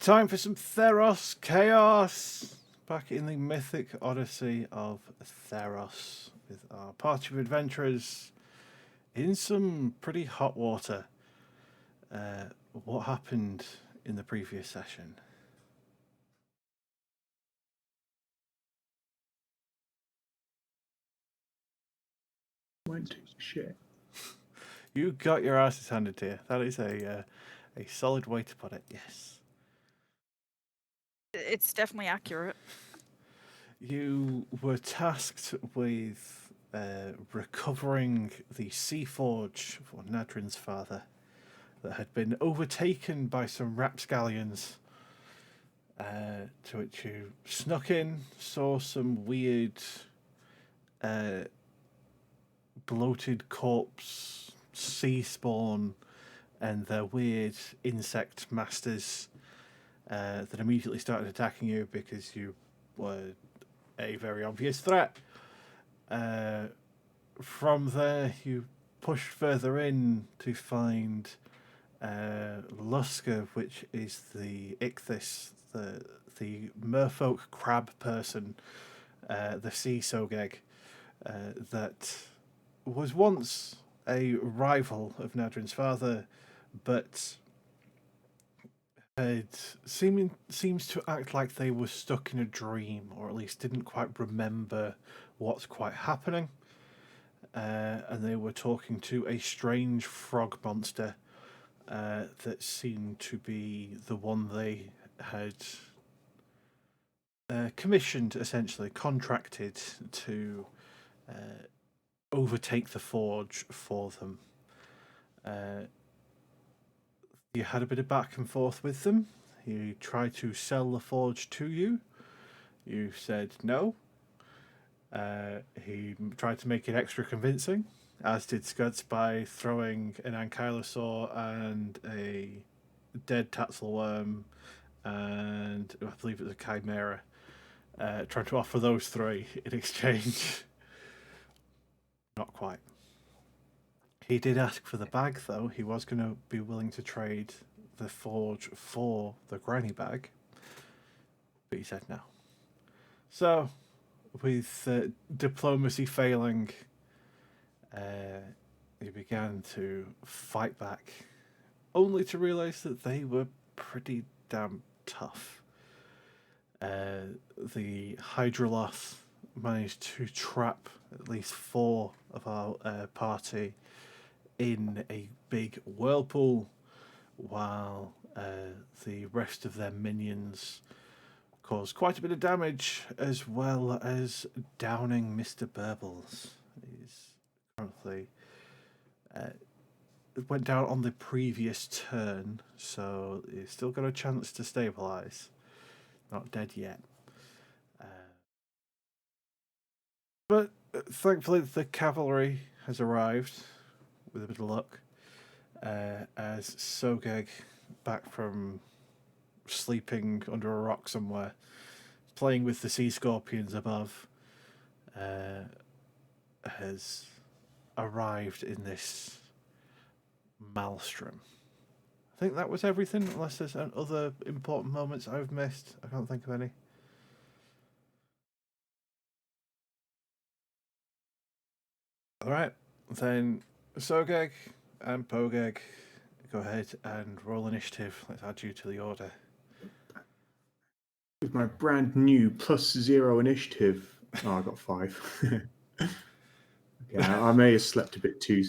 Time for some Theros chaos. Back in the mythic odyssey of Theros with our party of adventurers in some pretty hot water. What happened in the previous session? Went to shit. You got your asses handed to you. That is a solid way to put it. Yes. It's definitely accurate. You were tasked with recovering the sea forge for Nadryn's father that had been overtaken by some rapscallions. To which you snuck in, saw some weird bloated corpse sea spawn and their weird insect masters that immediately started attacking you because you were a very obvious threat. From there, you pushed further in to find Luska, which is the Ichthys, the merfolk crab person, the sea Sogeg, that was once a rival of Nadryn's father, but seems to act like they were stuck in a dream, or at least didn't quite remember what's quite happening. And they were talking to a strange frog monster that seemed to be the one they had commissioned, essentially contracted to overtake the forge for them. You had a bit of back and forth with them. He tried to sell the forge to you. You said no. He tried to make it extra convincing, as did Scuds by throwing an ankylosaur and a dead tatzelworm and I believe it was a chimera. Trying to offer those three in exchange. Not quite. He did ask for the bag, though. He was going to be willing to trade the forge for the granny bag, but he said no. So, with diplomacy failing, he began to fight back, only to realise that they were pretty damn tough. The Hydroloth managed to trap at least 4 of our party in a big whirlpool, while the rest of their minions caused quite a bit of damage, as well as downing Mr. Burbles. He's currently went down on the previous turn, so he's still got a chance to stabilise. Not dead yet. But thankfully the cavalry has arrived with a bit of luck, as Sogeg, back from sleeping under a rock somewhere, playing with the sea scorpions above, has arrived in this maelstrom. I think that was everything, unless there's other important moments I've missed. I can't think of any. Alright, then Sogeg and Pogeg, go ahead and roll initiative. Let's add you to the order. With my brand new +0 initiative. Oh, I got 5. Yeah, I may have slept a bit too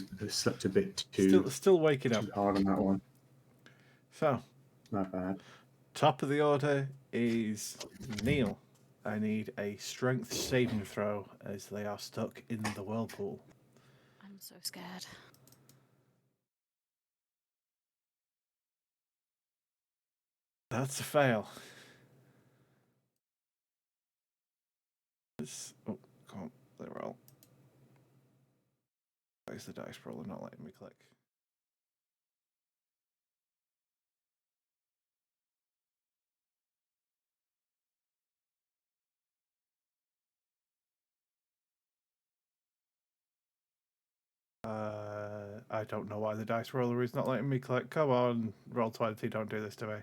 Still waking up. Too hard on that one. So, not bad. Top of the order is Neil. I need a strength saving throw as they are stuck in the whirlpool. I'm so scared. That's a fail. Oh, can't play roll. Why is the dice roller not letting me click? I don't know why the dice roller is not letting me click. Come on, Roll20, don't do this to me.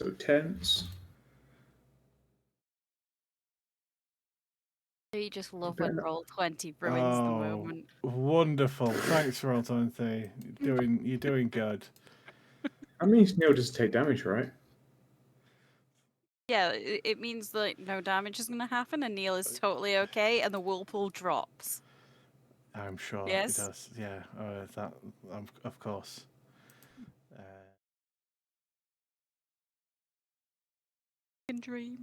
So tense. You just love when Bennett. Roll20 ruins the Oh, moment. wonderful! Thanks for Roll20. You're doing good. That means Neil doesn't take damage, right? Yeah, it means that no damage is going to happen and Neil is totally okay and the whirlpool drops. I'm sure Yes? it does. Yeah, that of course. Dream.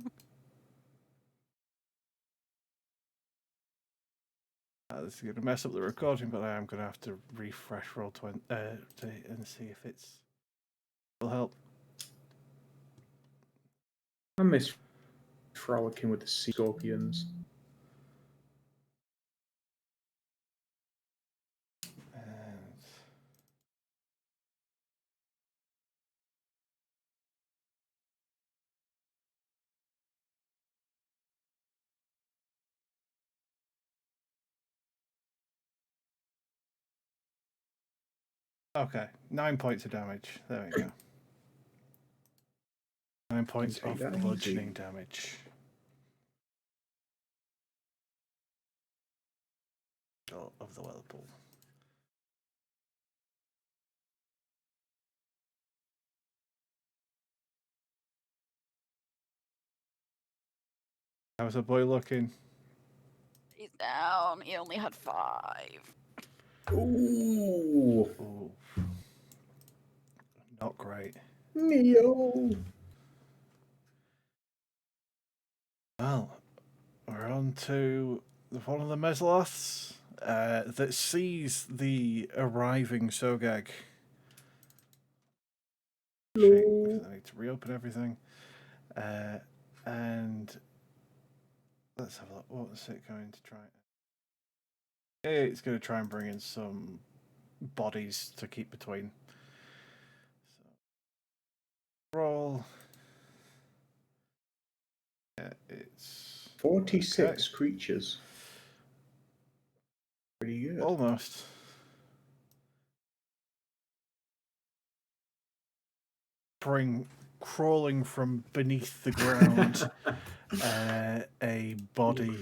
This is going to mess up the recording, but I am going to have to refresh Roll20 and see if will help. I miss frolicking with the sea scorpions. Okay, 9 points of damage. There we go. 9 points Take of that bludgeoning easy. damage. Of the whirlpool. How's the boy looking? He's down. He only had 5. Ooh, Ooh. Not great. Neil. Well, we're on to one of the Mesloths that sees the arriving Sogeg. Hello. I need to reopen everything. And let's have a look. What's it going to try? It's going to try and bring in some bodies to keep between. So, roll. Yeah, it's 46 creatures. Pretty good. Almost. Crawling from beneath the ground, a body,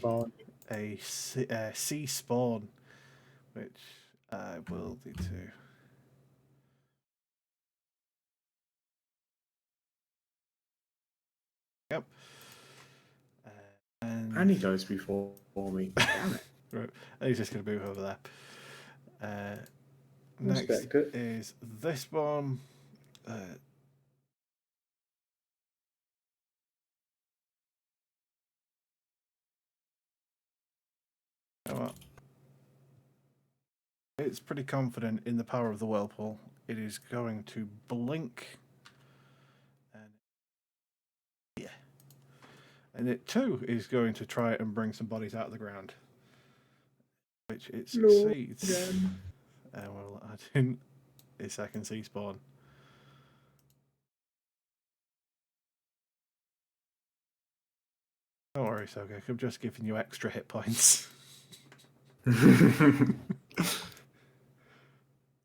a sea spawn, which I will do too. Yep. And he goes before me. Damn it. Right. And he's just going to move over there. Next Respect it. is this bomb. It's pretty confident in the power of the whirlpool. It is going to blink. And it too is going to try and bring some bodies out of the ground. Which it succeeds. And we'll add in a second sea spawn. Don't worry, Sogeg. I'm just giving you extra hit points.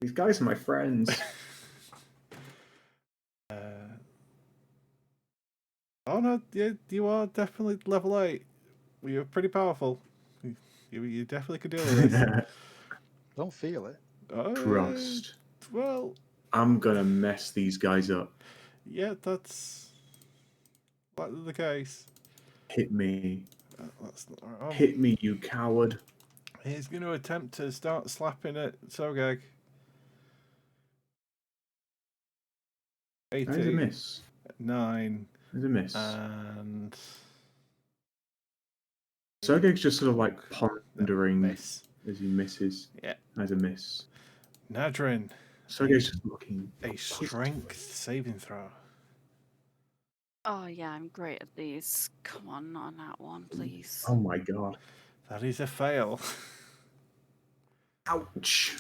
These guys are my friends. Oh no, yeah, you are definitely level 8. You're pretty powerful. You definitely could deal with this. Don't feel it. Trust. Well, I'm gonna mess these guys up. yeah, that's likely the case. Hit me. That's not right. Hit me, you coward. He's going to attempt to start slapping at Sogeg. 18. There's a miss. 9. There's a miss. And Sogeg's just sort of like pondering miss. as he misses. Yeah. There's a miss. Nadryn. Sogeg's just looking. A strength saving throw. Oh yeah, I'm great at these. Come on, not on that one, please. Oh my god. That is a fail. Ouch.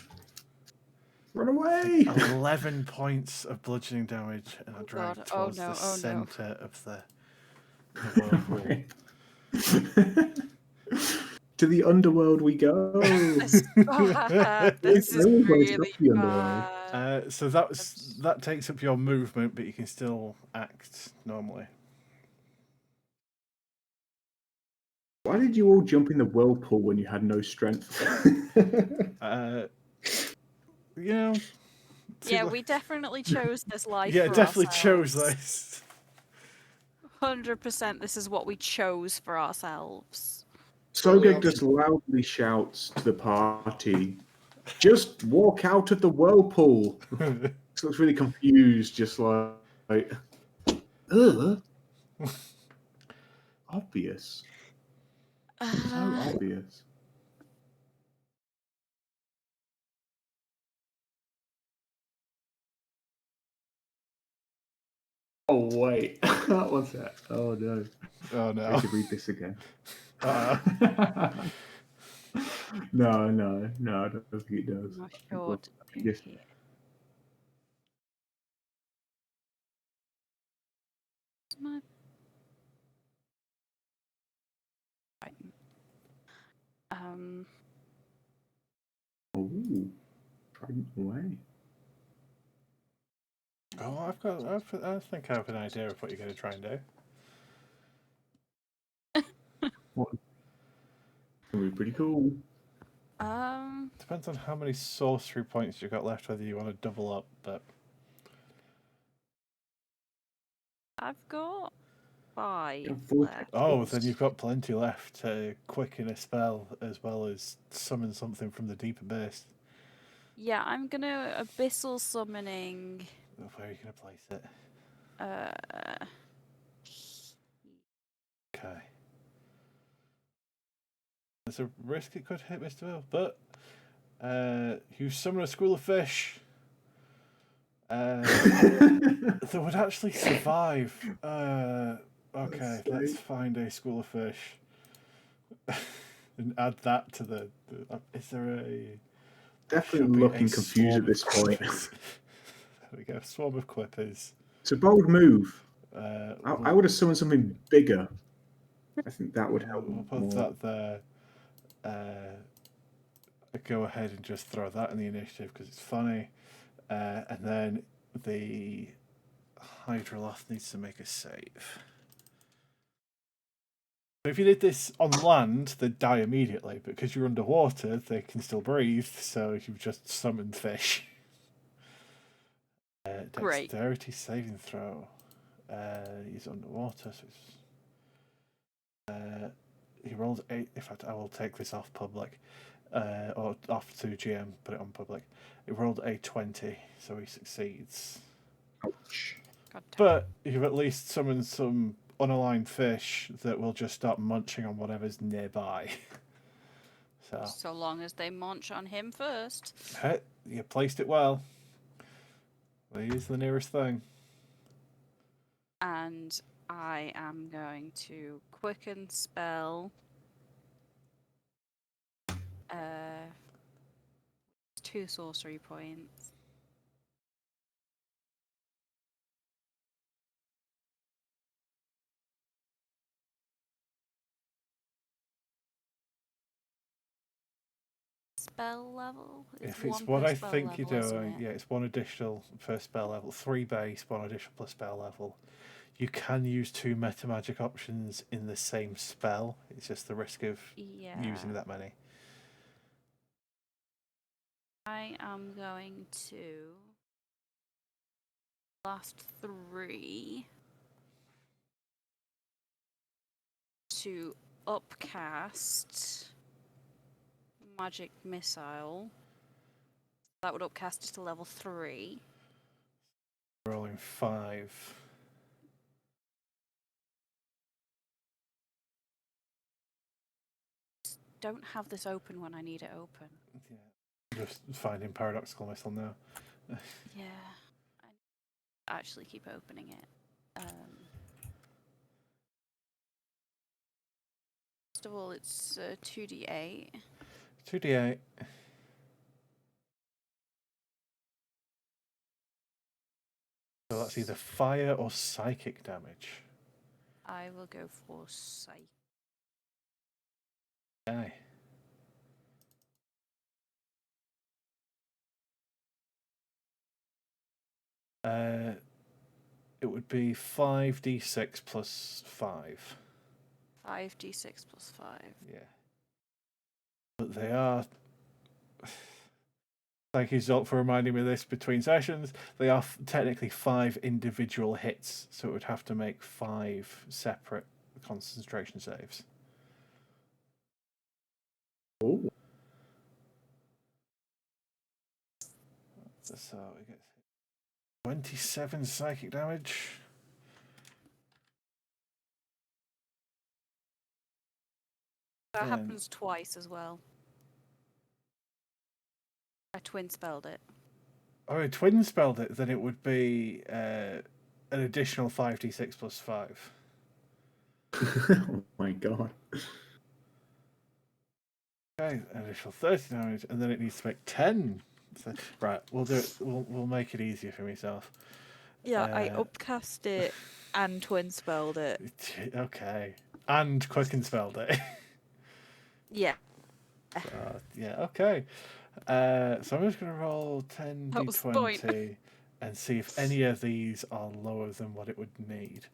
Run away! 11 points of bludgeoning damage, and I drag God. towards Oh, no. the Oh, no. centre of the whirlpool. To the underworld we go. This is No one goes really up the underworld. bad. So that takes up your movement, but you can still act normally. Why did you all jump in the whirlpool when you had no strength? You know. Yeah, we definitely chose this life Yeah, for definitely chose ourselves. this. 100% this is what we chose for ourselves. Sogeg just loudly shouts to the party, "Just walk out of the whirlpool." So looks really confused, just like obvious. So obvious. Oh wait, what's that? Oh no! Oh no! I should read this again. Uh-oh. No, I don't think it does. Not I think sure we'll- to I think do this- here. Right. Oh, trident away. Oh, I think I have an idea of what you're going to try and do. What? It'll be pretty cool. Depends on how many sorcery points you've got left, whether you want to double up, but... I've got 5 Yeah, 4 left. Oh, then you've got plenty left to quicken a spell, as well as summon something from the deep abyss. Yeah, I'm gonna abyssal summoning. Where are you going to place it? Okay. There's a risk it could hit Mr. Will, but you summon a school of fish. That would actually survive. Okay, let's find a school of fish and add that to the. Is there a? Definitely looking confused at this point. There we go. Swarm of quippers. It's a bold move. I would have summoned something bigger. I think that would help. We'll put more. that there. Go ahead and just throw that in the initiative because it's funny. And then the Hydroloth needs to make a save. So if you did this on land, they'd die immediately, but because you're underwater, they can still breathe, so you've just summoned fish. Great. Dexterity saving throw. He's underwater, so it's... he rolls 8. In fact, I will take this off public. Or off to GM, put it on public. He rolled a 20, so he succeeds. Ouch. But you've at least summoned some unaligned fish that will just start munching on whatever's nearby. So long as they munch on him first. Hey, you placed it well. He's the nearest thing. And I am going to quicken spell. 2 sorcery points. Spell level? If it's what I think you're doing, yeah, it's 1 additional per spell level, 3 base, 1 additional per spell level. You can use 2 meta magic options in the same spell. It's just the risk of using that many. I am going to last 3 to upcast magic missile. That would upcast it to level 3. Rolling 5. Don't have this open when I need it open. Yeah. Just finding paradoxical missile now. Yeah. I actually keep opening it. First of all, it's 2d8. 2d8. So that's either fire or psychic damage. I will go for psych. Okay. It would be 5d6 plus 5. 5d6 plus 5. Yeah. But they are. Thank you, Zholk, for reminding me of this between sessions. They are technically 5 individual hits, so it would have to make 5 separate concentration saves. Oh. So we get 27 psychic damage. That Then- happens twice as well. I twin spelled it. Oh, I twin spelled it, then it would be an additional 5d6 plus 5. Oh my god. Okay, an additional 30 damage, and then it needs to make 10. So, right, we'll do it. We'll make it easier for myself. Yeah, I Uh, upcast it and twin spelled it. Okay, and quicken spelled it. Yeah. Yeah, okay. So I'm just going to roll That was the point. 10d20 and see if any of these are lower than what it would need.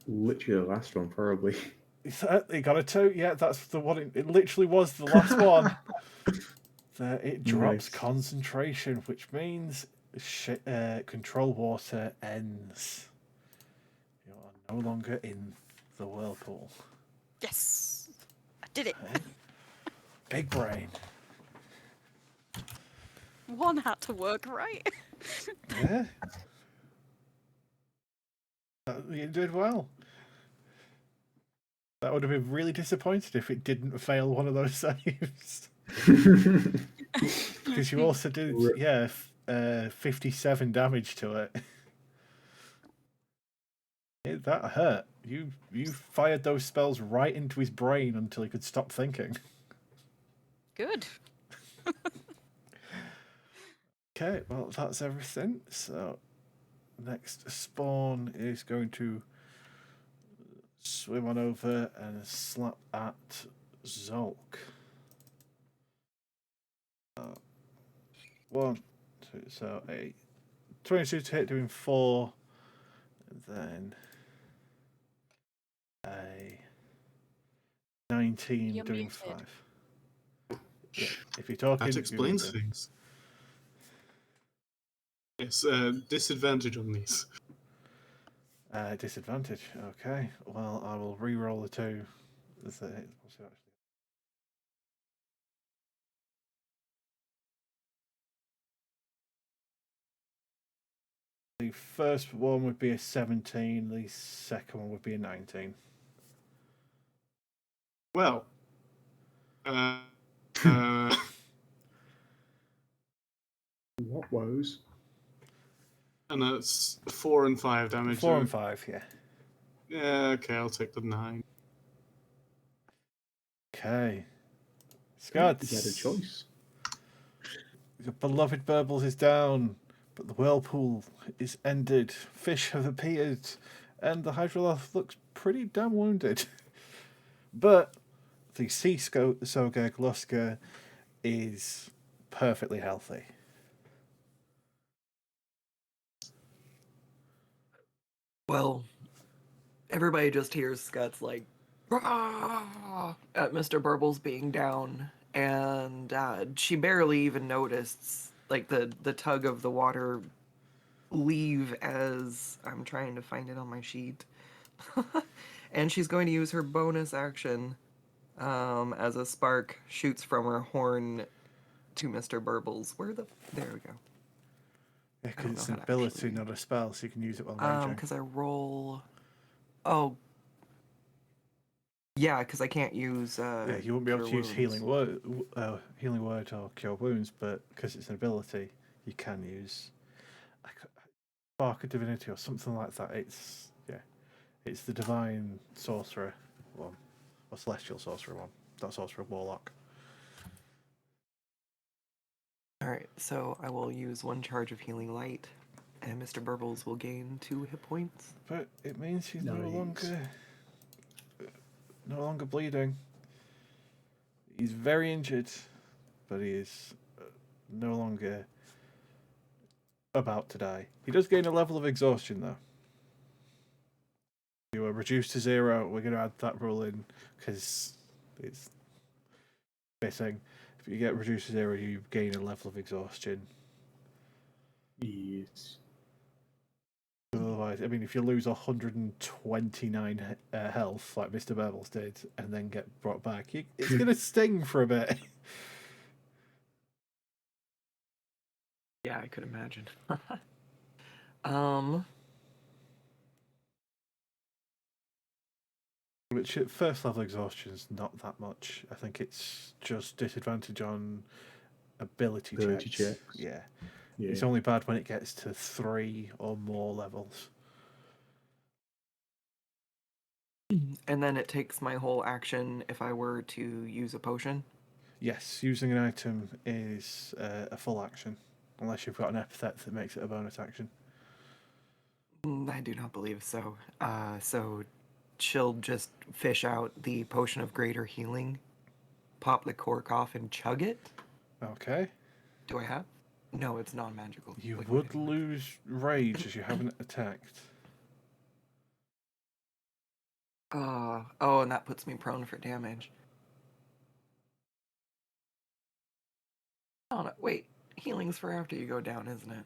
Literally the last one, probably. It got a 2. Yeah, that's the one. It literally was the last one. It drops Nice. concentration, which means control water ends. You are no longer in the whirlpool. Yes. I did it. Okay. Big brain. One had to work, right? Yeah. You did well. That would have been really disappointed if it didn't fail one of those saves. Because you also did, 57 damage to it. That hurt. You fired those spells right into his brain until he could stop thinking. Good. Okay, well, that's everything. So, next spawn is going to swim on over and slap at Zholk. 1, 2, so a 22 to hit, doing 4, and then a 19 You're doing muted. 5. Yeah, if you're talking, That you're explains muted. things. Yes, disadvantage on these. Disadvantage. Okay. Well, I will re-roll the 2. What's that? The first one would be a 17. The second one would be a 19. Well, What woes? and that's 4 and 5 damage. 4 and 5. Yeah. Yeah, okay, I'll take the 9. Okay. You Scots. had a choice. Your beloved Burbles is down, but the whirlpool is ended. Fish have appeared, and the Hydroloth looks pretty damn wounded. But the sea Sogeg Lusker is perfectly healthy. Well, everybody just hears Scott's like, "Rah!" at Mr. Burbles being down, and she barely even noticed like the tug of the water leave as I'm trying to find it on my sheet. And she's going to use her bonus action as a spark shoots from her horn to Mr. Burbles. There we go. Yeah, I because don't it's know an how to ability, actually- not a spell, so you can use it while raging. Because I roll. Oh. Yeah, because I can't use. Yeah, you won't be able to Cure use Wounds. healing word or cure wounds, but because it's an ability, you can use Spark of Divinity or something like that. It's the Divine Sorcerer one, or Celestial Sorcerer one. Not Sorcerer, Warlock. Alright, so I will use 1 charge of Healing Light, and Mr. Burbles will gain 2 hit points. But it means he's Nice. no longer bleeding. He's very injured, but he is no longer about to die. He does gain a level of exhaustion, though. You are reduced to 0. We're going to add that rule in because it's fitting. If you get reduced to 0, you gain a level of exhaustion. Yes. Otherwise, I mean, if you lose 129 health, like Mr. Burbles did, and then get brought back, it's going to sting for a bit. Yeah, I could imagine. Which at first level exhaustion is not that much. I think it's just disadvantage on ability checks. Yeah. It's only bad when it gets to 3 or more levels. And then it takes my whole action if I were to use a potion? Yes, using an item is a full action, unless you've got an epithet that makes it a bonus action. I do not believe so. So she'll just fish out the potion of greater healing, pop the cork off, and chug it? Okay. Do I have? No, it's non-magical. You Wait, would lose rage as you haven't attacked. oh, and that puts me prone for damage. Oh, no, wait. Healing's for after you go down, isn't it?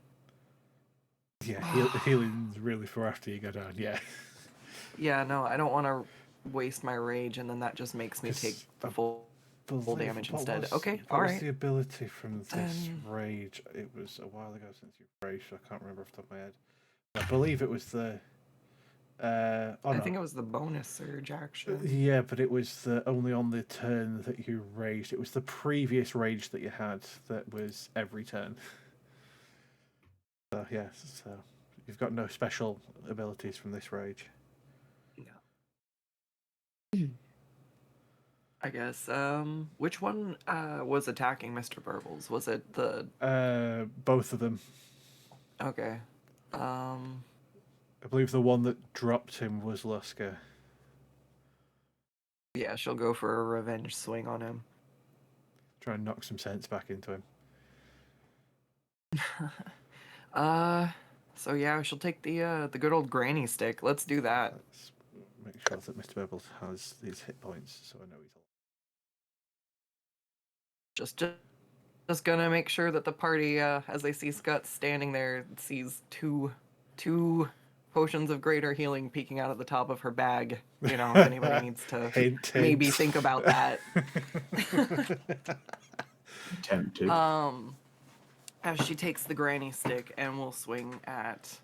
Yeah, healing's really for after you go down, yeah. Yeah, no, I don't want to waste my rage, and then that just makes me take the full damage instead. Okay, what all was right. the ability from this rage? It was a while ago since you raged, so I can't remember off the top of my head. I believe it was the... I think it was the bonus surge action. Yeah, but it was only on the turn that you raged. It was the previous rage that you had that was every turn. So, yeah, so you've got no special abilities from this rage. No. I guess, which one was attacking Mr. Burbles? Was it the... Both of them. Okay. I believe the one that dropped him was Luska. Yeah, she'll go for a revenge swing on him. Try and knock some sense back into him. So yeah, she'll take the good old granny stick. Let's do that. Let's make sure that Mr. Bubbles has his hit points, so I know he's alive. Just gonna make sure that the party, as they see Scott standing there, sees two potions of greater healing peeking out at the top of her bag. You know, if anybody needs to Hint, maybe hint. think about that. Tempted. As she takes the granny stick and will swing at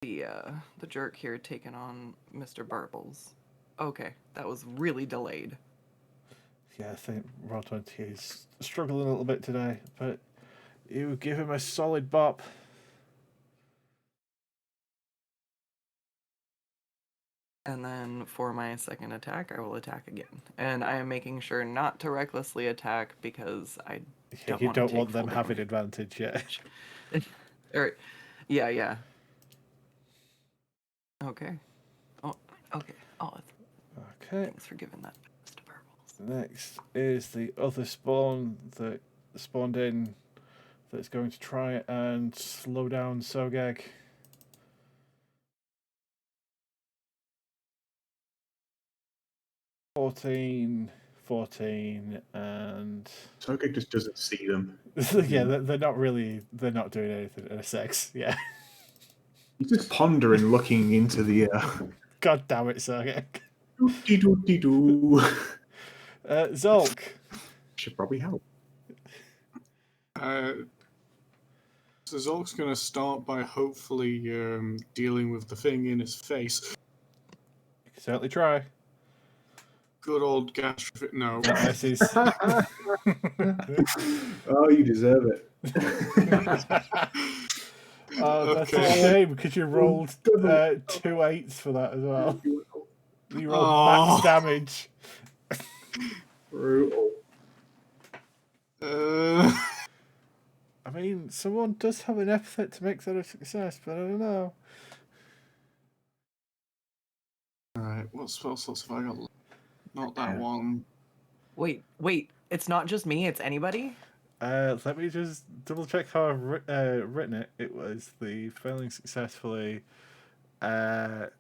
the jerk here taking on Mr. Burbles. Okay, that was really delayed. Yeah, I think Roll20 is struggling a little bit today, but you give him a solid bop. And then for my second attack, I will attack again. And I am making sure not to recklessly attack because I don't You want don't to want take them full having damage. advantage, yeah. Yeah. Okay. Oh, okay. Oh, Okay. thanks for giving that, Mr. Burbles. Next is the other spawn that spawned in that's going to try and slow down Sogeg. $14, and Sogeg just doesn't see them. yeah, they're not doing anything in a sex. Yeah. He's just pondering, looking into the God damn it, Sogeg. doo-dee-doo-dee-doo. Zholk. Should probably help. So Zolk's going to start by hopefully dealing with the thing in his face. You can certainly try. Good old gastrophysic. No. That misses. Oh, you deserve it. Oh, that's Okay. a shame because you rolled 2 8s for that as well. You rolled max damage. Brutal. I mean, someone does have an epithet to make that a success, but I don't know. Alright, what spell slots have I got? Not that one. Wait. It's not just me. It's anybody. Let me just double check how I've written it. It was the failing successfully. God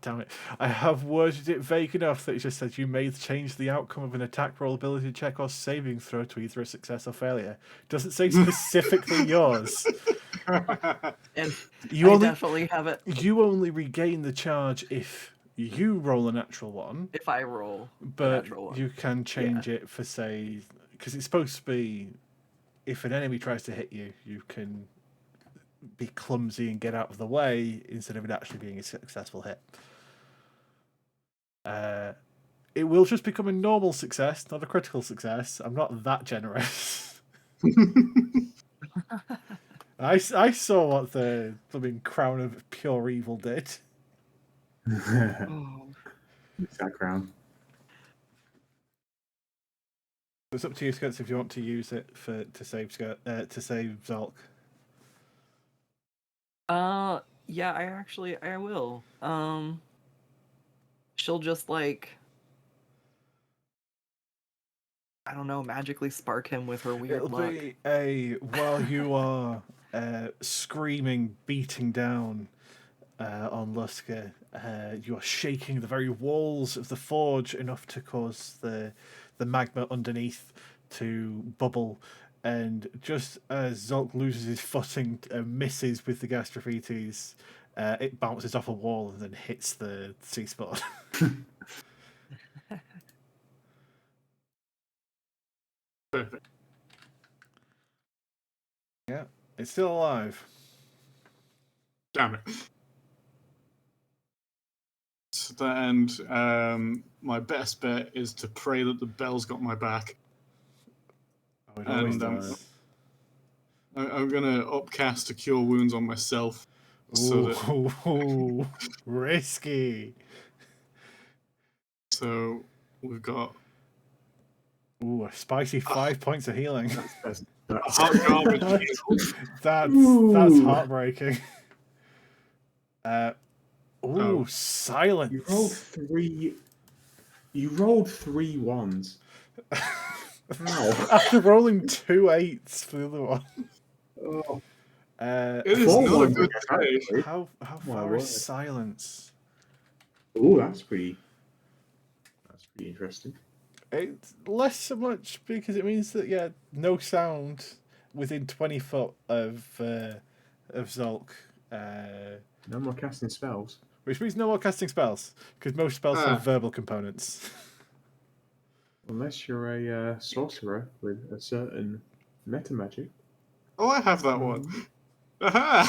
damn it. I have worded it vague enough that it just says you may change the outcome of an attack roll, ability check, or saving throw to either a success or failure. Doesn't say specifically yours. And You I only definitely have it you only regain the charge if you roll a natural one, if I roll a but natural one. you can change it for, say, because it's supposed to be if an enemy tries to hit you, you can be clumsy and get out of the way instead of it actually being a successful hit. It will just become a normal success, not a critical success. I'm not that generous. I saw what the Crown of Pure Evil did. Oh. Background. It's up to you, Skirts, if you want to use it to save Zholk. Yeah, I will. She'll just like, I don't know, magically spark him with her weird It'll luck. be while you are screaming, beating down on Lusker, you are shaking the very walls of the forge enough to cause the magma underneath to bubble. And just as Zolk loses his footing and misses with the gas graffitis, it bounces off a wall and then hits the sea spot. Perfect. Yeah, it's still alive. Damn it. To that end, my best bet is to pray that the bell's got my back. Oh, it always And does. I'm gonna upcast to cure wounds on myself. So Ooh, risky. So we've got Ooh, a spicy 5 points of healing. a hot garbage heal. That's heartbreaking. Oh. Silence. You rolled three ones. Wow. After rolling 2 8s for the other one. Oh, It is four not a ones, good I day. guess, actually. How My far is word. silence? Oh, that's pretty interesting. It's less so much because it means that no sound within 20 foot of Zolk. No more casting spells. Which means no more casting spells, because most spells have verbal components. Unless you're a sorcerer with a certain meta magic. Oh, I have that one. Aha!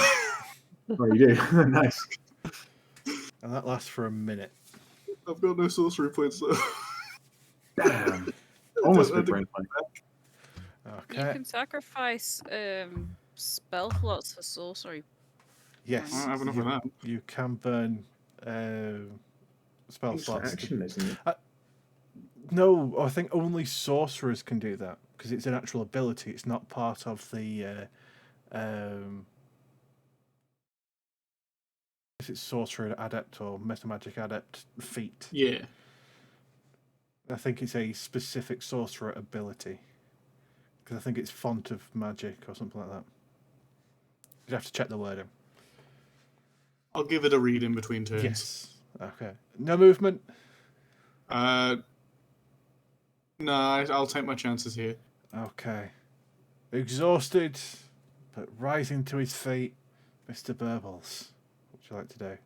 Oh, you do? Nice. And that lasts for a minute. I've got no sorcery points though. Damn. Almost I big don't brain play. You Okay. can sacrifice spell slots for sorcery. Yes. I don't have enough of that. You can burn spell It's slots. action, isn't it? No, I think only sorcerers can do that because it's an actual ability. It's not part of the. Is it sorcerer adept or metamagic adept feat? Yeah. I think it's a specific sorcerer ability because I think it's font of magic or something like that. You have to check the wording. I'll give it a read in between turns. Yes. Okay. No movement. No, I'll take my chances here. Okay. Exhausted, but rising to his feet, Mr. Burbles. What would you like to do?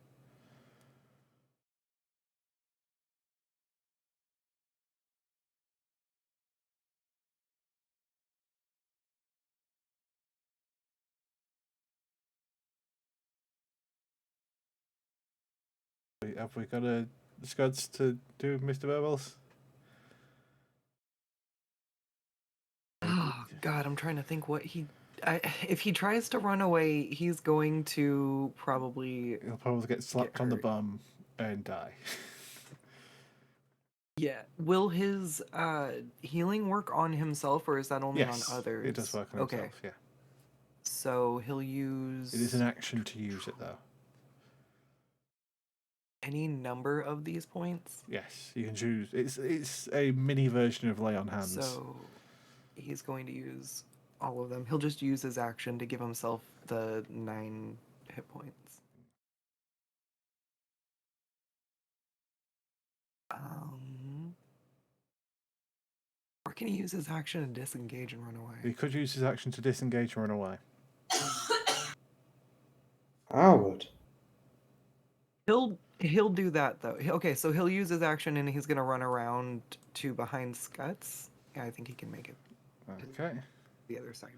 Have we got a scuds to do Mr. Burbles? Oh God, I'm trying to think what if he tries to run away, he's going to probably He'll probably get slapped on the hurt. bum and die. Yeah. Will his healing work on himself, or is that only Yes, on others? it does work on Okay. himself, yeah. So he'll use. It is an action to use it, though. Any number of these points. Yes, you can choose. It's a mini version of Lay on Hands. So he's going to use all of them. He'll just use his action to give himself the 9 hit points. Or can he use his action to disengage and run away? He could use his action to disengage and run away. Howard. He'll do that though. Okay, so he'll use his action and he's gonna run around to behind Scuts. Yeah, I think he can make it Okay. the other side.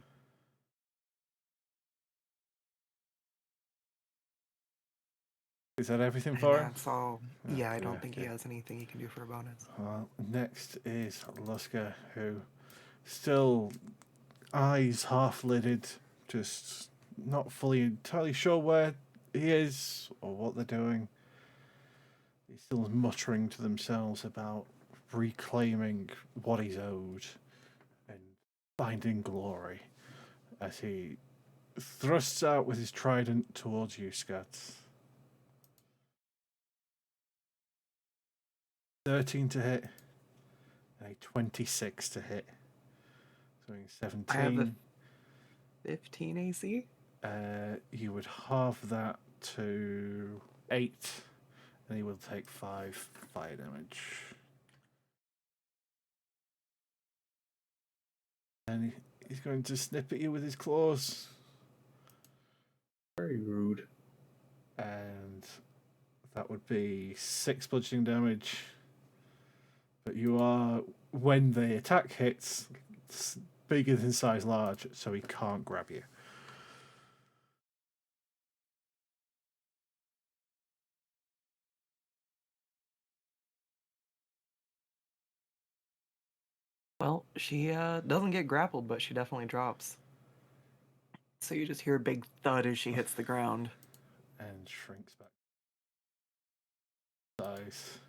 Is that everything And for him? that's all. Yeah, I don't think he Okay. has anything he can do for a bonus. Well, next is Luska, who still eyes half lidded, just not fully entirely sure where he is or what they're doing. He's still muttering to themselves about reclaiming what he's owed and finding glory as he thrusts out with his trident towards you, Scuts. 13 to hit and a 26 to hit. So 17. I have a 15 AC. You would halve that to 8, and he will take 5 fire damage. And he's going to snip at you with his claws. Very rude. And that would be 6 bludgeoning damage. But you are, when the attack hits, it's bigger than size large, so he can't grab you. Well, she doesn't get grappled, but she definitely drops. So you just hear a big thud as she hits the ground. And shrinks back. Size.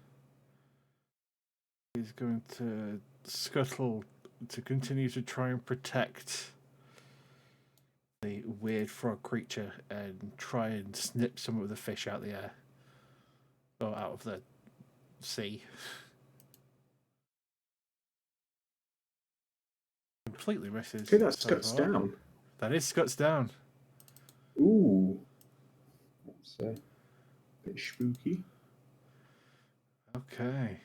He's going to scuttle to continue to try and protect the weird frog creature and try and snip some of the fish out of the air. Or out of the sea. Completely misses. Okay, that so Scuts far. down. That is Scuts down. Ooh. That's a bit spooky. Okay.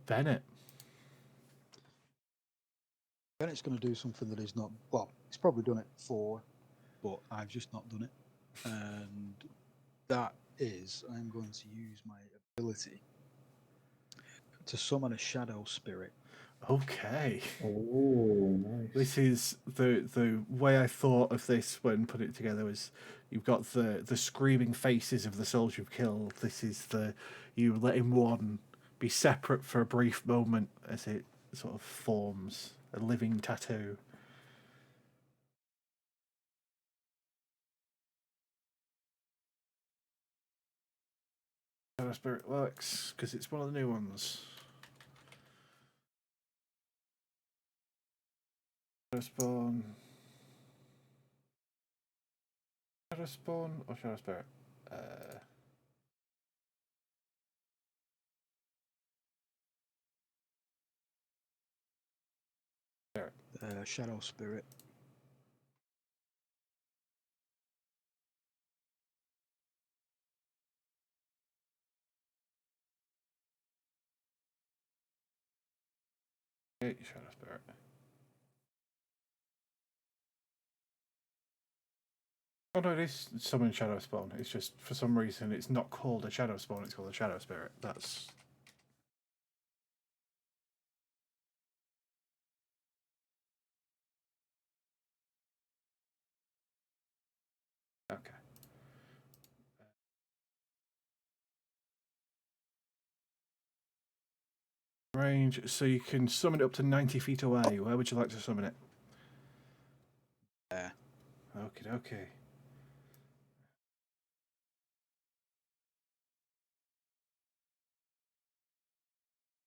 Bennett. Bennett's going to do something that he's not. Well, he's probably done it before, but I've just not done it. And that is, I'm going to use my ability to summon a shadow spirit. Okay. Oh, nice. This is the way I thought of this when putting it together was you've got the screaming faces of the souls you've killed. This is you letting one be separate for a brief moment as it sort of forms a living tattoo. Shadow Spirit works because it's one of the new ones. Shadow Spawn. Shadow Spawn or Shadow Spirit? Shadow spirit. Okay, Shadow Spirit. Oh no, it is summon Shadow Spawn. It's just for some reason it's not called a Shadow Spawn. It's called a Shadow Spirit. That's okay. Range, so you can summon it up to 90 feet away. Where would you like to summon it? There. Okay.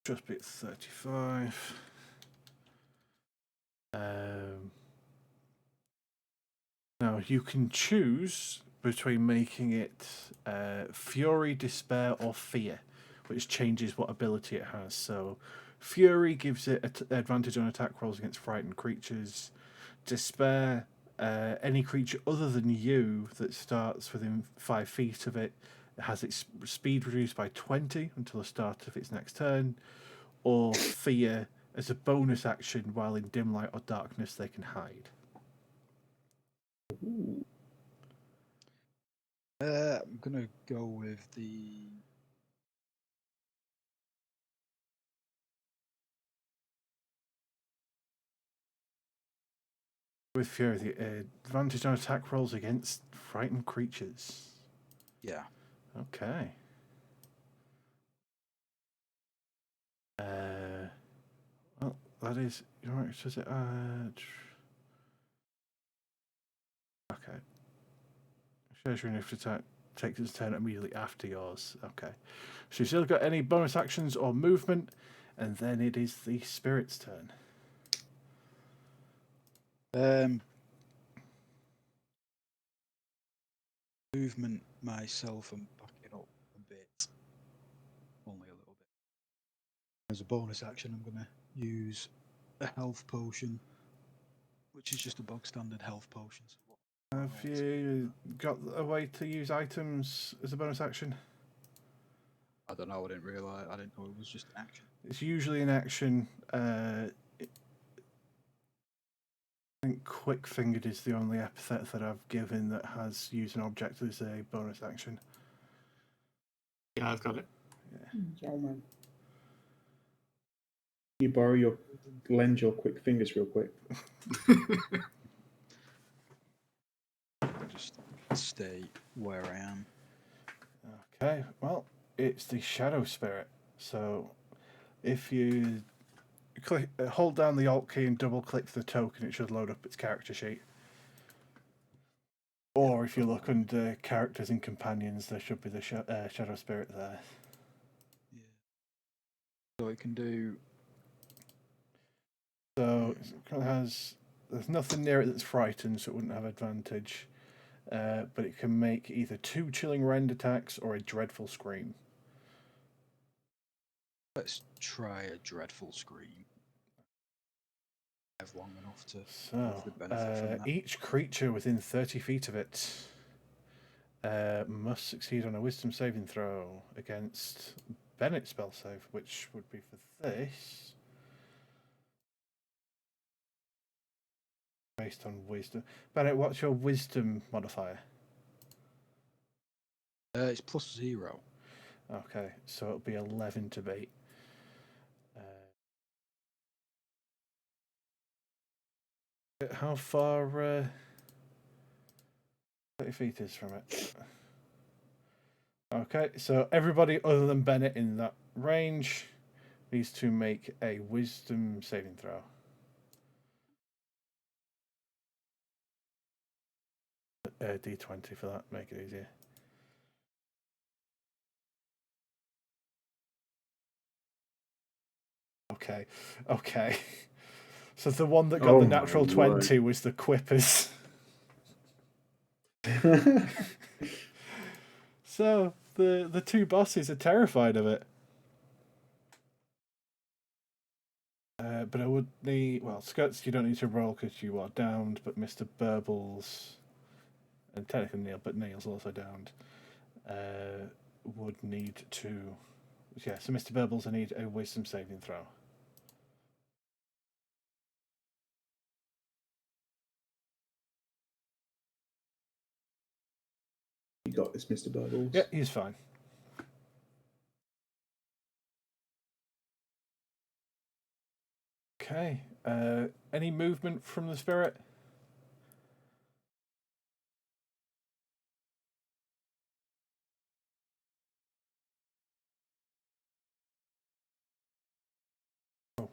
Just be at 35. Now you can choose between making it Fury, Despair, or Fear, which changes what ability it has. So Fury gives it advantage on attack rolls against frightened creatures. Despair, any creature other than you that starts within 5 feet of it has its speed reduced by 20 until the start of its next turn. Or Fear, as a bonus action, while in dim light or darkness, they can hide. Ooh. I'm gonna go with the. With Fury, the advantage on attack rolls against frightened creatures. Yeah. Okay. Well, that is. Does it? Okay. Shows your initiative attack takes its turn immediately after yours. Okay. So you've still got any bonus actions or movement, and then it is the spirit's turn. Movement myself and backing up a bit. Only a little bit. As a bonus action, I'm gonna use a health potion, which is just a bog standard health potion. So Have you got a way to use items as a bonus action? I don't know. I didn't realize. I didn't know it was just an action. It's usually an action. I think quick fingered is the only epithet that I've given that has use an object as a bonus action. Yeah, I've got it. Can you lend your quick fingers real quick? I'll just stay where I am. Okay, well, it's the shadow spirit. So if you hold down the Alt key and double click the token, it should load up its character sheet. Or if you look under characters and companions, there should be the shadow spirit there. Yeah. So it can do. So it there's nothing near it that's frightened, so it wouldn't have advantage. But it can make either 2 chilling rend attacks or a dreadful scream. Let's try a dreadful scream. I have long enough to So have the benefit from that. each creature within 30 feet of it must succeed on a wisdom saving throw against Bennett's spell save, which would be for this. Based on wisdom. Bennett, what's your wisdom modifier? It's +0. Okay, so it'll be 11 to beat. How far 30 feet is from it? Okay, so everybody other than Bennett in that range needs to make a wisdom saving throw. D20 for that, make it easier. Okay. So the one that got the natural 20 was the Quippers. So the two bosses are terrified of it. But I would need... Well, Skuts, you don't need to roll because you are downed, but Mr. Burbles... And technically Neil, but Neil's also downed. Would need to... Yeah, so Mr. Burbles, I need a wisdom saving throw. You got this, Mr. Burbles. Yeah, he's fine. Okay. Any movement from the spirit?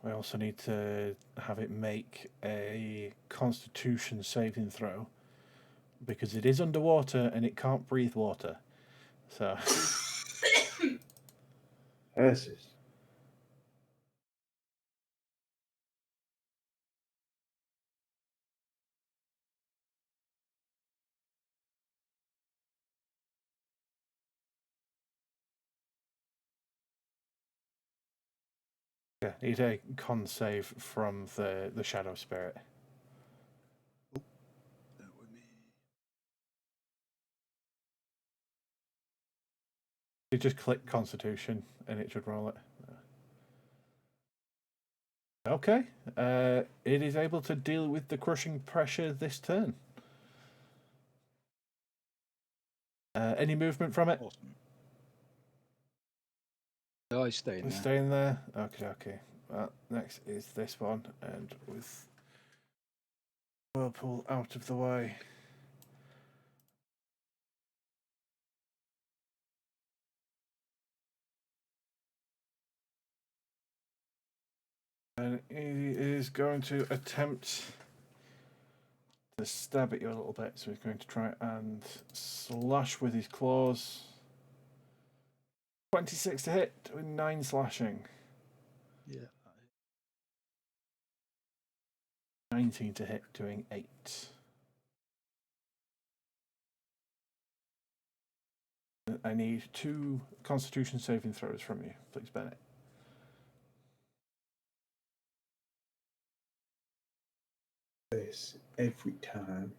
I also need to have it make a Constitution saving throw because it is underwater and it can't breathe water. So. Versus. Yeah, need a con save from the shadow spirit. That would be... You just click Constitution and it should roll it. Okay. It is able to deal with the crushing pressure this turn. Any movement from it? Awesome. No, I stay in It's there. staying there. Okay. Next is this one, and with Whirlpool out of the way. And he is going to attempt to stab at you a little bit, so he's going to try and slash with his claws. 26 to hit with 9 slashing. Yeah. 19 to hit, doing 8. I need 2 Constitution saving throws from you, please, Bennett. This every time.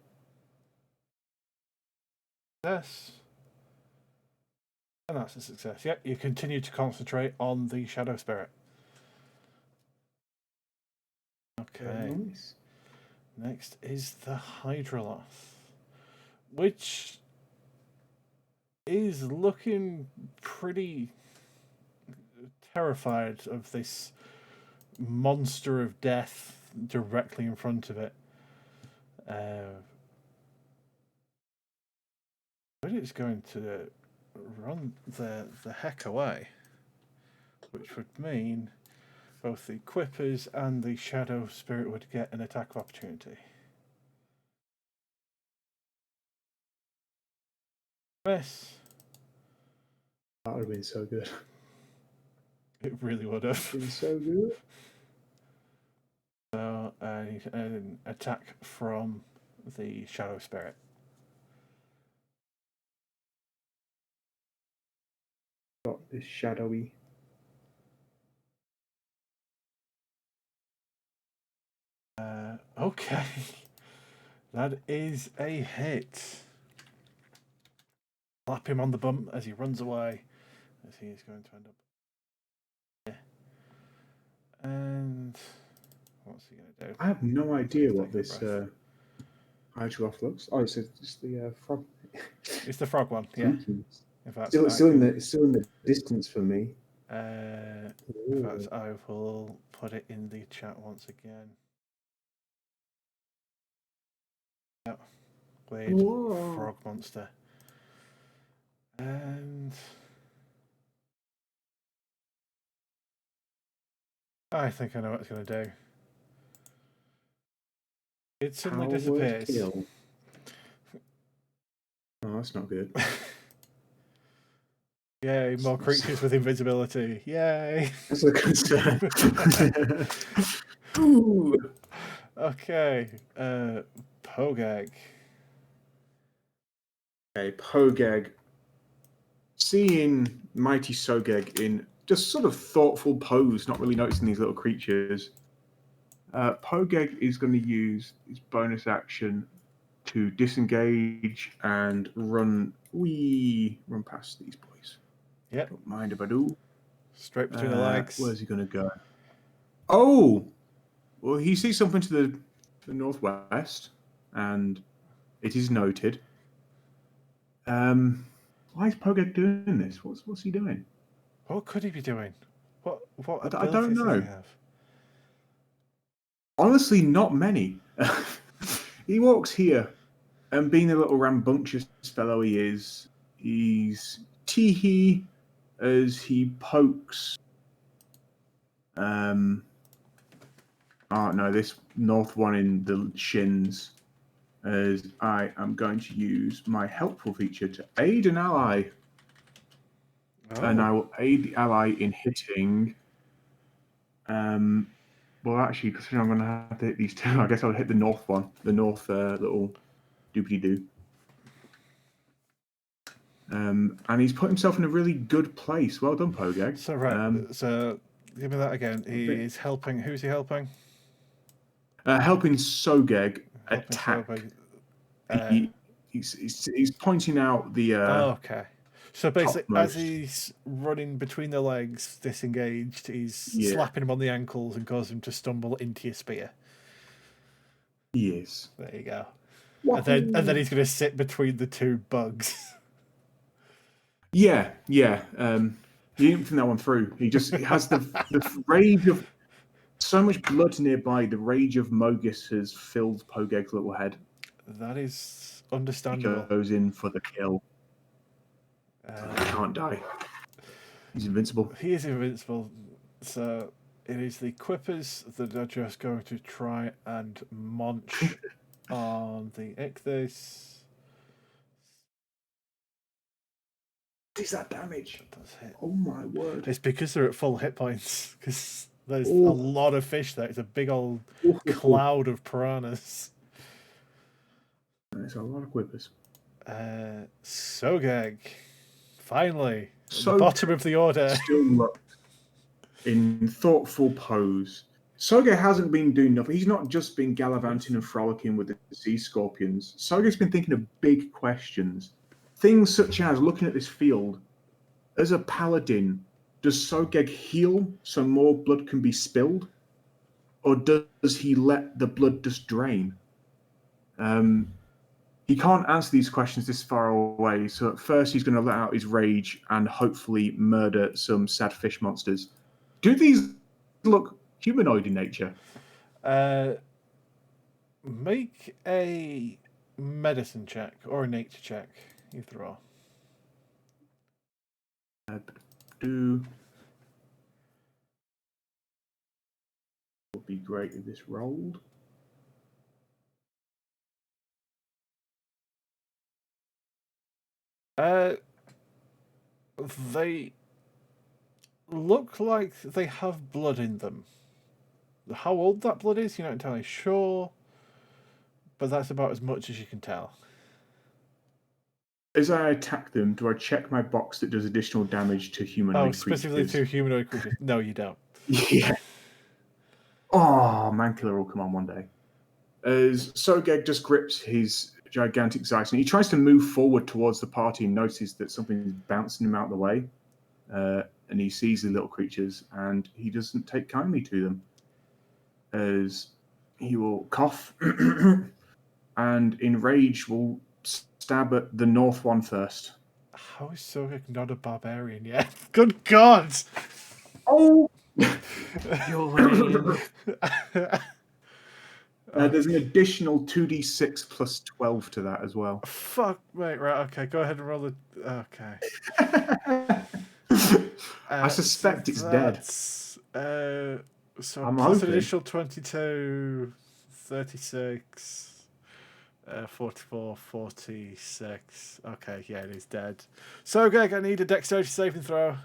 Yes. And that's a success. Yep, you continue to concentrate on the Shadow Spirit. Okay. Very nice. Next is the Hydroloth, which is looking pretty terrified of this monster of death directly in front of it. But it's going to run the heck away, which would mean both the Quippers and the Shadow Spirit would get an attack of opportunity. Miss. That would have been so good. It really would have. Been so good. So an attack from the Shadow Spirit. Got this shadowy. Okay. That is a hit. Slap him on the bum as he runs away, as he is going to end up here. And what's he going to do? I have no idea what Take a this breath. Hydroloth looks. Oh, it's the frog. It's the frog one, yeah. Spooky. In fact, Still in the distance for me. in fact, I will put it in the chat once again. Yep. Weird Whoa. frog monster. And I think I know what it's going to do. It suddenly Power word disappears. kill. Oh, that's not good. Yay, more creatures with invisibility. Yay. That's a concern. Ooh. Okay, Pogeg. Okay, Pogeg. Seeing mighty Sogeg in just sort of thoughtful pose, not really noticing these little creatures. Pogeg is going to use his bonus action to disengage and run past these boys. Yep. Don't mind if I do. Straight between the legs. Where's he going to go? Oh! Well, he sees something to the northwest, and it is noted. Why is Pogeg doing this? What's he doing? What could he be doing? What I don't abilities know. does he have? Honestly, not many. He walks here, and being the little rambunctious fellow he is, he's tee-hee as he pokes. Oh no, this north one in the shins. As I am going to use my helpful feature to aid an ally, and I will aid the ally in hitting. Well, actually, considering I'm going to have to hit these two, I guess I'll hit the north one, the north little doobly-doo. And he's put himself in a really good place. Well done, Pogeg. So right, so Give me that again. He is helping. Who's he helping? Helping Sogeg Helping attack. Sogeg. He's pointing out the Okay. So basically, as topmost. he's running between the legs, disengaged, he's Yeah. slapping him on the ankles and causing him to stumble into your spear. Yes. There you go. Wahoo! And then he's going to sit between the two bugs. Yeah. He didn't think that one through. He has the rage of so much blood nearby. The rage of Mogus has filled Pogeg's little head. That is He understandable. goes in for the kill. He can't die. He's invincible. He is invincible. So it is the Quippers that are just going to try and munch on the Ichthys. Is that damage? That's hit. Oh my word! It's because they're at full hit points. Because there's a Oh. lot of fish there. It's a big old cloud of piranhas. There's a lot of Quippers. Sogeg. Finally. At So the bottom of the order. still looked in thoughtful pose. Sogeg hasn't been doing nothing. He's not just been gallivanting and frolicking with the sea scorpions. Sogeg's been thinking of big questions. Things such as looking at this field. As a paladin, does Sogeg heal so more blood can be spilled? Or does he let the blood just drain? He can't answer these questions this far away, so at first he's going to let out his rage and hopefully murder some sad fish monsters. Do these look humanoid in nature? Make a medicine check or a nature check. Either or. Would be great if this rolled. They look like they have blood in them. How old that blood is, you're not entirely sure, but that's about as much as you can tell. As I attack them, do I check my box that does additional damage to humanoid Specifically creatures? to humanoid creatures? No, you don't. Yeah. Oh, Mankiller will come on one day. As Sogeg just grips his gigantic Zeiss and he tries to move forward towards the party and notices that something is bouncing him out of the way. And he sees the little creatures and he doesn't take kindly to them. As he will cough and in rage will stab at the north one first. How is Sogeg not a barbarian yet? Good God! Oh! You're lame. There's an additional 2d6 plus 12 to that as well. Fuck, mate, right, okay, go ahead and roll the... Okay. I suspect it's dead. So I'm plus an hoping. additional 22, 36, 44, 46. Okay, yeah, it is dead. So, Greg, I need a dexterity saving throw.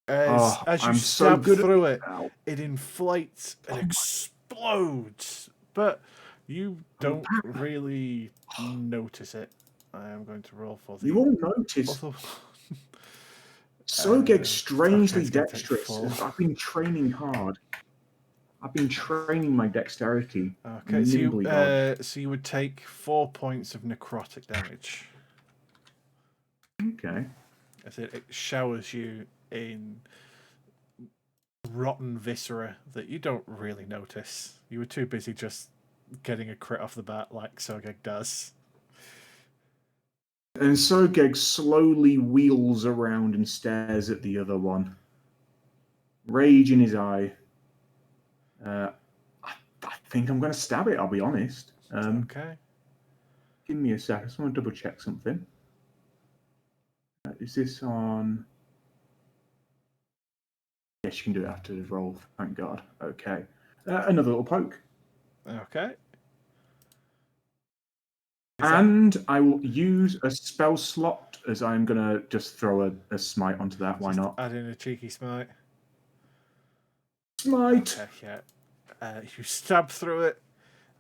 As you I'm so stab good through it, now. it inflates and explodes, but you don't really notice it. I am going to roll for the... You will notice other- Sogeg's strangely okay, it's gonna take dexterous. 4. I've been training hard. I've been training my dexterity. Okay, Nimbly dodge. so you would take 4 points of necrotic damage. Okay. As it showers you in rotten viscera that you don't really notice. You were too busy just getting a crit off the bat like Sogeg does. And Sogeg slowly wheels around and stares at the other one. Rage in his eye. I think I'm going to stab it, I'll be honest. Okay. Give me a sec. I just want to double check something. Is this on... Yes, you can do it after the roll. Thank God. Okay. Another little poke. Okay. And I will use a spell slot as I'm going to just throw a smite onto that. Why not? Add in a cheeky smite. Smite! Okay, yeah. You stab through it.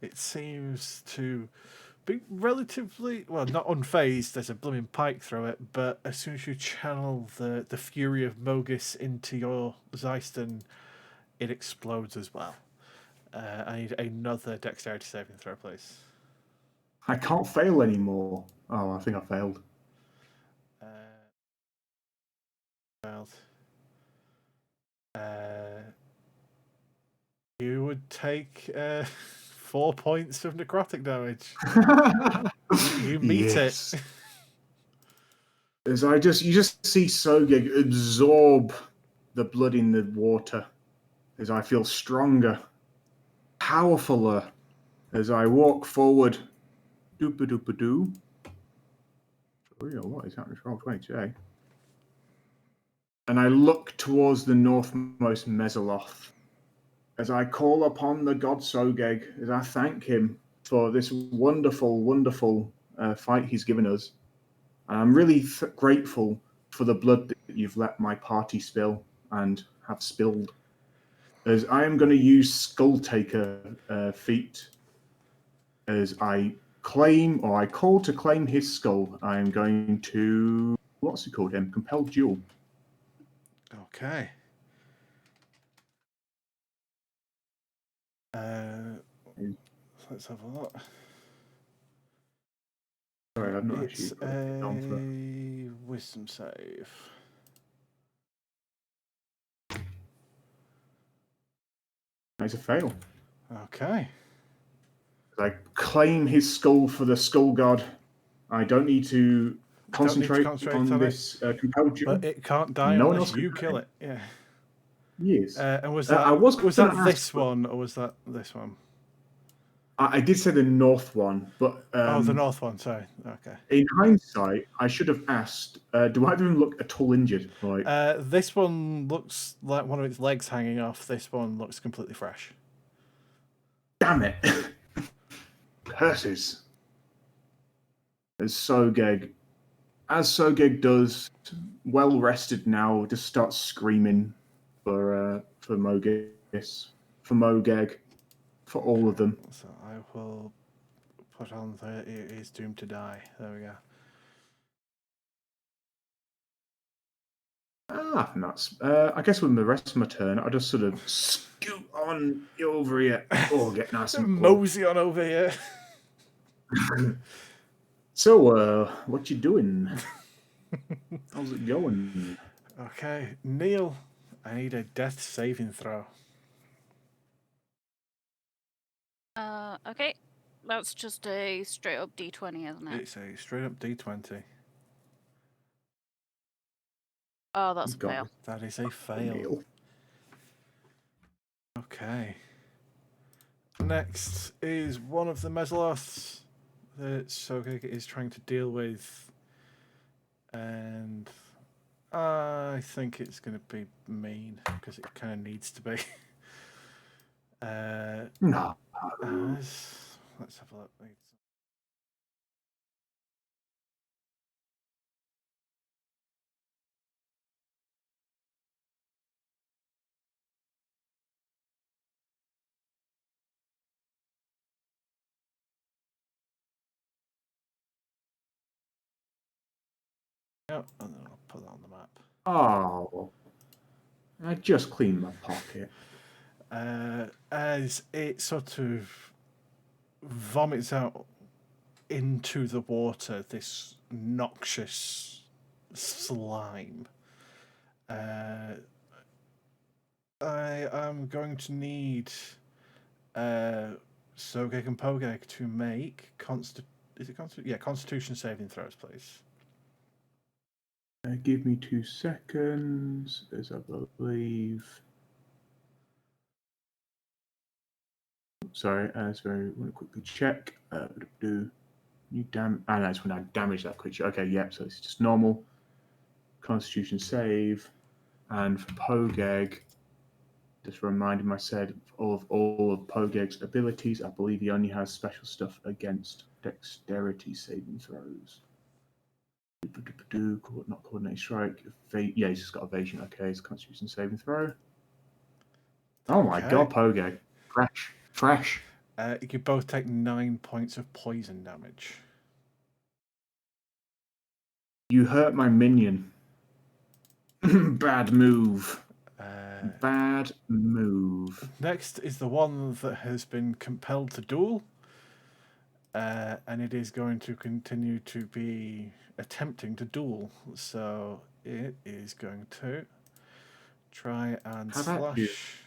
It seems to be relatively well, not unfazed. There's a blooming pike through it, but as soon as you channel the fury of Mogis into your Zeiston, it explodes as well. I need another dexterity saving throw, please. I can't fail anymore. Oh, I think I failed. Failed. You would take 4 points of necrotic damage. You meet Yes. it. As you just see Sogeg absorb the blood in the water, as I feel stronger, powerfuler, as I walk forward. Doopa-doopa-doo. What is happening? Roll 20 today. And I look towards the northmost Mesoloth, as I call upon the god Sogeg, as I thank him for this wonderful, wonderful fight he's given us. And I'm really grateful for the blood that you've let my party spill and have spilled. As I am going to use Skull Taker feat, as I claim, or I call to claim his skull. I am going to, what's it called? Compelled Duel. Okay. Let's have a look. Sorry, I've not It's actually got it down for a wisdom save. It's a fail. Okay. I claim his skull for the Skull God. I don't need to concentrate on this compelled duel. But it can't die No one unless else you can kill die. it. Yeah. Yes. And was I that was that gonna this ask, one or was that this one? I did say the north one, but Oh, the north one. Sorry. Okay. in hindsight, I should have asked, do either of them look at all injured? Like, This one looks like one of its legs hanging off. This one looks completely fresh. damn it. Curses. As Sogeg does, well rested now, just starts screaming for Mogis, for Mogeg, for all of them. So I will put on the it is doomed to die. There we go. And that's, I guess with the rest of my turn, I'll just sort of scoot on over here. Oh, get nice and close. Mosey on over here. So, what you doing? How's it going? Okay, Neil, I need a death saving throw. Okay. That's just a straight up D20, isn't it? It's a straight up D20. Oh, that's a God. fail. That is a fail. Neil. Okay. Next is one of the Mesoloths that Sogeg is trying to deal with. And I think it's going to be mean because it kind of needs to be. No. Let's have a look. Yep, and then I'll put that on the map. Oh. I just cleaned my pocket. As it sort of vomits out into the water this noxious slime. I am going to need Sogeg and Pogeg to make Constitution saving throws, please. Give me 2 seconds, as I believe. Sorry, I want to quickly check. New damage. Ah, no, it's when I damage that creature. Okay, yep. So it's just normal Constitution save, and for Pogeg, just reminding myself of all of Pogeg's abilities. I believe he only has special stuff against dexterity saving throws. Not coordinate strike. Yeah, he's just got evasion. Okay, it's Constitution saving throw. Oh my god, Pogeg. Fresh. You both take 9 points of poison damage. You hurt my minion. Bad move. Bad move. Next is the one that has been compelled to duel. And it is going to continue to be attempting to duel. So it is going to try and How about you? slash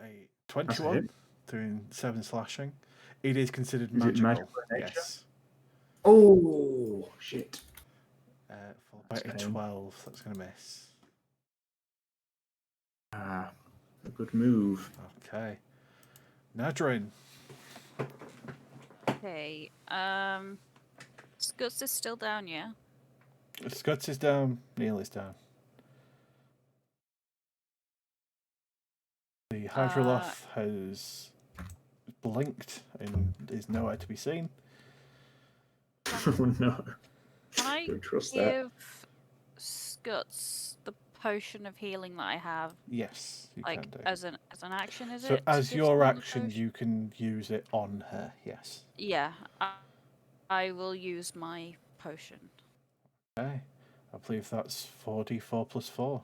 a 21, hit. doing 7 slashing. It is considered Is it magical. magical in nature? Yes. Oh, shit. Followed by That's a pain. 12. That's going to miss. Ah, a good move. Okay. Nadryn. Okay. Scuds is still down, yeah? Scuds is down. Neil is down. The Hydroloth has blinked and is nowhere to be seen. Oh no. Can I Don't trust that. give Scuds the potion of healing that I have? Yes, you Like, can do. as an action, is So it? to as give your someone the action, potion? you can use it on her. Yes. Yeah. I will use my potion. Okay. I believe that's 4d4 plus 4.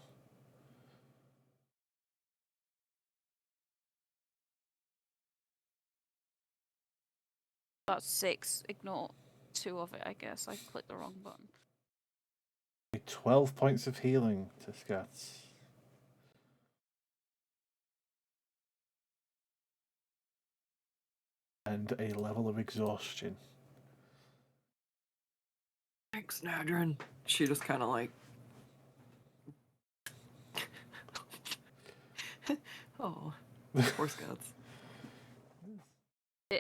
That's 6. Ignore 2 of it, I guess. I clicked the wrong button. 12 points of healing to Scats. And a level of exhaustion. Thanks, Nadryn. She just kind of like. Oh, poor Scots.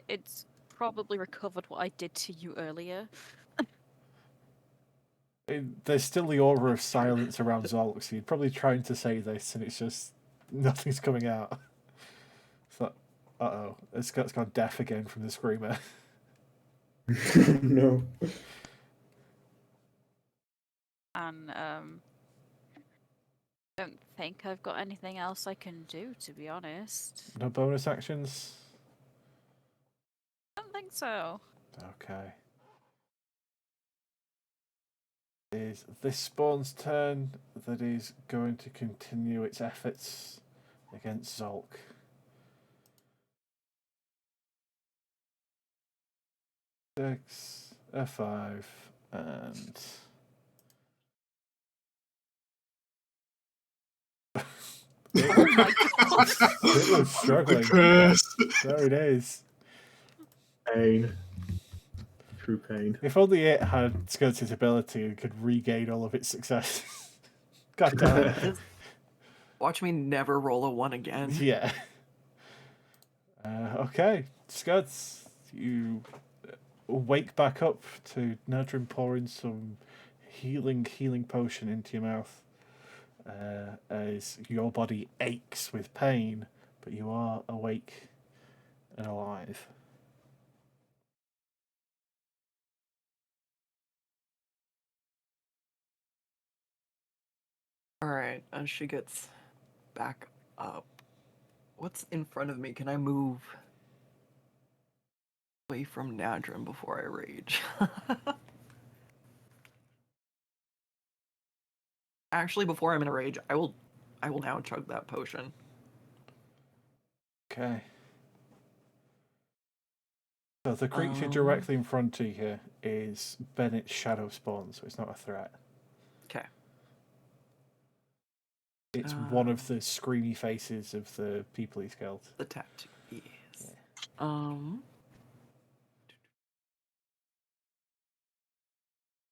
It's probably recovered what I did to you earlier. There's still the aura of silence around Zholk, so you're probably trying to say this, and it's just nothing's coming out. It's like, uh-oh, Scott's gone deaf again from the screamer. No. And don't think I've got anything else I can do, to be honest. No bonus actions? Don't think so. Okay. Is this spawn's turn that is going to continue its efforts against Zholk. Six, F5, and Oh my god! it was struggling. The curse. There it is. Pain. True pain. If only it had Skirt's ability and could regain all of its success. God damn it. Just watch me never roll a 1 again. Yeah. Okay, Scuds, you wake back up to Nadryn pouring some healing potion into your mouth as your body aches with pain, but you are awake and alive. Alright, as she gets back up, what's in front of me? Can I move away from Nadryn before I rage? Actually, before I'm in a rage, I will now chug that potion. Okay. So the creature directly in front of you is Bennett's shadow spawn, so it's not a threat. Okay. It's one of the screamy faces of the people he's killed. The tattoo. Yes. Yeah.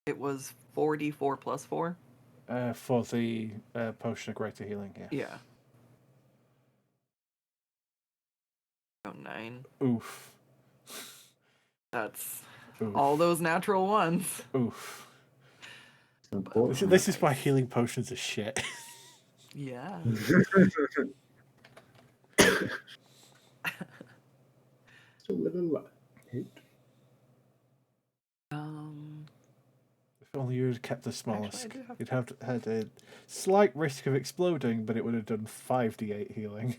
It was 4d4 plus 4? For the potion of greater healing, yeah. Yeah. Oh, 9. Oof. That's Oof. all those natural ones. Oof. Important. This is why healing potions are shit. Yeah. Still live a lot. If only you had kept the smallest. Actually, I do have- You'd have had a slight risk of exploding, but it would have done 5d8 healing.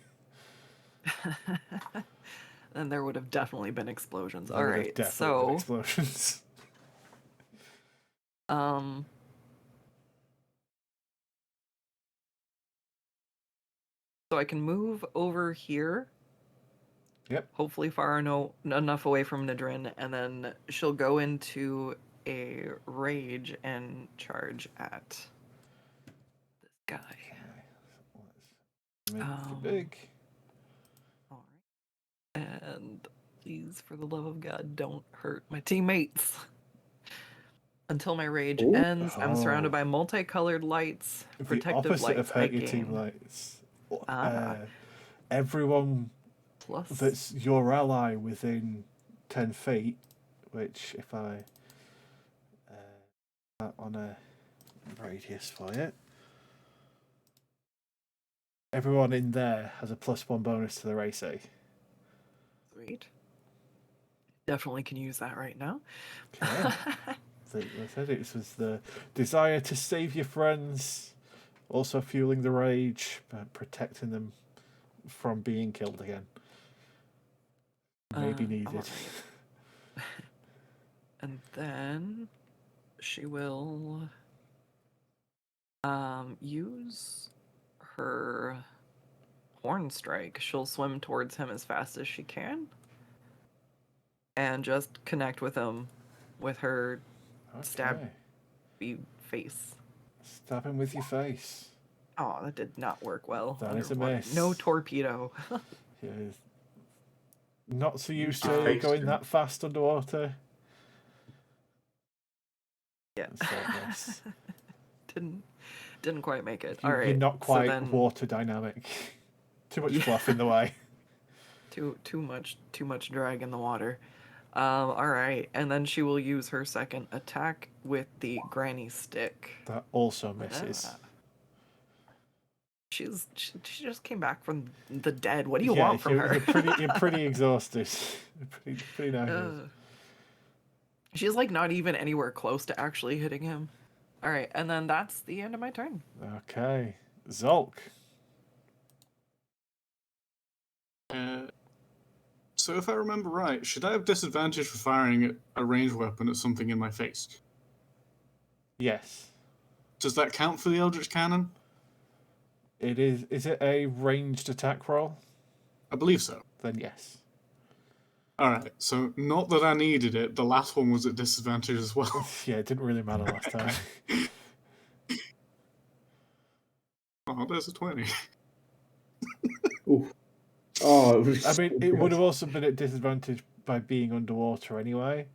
then there would have definitely been explosions. There All would have right, definitely been so explosions. so I can move over here. Yep. Hopefully far enough away from Nadryn, and then she'll go into a rage and charge at this guy. Let's make it big. All right. And please, for the love of God, don't hurt my teammates. Until my rage Ooh. ends, I'm surrounded Oh. by multicolored lights, The protective opposite lights of I hurt your team gain. lights. Ah. Everyone Plus, that's your ally within 10 feet, which if I on a radius for it, everyone in there has a +1 bonus to their AC. sweet. Definitely can use that right now. Okay. I said it was the desire to save your friends, also fueling the rage, but protecting them from being killed again. Maybe needed. Alright. And then she will use her horn strike. She'll swim towards him as fast as she can and just connect with him with her stab face. Stab him with your face. Oh, that did not work well. That is a Underwater. miss. No torpedo. Yeah, not so used Use your to face going to- that fast underwater. Yeah. That's a miss. Didn't quite make it. You're All right. not quite so then, water dynamic. Too much Yeah. fluff in the way. too much drag in the water. All right, and then she will use her second attack with the granny stick. That also misses. Ah. She just came back from the dead. What do you want from her? You're pretty exhausted. pretty knackered. She's like not even anywhere close to actually hitting him. All right, and then that's the end of my turn. Okay, Zholk. So if I remember right, should I have disadvantage for firing a ranged weapon at something in my face? Yes, Does that count for the Eldritch Cannon? it is. Is it a ranged attack roll? I believe so. Then yes. Alright, so not that I needed it, the last one was at disadvantage as well. Yeah, it didn't really matter last time. Oh, there's a 20. Ooh. Oh, it was I mean, so it would good. have also been at disadvantage by being underwater anyway.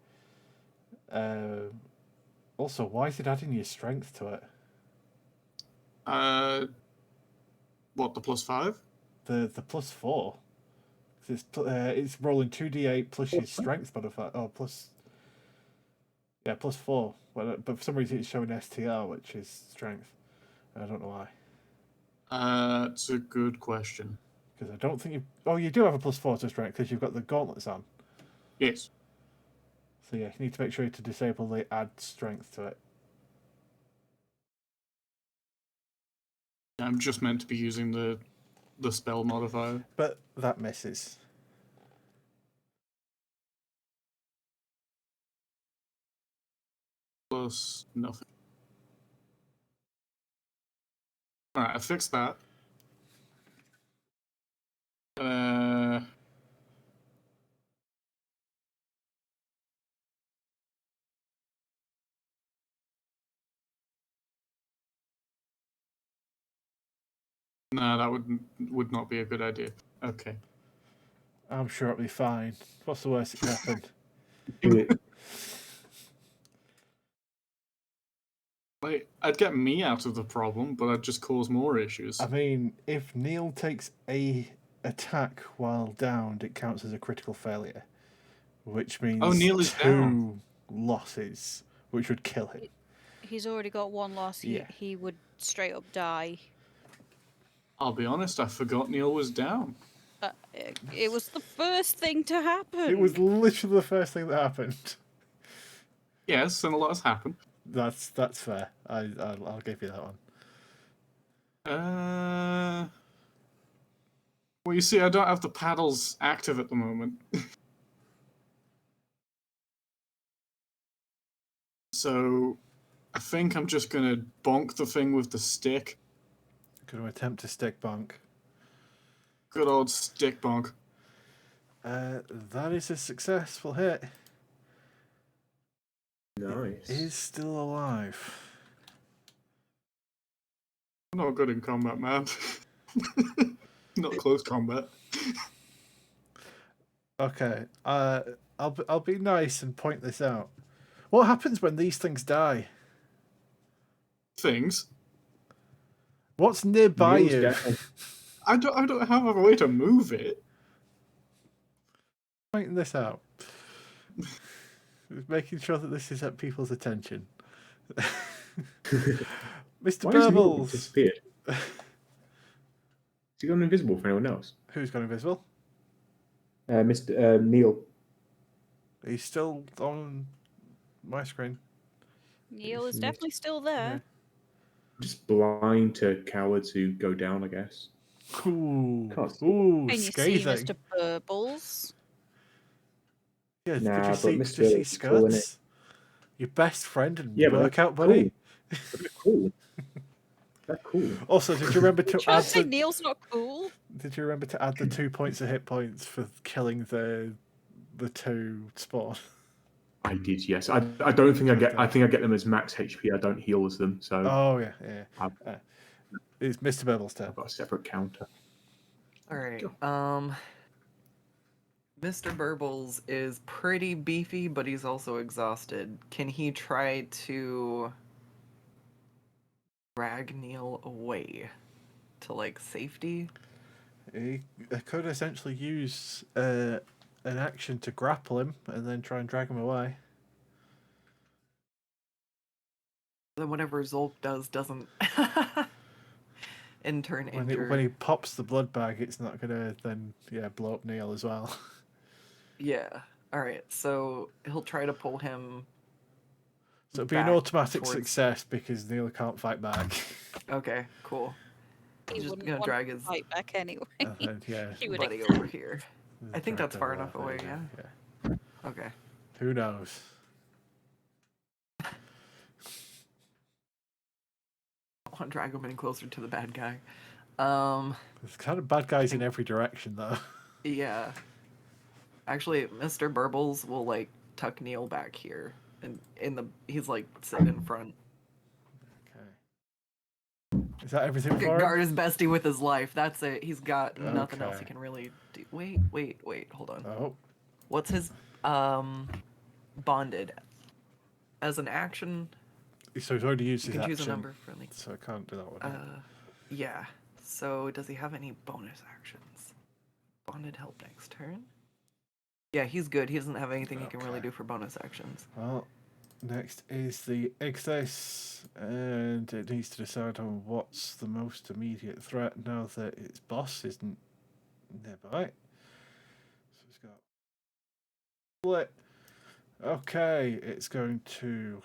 Also, why is it adding your strength to it? What, the +5? The +4. It's rolling 2d8 plus your strength modifier. Oh, +4. But for some reason it's showing STR, which is strength. I don't know why. It's a good question. Because I don't think you. Oh, you do have a +4 to strength because you've got the gauntlets on. Yes. So yeah, you need to make sure to disable the add strength to it. I'm just meant to be using the spell modifier. But that misses. Plus nothing. Alright, I fixed that. No, that would not be a good idea. Okay. I'm sure it'll be fine. What's the worst that can happen? Do it. Like, I'd get me out of the problem, but I'd just cause more issues. I mean, if Neil takes a attack while downed, it counts as a critical failure, which means Neil is two losses, which would kill him. He's already got one loss. Yeah. He would straight up die. I'll be honest, I forgot Neil was down. It was the first thing to happen. It was literally the first thing that happened. Yes, and a lot has happened. That's fair. I'll give you that one. Well, you see, I don't have the paddles active at the moment. So I think I'm just going to bonk the thing with the stick. Going to attempt to stick bonk. Good old stick bonk. That is a successful hit. Nice. Is still alive. I'm not good in combat, man. Not close combat. Okay. I'll be nice and point this out. What happens when these things die? Things. What's nearby Neil's you? down. I don't have a way to move it. Pointing this out. Making sure that this is at people's attention. Mr. Why has Neil Burbles. disappeared? Has he gone invisible for anyone else? Who's gone invisible? Mr. Neil. He's still on my screen. Neil is Isn't it? definitely still there. Just blind to cowards who go down, I guess. Ooh. Can't see. Ooh, Can you see scathing. Mr. Burbles? Yeah, Nah, could you but see, did you Mr. see Cool, innit? Scuds? Your best friend and Yeah, but they're workout buddy? But they're cool. They're cool. Also, did you remember to Trying add to say the, Neil's not cool. did you remember to add the 2 points of hit points for killing the two spawn? I did, yes. I don't think I get. I think I get them as max HP. I don't heal as them, so Oh yeah, yeah. I've, It's Mr. Bevel's turn. I've got a separate counter. All right. Mr. Burbles is pretty beefy, but he's also exhausted. Can he try to drag Neil away to like safety? He could essentially use an action to grapple him and then try and drag him away. Then whatever Zholk does doesn't in turn injure. When he pops the blood bag, it's not gonna then blow up Neil as well. Yeah. All right. So he'll try to pull him. So it'll be an back automatic towards- success because Neil can't fight back. Okay. Cool. He He's just wouldn't gonna want drag to his fight back anyway. And then, yeah, He would buddy accept. over here. I think drag that's far over enough there, away, there you yeah. go, yeah. Okay. Who knows? I want to drag him in closer to the bad guy. There's kind of bad guys in every direction, though. Yeah. Actually, Mr. Burbles will like tuck Neil back here, and he's like sitting in front. Okay. Is that everything for him? Guard his bestie with his life. That's it. He's got nothing else he Okay. can really do. Wait. Hold on. Oh, What's his bonded? As an action, so he's already used you his can action. choose a number for like. So I can't do that one. Yeah. So does he have any bonus actions? Bonded help next turn. Yeah, he's good. He doesn't have anything he can really Okay. do for bonus actions. Well, next is the Ichthys, and it needs to decide on what's the most immediate threat now that its boss isn't nearby. So it's got split. Okay, it's going to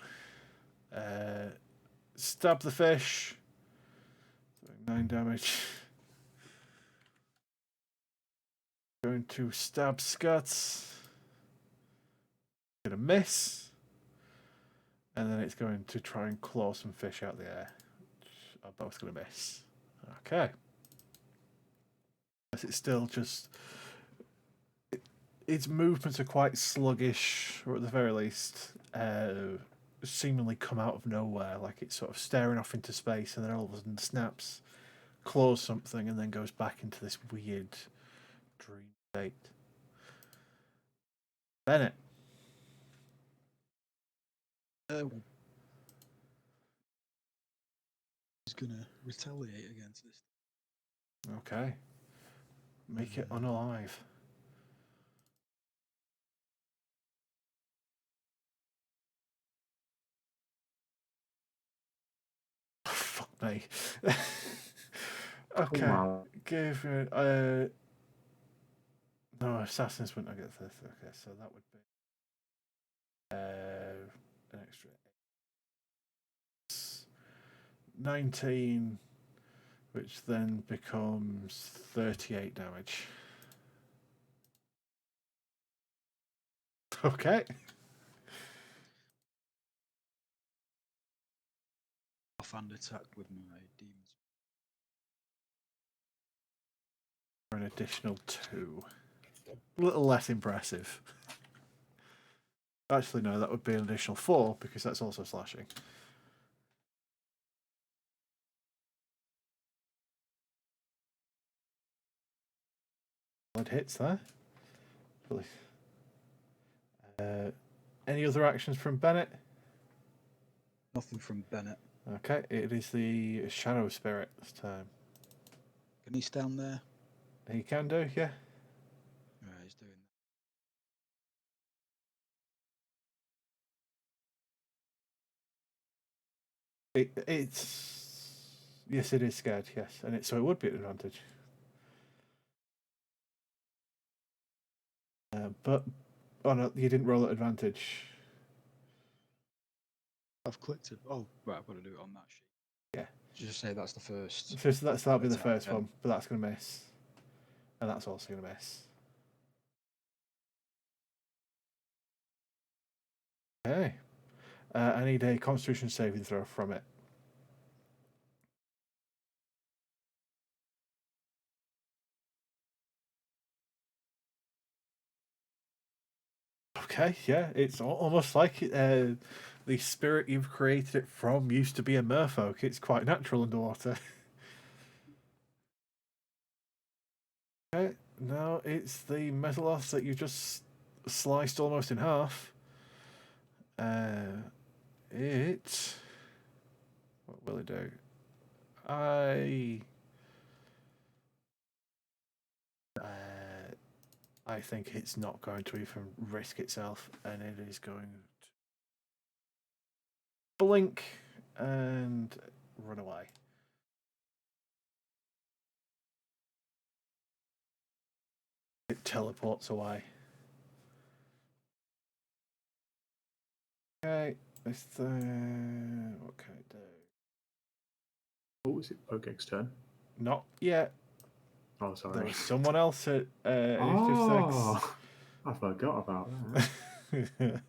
stab the fish. Doing 9 damage. Going to stab Scuts. Gonna miss. And then it's going to try and claw some fish out the air. Are both gonna miss. Okay. It's still just its movements are quite sluggish, or at the very least, seemingly come out of nowhere, like it's sort of staring off into space and then all of a sudden snaps, claws something, and then goes back into this weird dream state. Bennett. He's gonna retaliate against this. Okay. Make it unalive. Fuck me. Okay. Come on. Give it no, assassins wouldn't get this. Okay, so that would be an extra 19 which then becomes 38 damage. Okay. Offhand attack with my demons. For an additional 2. A little less impressive. Actually, no, that would be an additional 4 because that's also slashing. Solid hits there. Any other actions from Bennett? Nothing from Bennett. Okay, it is the Shadow Spirit this time. Can he stand there? He can do, yeah. Right, he's doing It's yes, it is scared, yes, and so it would be an advantage. But oh no, you didn't roll at advantage. I've clicked it. Oh, right, I've got to do it on that sheet. Yeah. Just say that's the first. So that'll be the attack, first yeah. one, but that's going to miss, and that's also going to miss. Okay, I need a Constitution saving throw from it. Okay, yeah, it's almost like the spirit you've created it from used to be a merfolk. It's quite natural underwater. Okay, now it's the Metaloth that you just sliced almost in half. What will it do? I think it's not going to even risk itself, and it is going to blink and run away. It teleports away. Okay, what can it do? What was it? Pogeg's turn. Not yet. Oh, sorry. There was someone else at Initiative 6. I forgot about that. Okay.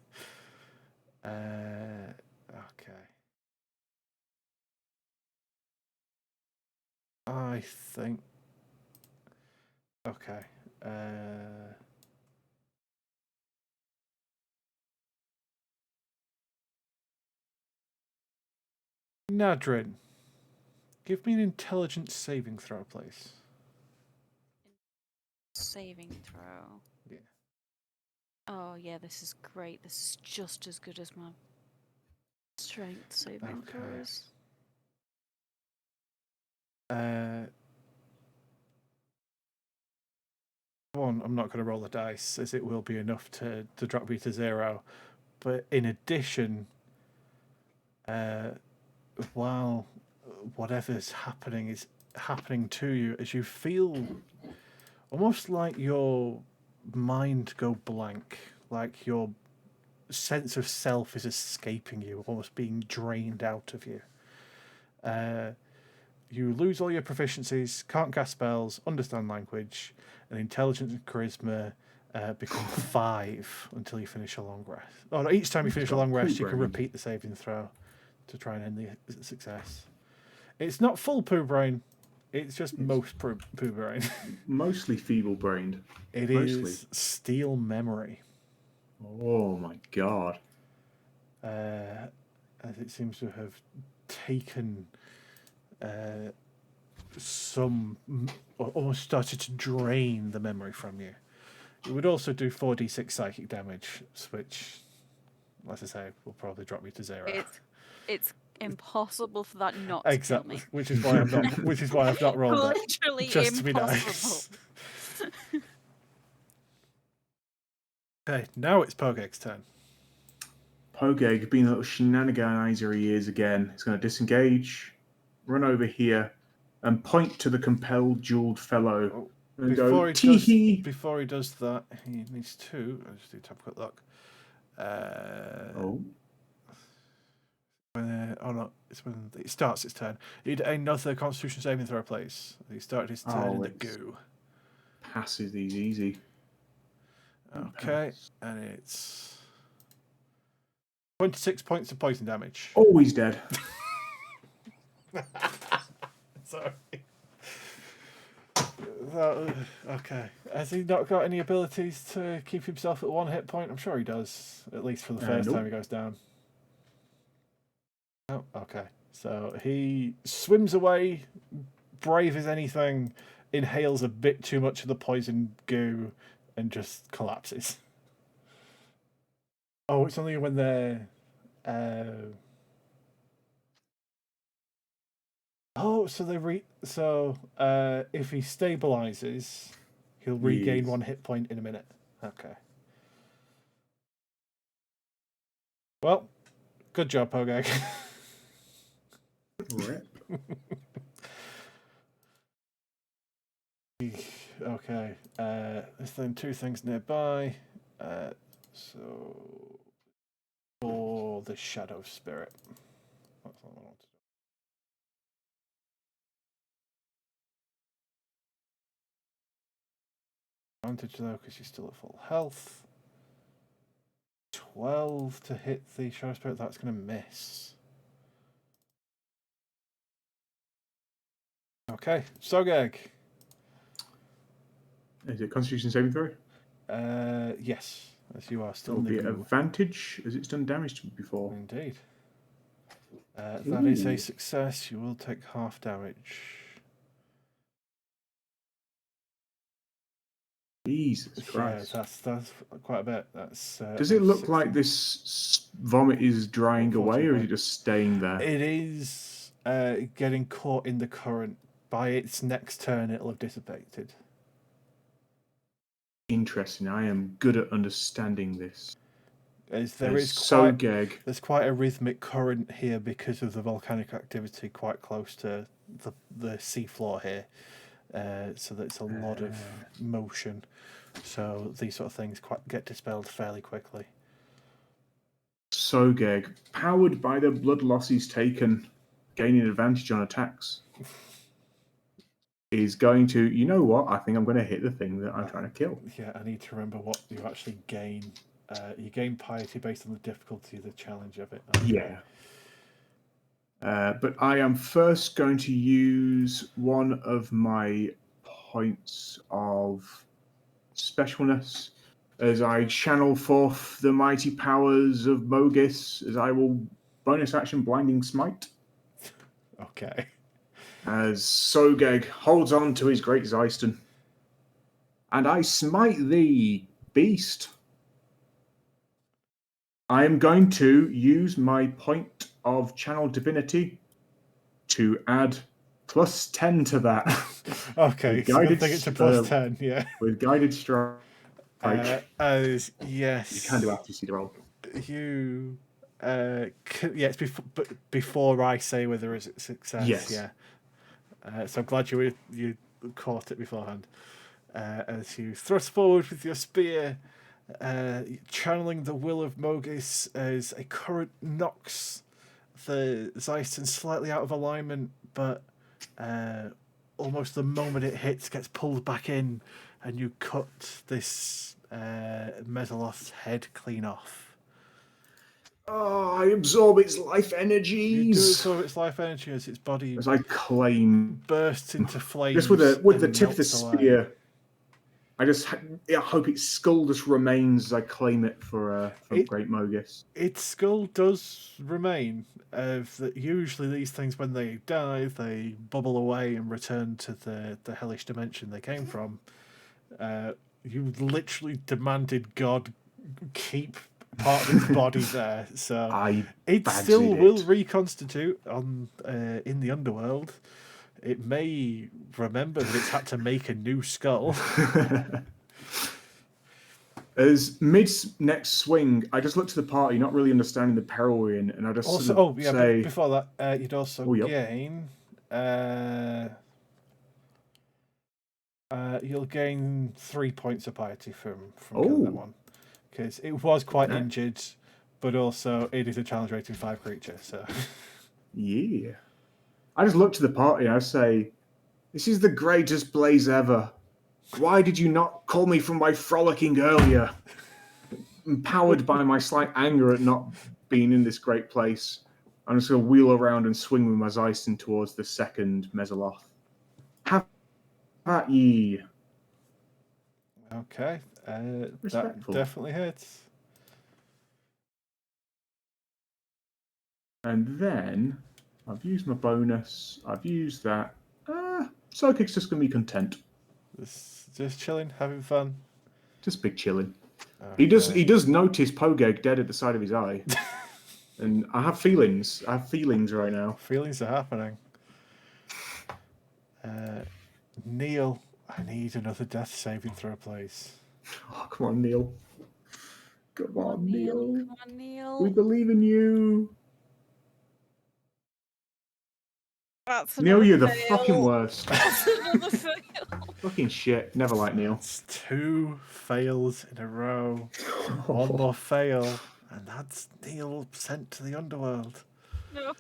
I think. Okay. Nadryn, give me an intelligence saving throw, please. Saving throw. Yeah. Oh yeah, this is great. This is just as good as my strength saving Okay. throws. One, I'm not going to roll the dice, as it will be enough to drop you to 0. But in addition, while whatever's happening is happening to you, as you feel almost like your mind go blank, like your sense of self is escaping you, almost being drained out of you. You lose all your proficiencies, can't cast spells, understand language, and intelligence and charisma become 5 until you finish a long rest. Oh, no, each time you finish a long rest, you can repeat the saving throw to try and end the success. It's not full poo brain. It's just most poo brain. Mostly feeble-brained. It is steel memory. Oh my god. As it seems to have taken almost started to drain the memory from you. It would also do 4d6 psychic damage, which, as I say, will probably drop you to 0. It's impossible for that not to kill me. Which is why I'm not. Which is why I've not rolled Literally it. Just impossible. to be nice. Okay, now it's Pogeg's turn. Pogeg, being a little shenaniganizer he is again, is going to disengage, run over here, and point to the compelled jeweled fellow and Before go, tee-hee! Before he does that, he needs to. I just need to have a quick look. Oh no, it's when it starts its turn. He'd another Constitution saving throw, please. He started his turn in the goo. Passes these easy. Okay, and it's 26 points of poison damage. Oh, he's dead. Sorry. Okay. Has he not got any abilities to keep himself at 1 hit point? I'm sure he does, at least for the first nope. time he goes down. Oh, okay. So he swims away, brave as anything, inhales a bit too much of the poison goo, and just collapses. Oh, it's only when they're... so if he stabilizes, he'll regain 1 hit point in a minute. Okay. Well, good job, Pogag. Rip. Okay. There's then 2 things nearby. So for the Shadow Spirit. That's all I want to do. Advantage though, because you're still at full health. 12 to hit the Shadow Spirit. That's going to miss. Okay, Sogeg. Is it Constitution saving throw? Yes, as you are still It'll in the be goo. advantage, as it's done damage to me before. Indeed. That is a success. You will take half damage. Jesus Christ. Yeah, that's quite a bit. That's. Does it look 16. like this vomit is drying away, or is it just staying there? It is getting caught in the current. By its next turn, it'll have dissipated. Interesting. I am good at understanding this. There's quite a rhythmic current here because of the volcanic activity quite close to the seafloor here. So there's a lot of motion. So these sort of things get dispelled fairly quickly. Sogeg, powered by the blood losses taken, gaining advantage on attacks, is going to, you know what? I think I'm going to hit the thing that I'm trying to kill. Yeah, I need to remember what you actually gain. You gain piety based on the difficulty of the challenge of it. Okay. Yeah. But I am first going to use one of my points of specialness as I channel forth the mighty powers of Mogis, as I will bonus action Blinding Smite. Okay. As Sogeg holds on to his great Zeiston. And I smite thee, beast. I am going to use my point of channel divinity to add +10 to that. Okay, so I think it's a +10, yeah. With guided strike. Yes. You can do after you see the roll. You... it's before I say whether it's a success. Yes. Yeah. So I'm glad you caught it beforehand. As you thrust forward with your spear, channeling the will of Mogis as a current knocks the Zeiston slightly out of alignment, but almost the moment it hits, gets pulled back in, and you cut this Mesaloth's head clean off. Oh, I absorb its life energies. You do absorb its life energy as its body as I claim bursts into flames. Just with the tip of the spear, away. I hope its skull just remains as I claim it from Great Mogis. Its skull does remain. Usually these things, when they die, they bubble away and return to the hellish dimension they came from. You literally demanded God keep part of its body there, so it still will reconstitute in the underworld. It may remember that it's had to make a new skull. As mid-next swing, I just look to the party, not really understanding the peril we're in, and I just say... before that, you'd also gain... you'll gain 3 points of piety from killing that one. Because it was quite injured, but also it is a challenge rating 5 creature, so. Yeah. I just look to the party and I say, "This is the greatest blaze ever. Why did you not call me from my frolicking earlier?" Empowered by my slight anger at not being in this great place, I'm just going to wheel around and swing with my Zeisen towards the second Mesoloth. Have at ye. Okay, that Respectful. definitely hits. And then I've used my bonus. I've used that. Sogeg's just going to be content. Just chilling, having fun. Just big chilling. Okay. He does notice Pogeg dead at the side of his eye. And I have feelings. I have feelings right now. Feelings are happening. Neil, I need another death saving throw, please. Oh, come on, Neil. Come on, Neil. Come on, Neil. We believe in you. That's Neil, another you're the fail. fucking worst. That's another fail. Fucking shit. Never liked Neil. It's 2 fails in a row. One more fail, and that's Neil sent to the underworld. No.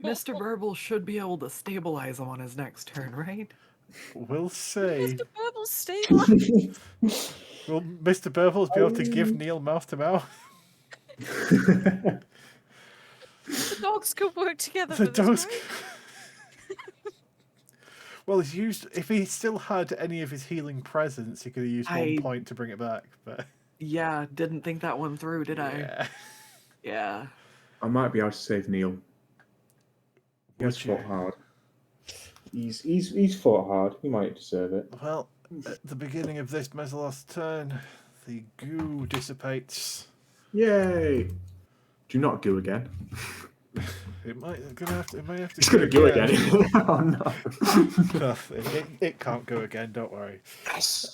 Mr. Burble should be able to stabilize him on his next turn, right? We'll see. Mr. Burble's stabilized. Will Mr. Burbles be able to give Neil mouth to mouth? The dogs could work together The for this, dogs. right? Well, he's used. If he still had any of his healing presence, he could have used 1 point to bring it back. But Yeah, didn't think that one through, did I? yeah. Yeah. I might be able to save Neil. He has Would you? fought hard. He's fought hard. He might deserve it. Well, at the beginning of this Mesoloth's turn, the goo dissipates. Yay! Do not go again. It might have to. It's gonna go again. Oh no! It can't go again. Don't worry. Yes.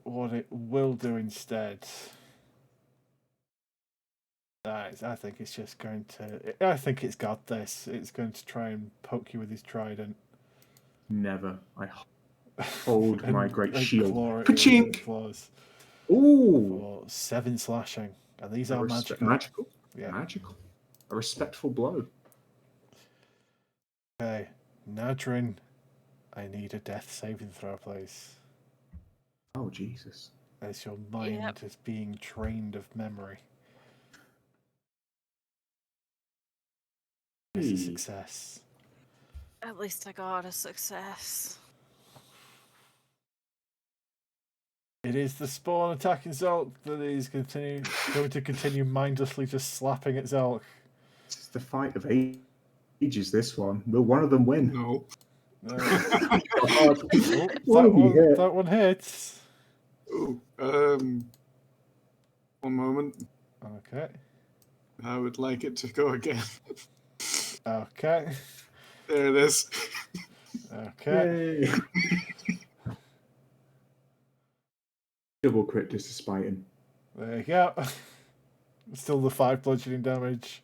What it will do instead. I think it's just going to. I think it's got this. It's going to try and poke you with his trident. Never. I hold my great shield. Claw it Ka-chink! with its claws Ooh! for 7 slashing, and these are magical. Magical? Yeah. Magical. A respectful blow. Okay, Nadryn, I need a death saving throw, please. Oh, Jesus. As your mind is being trained of memory. It's a success. At least I got a success. It is the spawn attacking Zholk that is going to continue mindlessly just slapping at Zholk. This is the fight of ages, this one. Will one of them win? No. That one hits. Ooh, one moment. Okay. I would like it to go again. Okay. There it is. Okay. Yay. Double crit just to spite him. There you go. Still the 5 bludgeoning damage.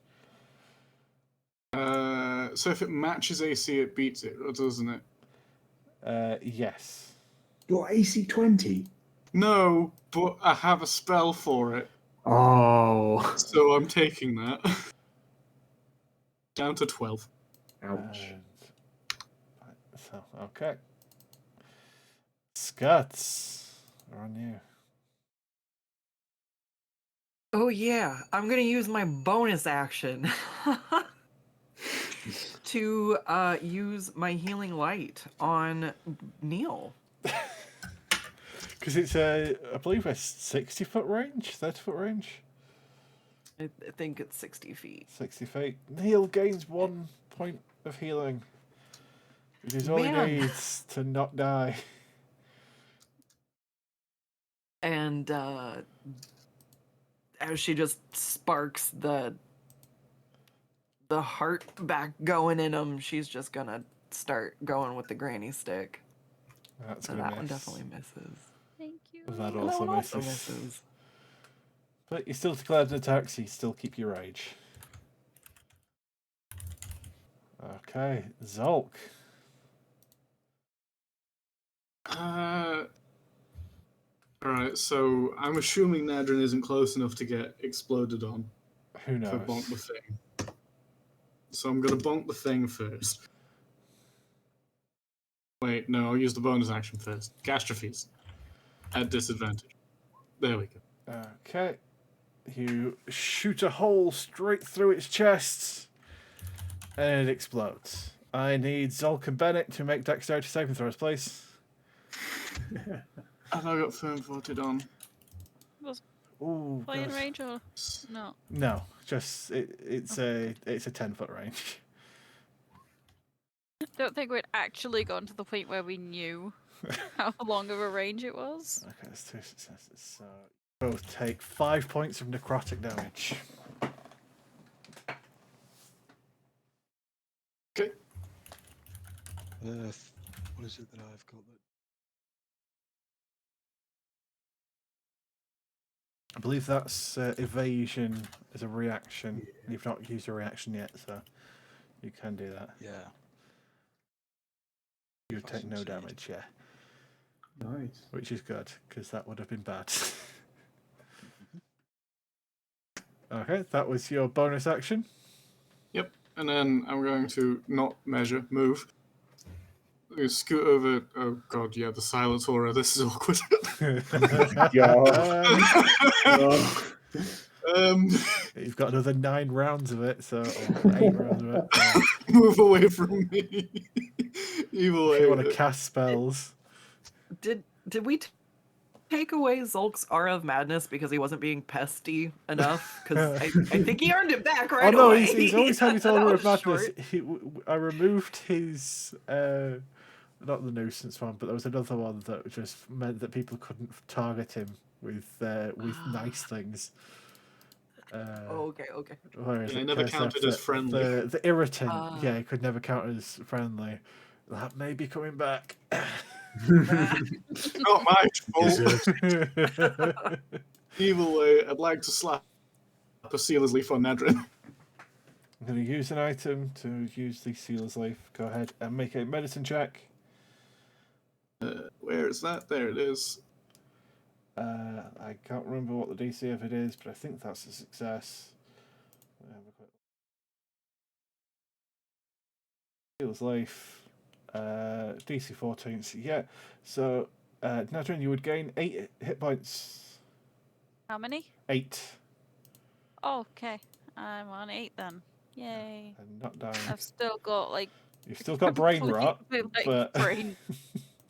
So if it matches AC, it beats it, doesn't it? Yes. Your AC 20? No, but I have a spell for it, Oh. so I'm taking that. Down to 12. Ouch. So, okay. Scuts, are on you. Oh yeah, I'm gonna use my bonus action to use my healing light on Neil. Because it's I believe a 60-foot range, 30-foot range. I think it's 60 feet. 60 feet. Neil gains 1 point of healing. It is all he Man. needs to not die. And as she just sparks the heart back going in him, she's just gonna start going with the granny stick. That's So gonna that miss. one definitely misses. Thank you. That And also that one misses. also misses. But you still declared an attack, so you still keep your rage. Okay, Zholk. Alright, so I'm assuming Nadryn isn't close enough to get exploded on Who if I bonk the knows? thing. So I'm gonna bonk the thing first. Wait, no, I'll use the bonus action first. Catastrophes. At disadvantage. There we go. Okay. You shoot a hole straight through its chest, and it explodes. I need Zholk and Bennett to make dexterity saving throws, please. Have I got firm footed on? Ooh, Playing gosh. range or no? No, just it's a 10-foot range. Don't think we'd actually gotten to the point where we knew how long of a range it was. Okay, that's 2 successes. So both take 5 points of necrotic damage. Okay. What is it that I've got? I believe that's evasion as a reaction. You've not used a reaction yet, so you can do that. Yeah. You If I take no succeed. damage, yeah, Nice. which is good because that would have been bad. Okay, that was your bonus action. Yep. And then I'm going to not measure, move. I'm gonna scoot over. Oh god, yeah, the silence aura. This is awkward. um, You've got another 9 rounds of it, so or 8 rounds of it. So move away from me. Evil if you want to way. cast spells, Did we take away Zolk's aura of madness because he wasn't being pesty enough? Because I think he earned it back right oh no, away. he's always had his That aura was of madness. short. I removed his not the nuisance one, but there was another one that just meant that people couldn't target him with nice things. Okay. Where is Yeah, it? I never counted as friendly. The irritant, Ah. yeah, it could never count as friendly. That may be coming back. Not my fault. Evil way. I'd like to slap a sealer's leaf on Nadryn. I'm going to use an item to use the sealer's leaf. Go ahead and make a medicine check. Where is that? There it is. I can't remember what the DC of it is, but I think that's a success. Sealer's leaf. DC 14. So yeah. So, Nadryn, you would gain 8 hit points. How many? 8. Oh, okay. I'm on 8 then. Yay. And not dying. I've still got like You've still got brain rot, completely, like, but brain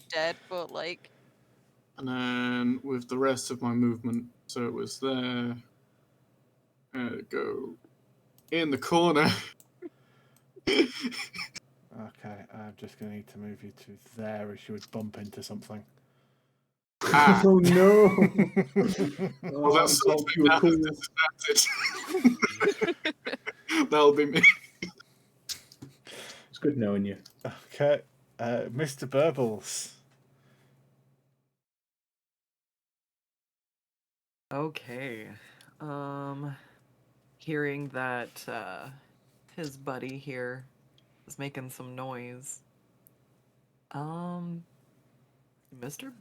dead, but like And then with the rest of my movement, so it was there. Go in the corner. okay, I'm just going to need to move you to there as you would bump into something. Ah. Oh no! Well, that's Zolk, something you were that cool. has disadvantage. That'll be me. It's good knowing you. Okay, Mr. Burbles. Okay. Hearing that his buddy here is making some noise. Mr. Purple,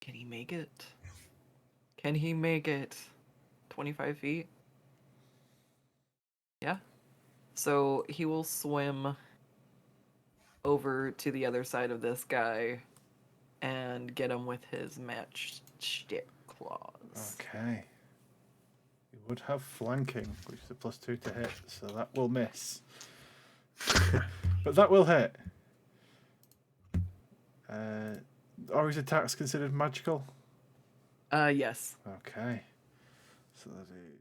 can he make it? Can he make it 25 feet? Yeah. So he will swim over to the other side of this guy and get him with his matchstick claws. Okay. You would have flanking, which is a +2 to hit, so that will miss. But that will hit. Are his attacks considered magical? Yes. Okay. So that is.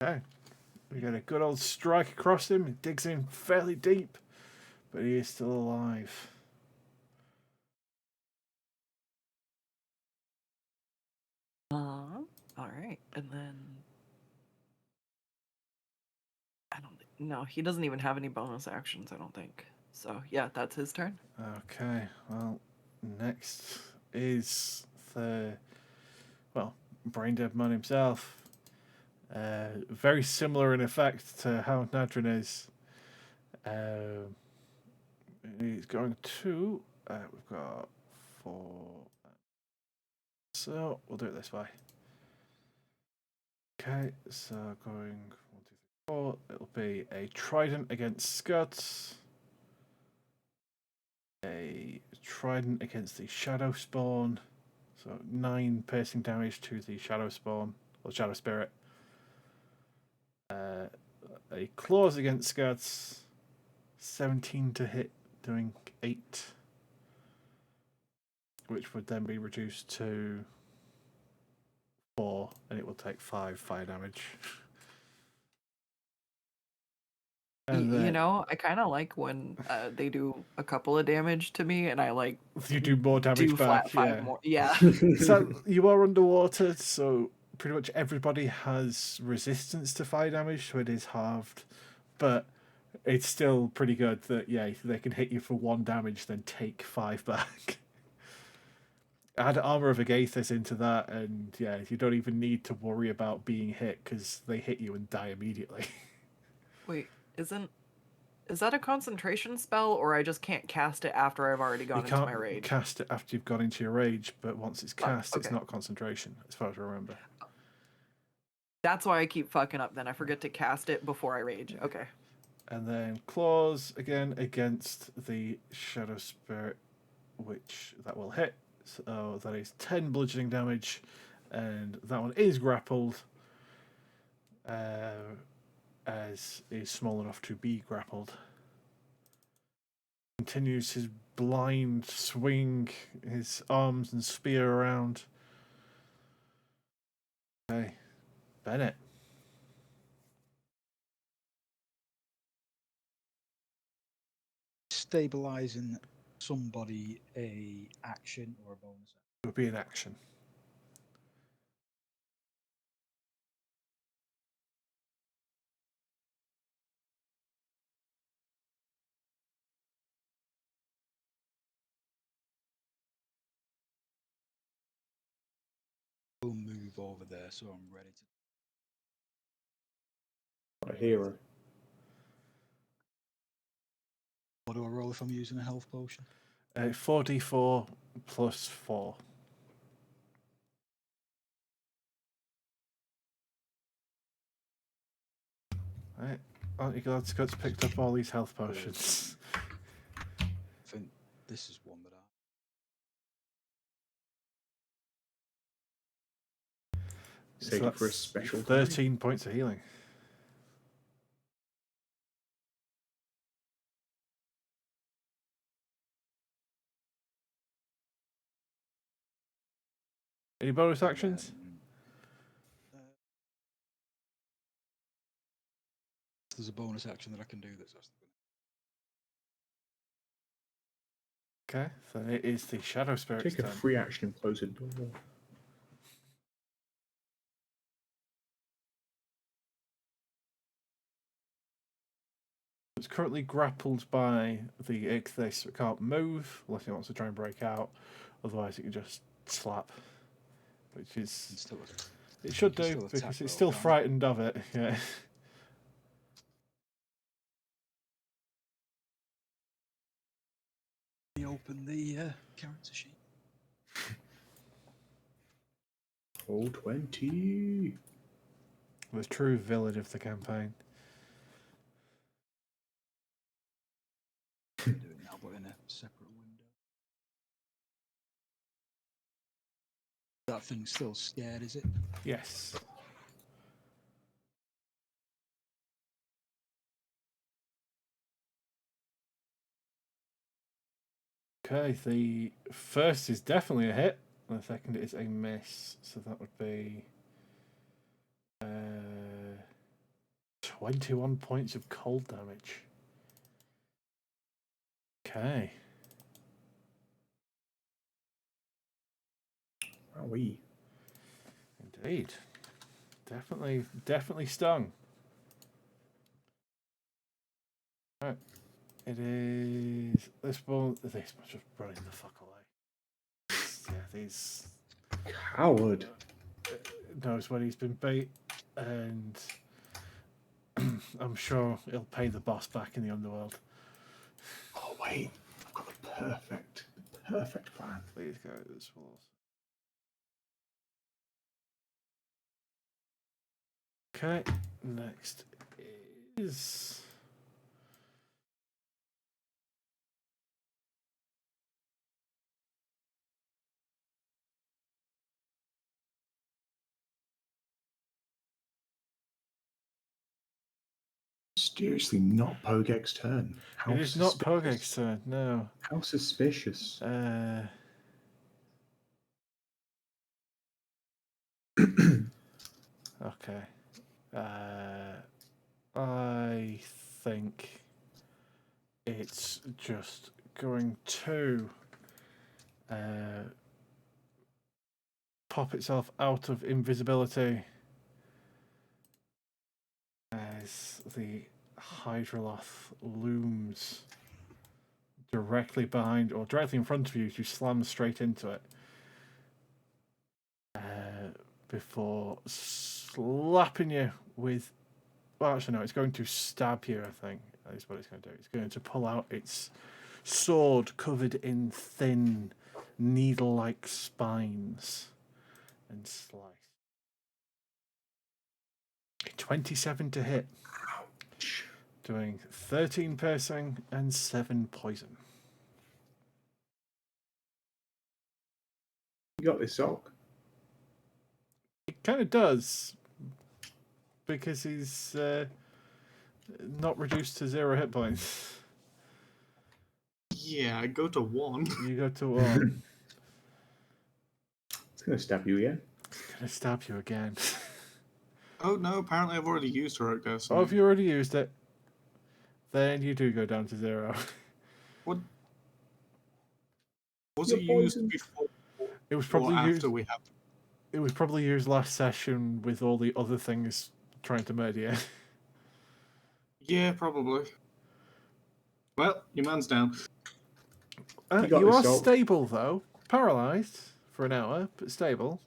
Okay. We get a good old strike across him. He digs in fairly deep, but he is still alive. All right, and then I don't think, no, he doesn't even have any bonus actions, I don't think. So yeah, that's his turn. Okay. Well, next is the brain dead man himself. Very similar in effect to how Nadryn is. He's going to. We've got 4. So we'll do it this way. Okay, so going 1, 2, 3, 4. It'll be a trident against Scuds. A trident against the shadow spawn. So 9 piercing damage to the shadow spawn or shadow spirit. A claws against Scuds. 17 to hit, doing 8. Which would then be reduced to 4, and it will take 5 fire damage. And You then know, I kind of like when they do a couple of damage to me, and I like you do more damage do back. flat 5 more. Yeah. So you are underwater, so pretty much everybody has resistance to fire damage, so it is halved. But it's still pretty good that, yeah, they can hit you for 1 damage, then take 5 back. Add Armor of Agathis into that, and yeah, you don't even need to worry about being hit, because they hit you and die immediately. Wait, is that a concentration spell, or I just can't cast it after I've already You gone into can't my rage? cast it after you've gone into your rage, but once it's cast, it's okay. not concentration, as far as I remember. That's why I keep fucking up. Then I forget to cast it before I rage. Okay. And then claws again against the shadow spirit, which that will hit. So that is 10 bludgeoning damage, and that one is grappled, as is small enough to be grappled. Continues his blind swing, his arms and spear around. Okay, Bennett. Stabilizing somebody a action or a bonus action? It would be an action. We'll move over there, so I'm ready to. What a hero. What do I roll if I'm using a health potion? 4d4 plus 4. Right. Aren't you glad Scott's picked up all these health potions? I think this is one that Save it for a special time. 13 points of healing. Any bonus actions? There's a bonus action that I can do that's. Okay, so it is the Shadow Spirit's Take a turn. free action and close the door. It's currently grappled by the Ichthys, so it can't move unless it wants to try and break out. Otherwise, it can just slap, which is it should do because it's still frightened of it. Yeah. Let me open the character sheet. Roll 20. The true villain of the campaign. Do it now, but in a separate window. That thing's still scared, is it? Yes. Okay, the first is definitely a hit. The second is a miss, so that would be 21 points of cold damage. Okay. Wowee. Indeed. Definitely stung. Right. It is this one. This one's just running the fuck away. Yeah, these Coward. knows when he's been beat, and I'm sure he'll pay the boss back in the underworld. Oh wait. I've got the perfect plan. These guys will. Okay, next is. Mysteriously not Pogeg's turn. How It is not suspicious. Pogeg's turn, no. How suspicious. Okay. I think it's just going to pop itself out of invisibility as the Hydroloth looms directly behind or directly in front of you. You slam straight into it before slapping you with. Well, actually, no, it's going to stab you, I think. That is what it's going to do. It's going to pull out its sword covered in thin, needle-like spines and slice. 27 to hit. Ouch. Doing 13 piercing and 7 poison. You got this, Zholk. It kind of does. Because he's not reduced to 0 hit points. Yeah, I go to 1. You go to 1. It's going to stab you again. It's going to stab you again. Oh no, apparently I've already used heroic destiny. Oh, if you already used it, then you do go down to 0. What? Was You're it used poisoned. before It was or probably after used. we had? It was probably used last session with all the other things trying to murder you. Yeah, probably. Well, your man's down. You got You this, are Zholk. stable though, paralyzed for an hour, but stable.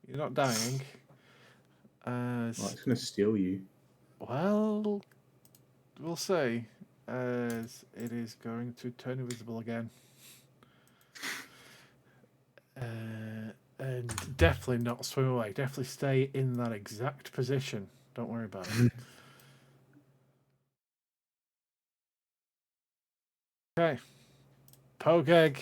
You're not dying. Well, it's going to steal you. Well, we'll see. As it is going to turn invisible again. And definitely not swim away. Definitely stay in that exact position. Don't worry about it. Okay. Pogeg,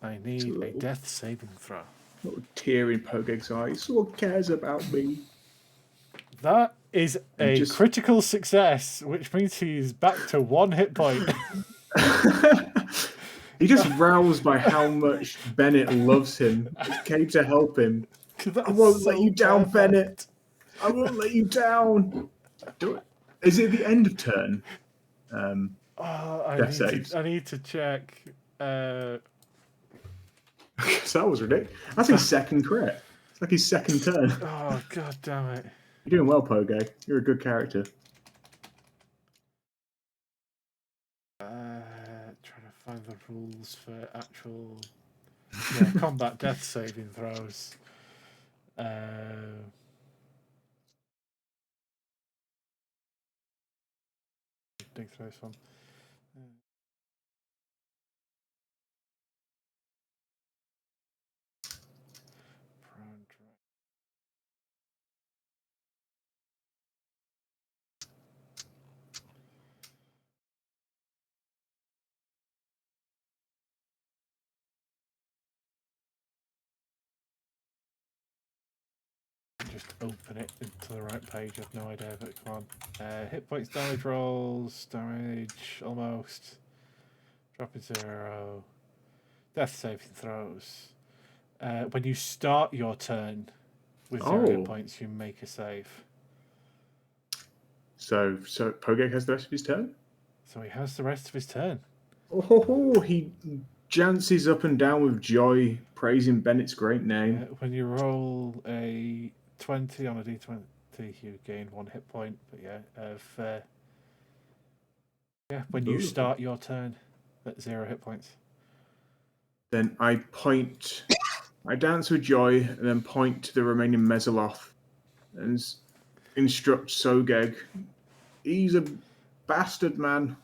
I need a little- death saving throw. Little tear in Pogeg's eyes. Someone cares about me. That is And a just- critical success, which means he's back to 1 hit point. He just roused by how much Bennett loves him. Just came to help him. I won't let you down, Bennett. I won't let you down. Is it the end of turn? Death saves. I need to check. So that was ridiculous. That's his second crit. It's like his second turn. Oh, god damn it. You're doing well, Poge. You're a good character. Trying to find the rules for actual combat death saving throws. Dig through this one. Just open it into the right page. I've no idea, but come on. Hit points, damage rolls, damage almost. Dropping 0. Death saving throws. When you start your turn with 0 hit points, you make a save. So Poge has the rest of his turn? So he has the rest of his turn. Oh, he jances up and down with joy, praising Bennett's great name. When you roll a 20 on a d20, you gain 1 hit point. But when you start your turn at 0 hit points. Then I dance with joy and then point to the remaining Mesoloth and instruct Sogeg. He's a bastard, man.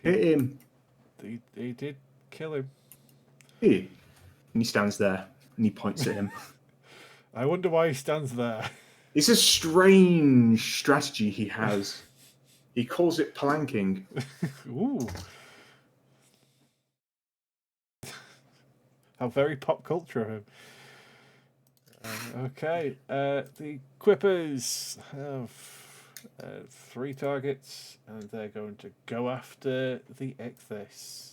Hit him. he did kill him. Here. And he stands there and he points at him. I wonder why he stands there. It's a strange strategy he has. He calls it planking. Ooh. How very pop culture of him. Okay, the Quippers have 3 targets, and they're going to go after the Ichthys.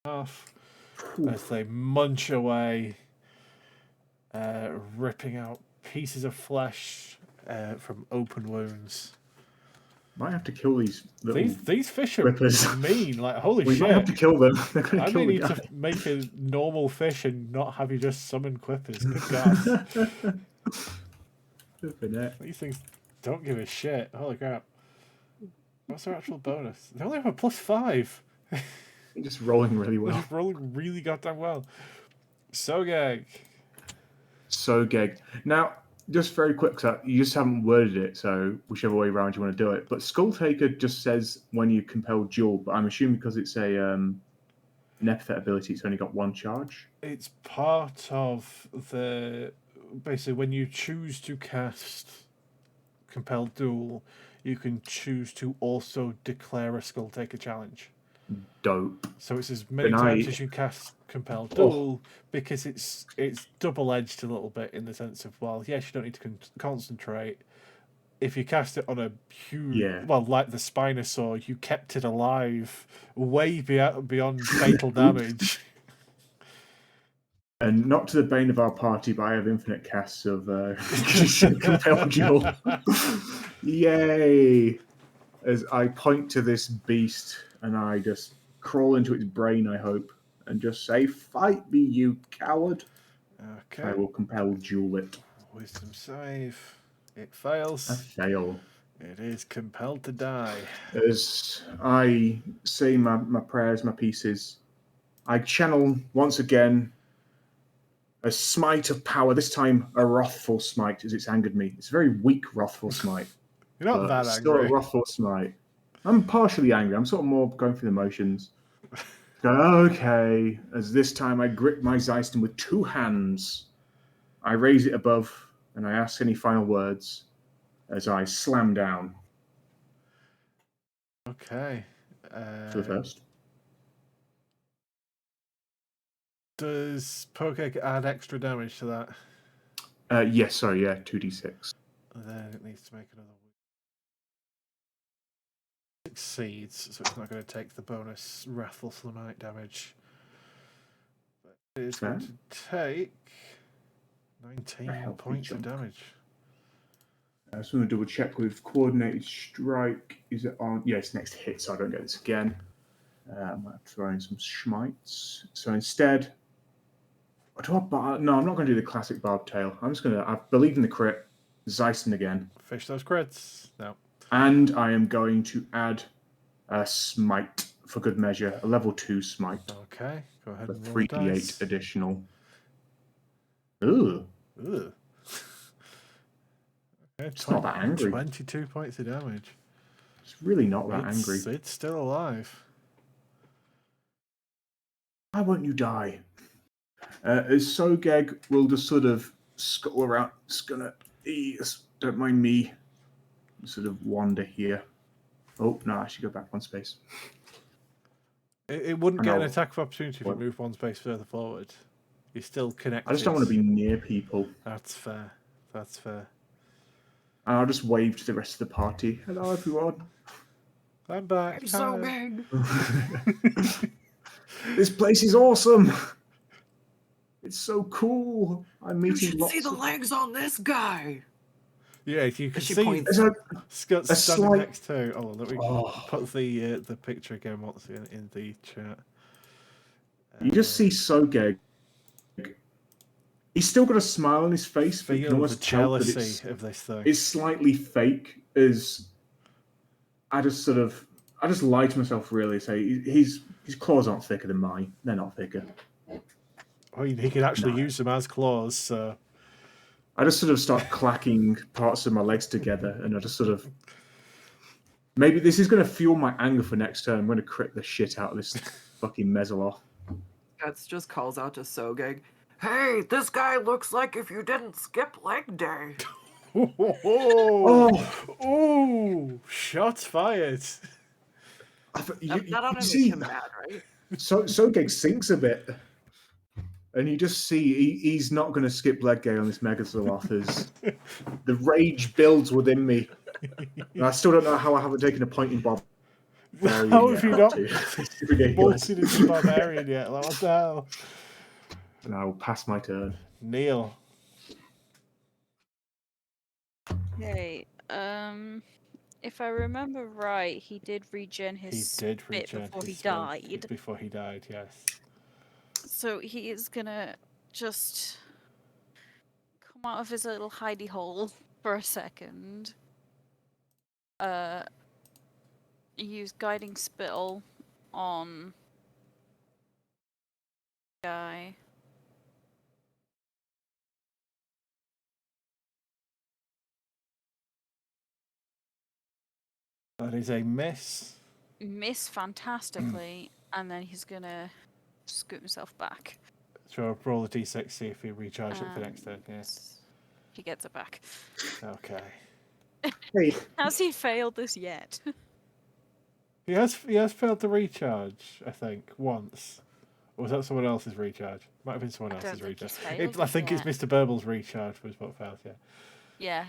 Off as they munch away, ripping out pieces of flesh from open wounds. Might have to kill these little These fish are Quippers. mean. Like, holy We shit! might have to kill them. They're going I to kill may the need guy. to make a normal fish and not have you just summon Quippers. Good God. Flipping it. These things don't give a shit. Holy crap. What's their actual bonus? They only have a +5. They're just rolling really They're well. just rolling really goddamn well. Sogeg. Sogeg. Now, just very quick, so you just haven't worded it, so whichever way around you want to do it. But Skulltaker just says when you compel duel, but I'm assuming because it's an epithet ability, it's only got 1 charge. It's part of the... Basically, when you choose to cast Compel Duel, you can choose to also declare a Skulltaker challenge. Dope. So it's as many Then times I- as you cast Compel Duel, because it's double-edged a little bit in the sense of, well, yes, you don't need to concentrate. If you cast it on a huge... Yeah. Well, like the Spinosaur, you kept it alive way beyond fatal damage. And not to the bane of our party, but I have infinite casts of compel duel. Yay! As I point to this beast and I just crawl into its brain, I hope, and just say, "Fight me, you coward!" Okay. I will compel duel it. Wisdom save. It I fails. fail. It is compelled to die. As I say my prayers, my pieces, I channel once again a smite of power, this time a wrathful smite, as it's angered me. It's a very weak wrathful smite. You're not but that still a angry. wrathful smite. I'm partially angry. I'm sort of more going through the motions. Going, okay, as this time I grip my Zeiston with 2 hands. I raise it above, and I ask any final words as I slam down Okay. for the first. Does Pokeg add extra damage to that? Yes, sorry, yeah, 2d6. Then it needs to make another. Succeeds, so it's not going to take the bonus Wrathful Slamite damage. But it is going to take 19 healthy points of chunk. damage. I just want to double check with coordinated strike. Is it on? Yeah, it's next hit, so I don't get this again. I might have to throw in some schmites. So instead, no, I'm not going to do the classic barb tail. I believe in the crit. Zeiston again. Fish those crits. No. And I am going to add a smite for good measure, a level 2 smite. Okay, go ahead For and roll the 3d8 dice. additional. Ooh, Ugh. Okay, it's not that angry. 22 points of damage. It's really not that angry. It's still alive. Why won't you die? As Sogeg will just sort of scuttle around. It's gonna. Don't mind me. Sort of wander here. Oh, no, I should go back 1 space. It wouldn't I get an know. attack of opportunity if you What? move 1 space further forward. You're still connected. I just don't want to be near people. That's fair. That's fair. And I'll just wave to the rest of the party. Hello, everyone. I'm back. I'm so Hi. big. This place is awesome. It's so cool. I'm You meeting should lots see the of... legs on this guy. Yeah, if you can She see points. There's Scott's a standing slight- next to. Oh, let me Oh. put the picture again once in the chat. You just see Sogeg. He's still got a smile on his face, but you can feel the almost tell that jealousy of this thing. it's slightly fake. I just lie to myself, really. Say his claws aren't thicker than mine. They're not thicker. I mean, he could actually No. use them as claws. So I just sort of start clacking parts of my legs together, and I just sort of Maybe this is going to fuel my anger for next turn. I'm going to crit the shit out of this fucking Mezzoloth. Guts just calls out to Sogeg. Hey, this guy looks like if you didn't skip leg day. Oh, shots fired. That ought to see, make him mad, right? Sogeg sinks a bit. And you just see he's not going to skip leg day on this Mezzoloth as the rage builds within me. And I still don't know how I haven't taken a point in Bob. How have you not It's ridiculous. bolted into Barbarian yet? Like, what the hell? And I will pass my turn. Neil. Okay. If I remember right, he did regen He his did spit regen before he his spell died. Before he died, yes. So he is gonna just come out of his little hidey hole for a second. Use guiding spittle on guy. That is a miss. Miss fantastically, and then he's gonna scoot himself back. So I'll roll a d6, see if he recharges it for next turn. Yeah. He gets it back. Okay. Hey, Has he failed this yet? He has failed to recharge, I think, once. Or was that someone else's recharge? Might have been someone I don't else's think recharge. he's failed I think yet. it's Mr. Burbal's recharge was what failed, yeah. Yeah.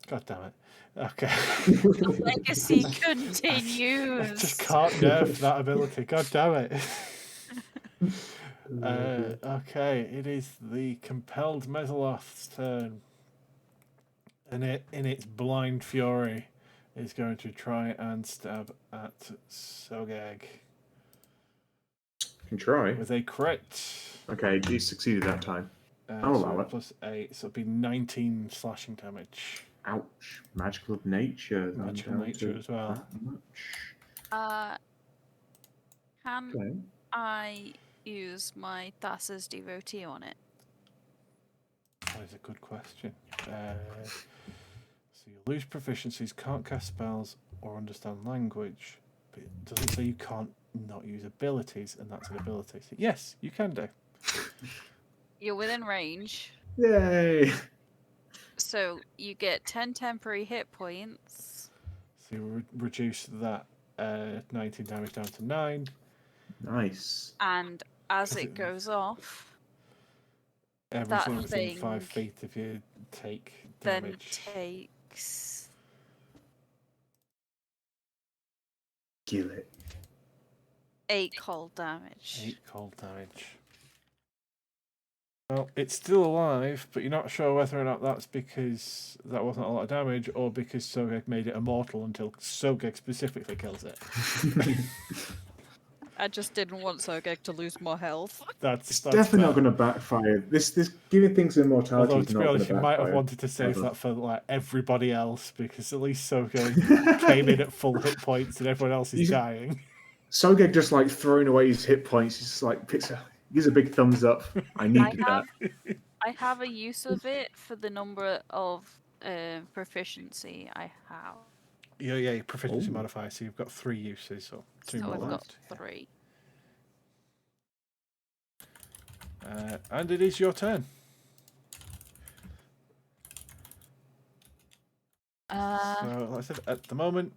God damn it. Okay. The legacy I continues. just can't nerf that ability. God damn it. Okay, it is the compelled Mezzoloth's turn. And it, in its blind fury, is going to try and stab at Sogeg. can try. With a crit. Okay, he succeeded that time. I'll allow it. Plus 8, so it'll be 19 slashing damage. Ouch. Magical of nature. Magical nature as well. Can Okay. I use my Thassa's devotee on it? That is a good question. So you lose proficiencies, can't cast spells or understand language, but it doesn't say you can't not use abilities, and that's an ability. So yes, you can do. You're within range, Yay! so you get 10 temporary hit points. So you reduce that 19 damage down to 9. Nice. And as it goes off, Everything that within 5 thing feet if you take then damage. takes Kill it. 8 cold damage. 8 cold damage. Well, it's still alive, but you're not sure whether or not that's because that wasn't a lot of damage, or because Sogeg made it immortal until Sogeg specifically kills it. I just didn't want Sogeg to lose more health. It's definitely not going to backfire. This giving things immortality Although, is to not be going honest, to you backfire. might have wanted to save ever. that for like everybody else, because at least Sogeg came in at full hit points and everyone else is dying. Sogeg just like throwing away his hit points. He's just like gives a big thumbs up. I needed that. I have a use of it for the number of proficiency I have. Yeah, your proficiency modifier, so you've got 3 uses, so 2 So more I've got left. 3. And it is your turn. So, like I said, at the moment,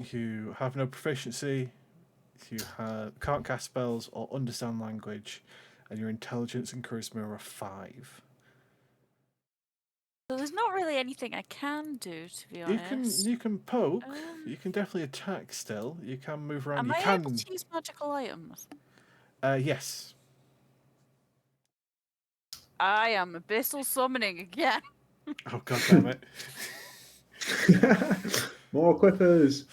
you have no proficiency, you can't cast spells or understand language, and your intelligence and charisma are 5. So there's not really anything I can do, to be honest. You can poke. You can definitely attack still. You can move around. Am You I can. able to use magical items? Yes. I am abyssal summoning again. Oh god damn it! More quippers.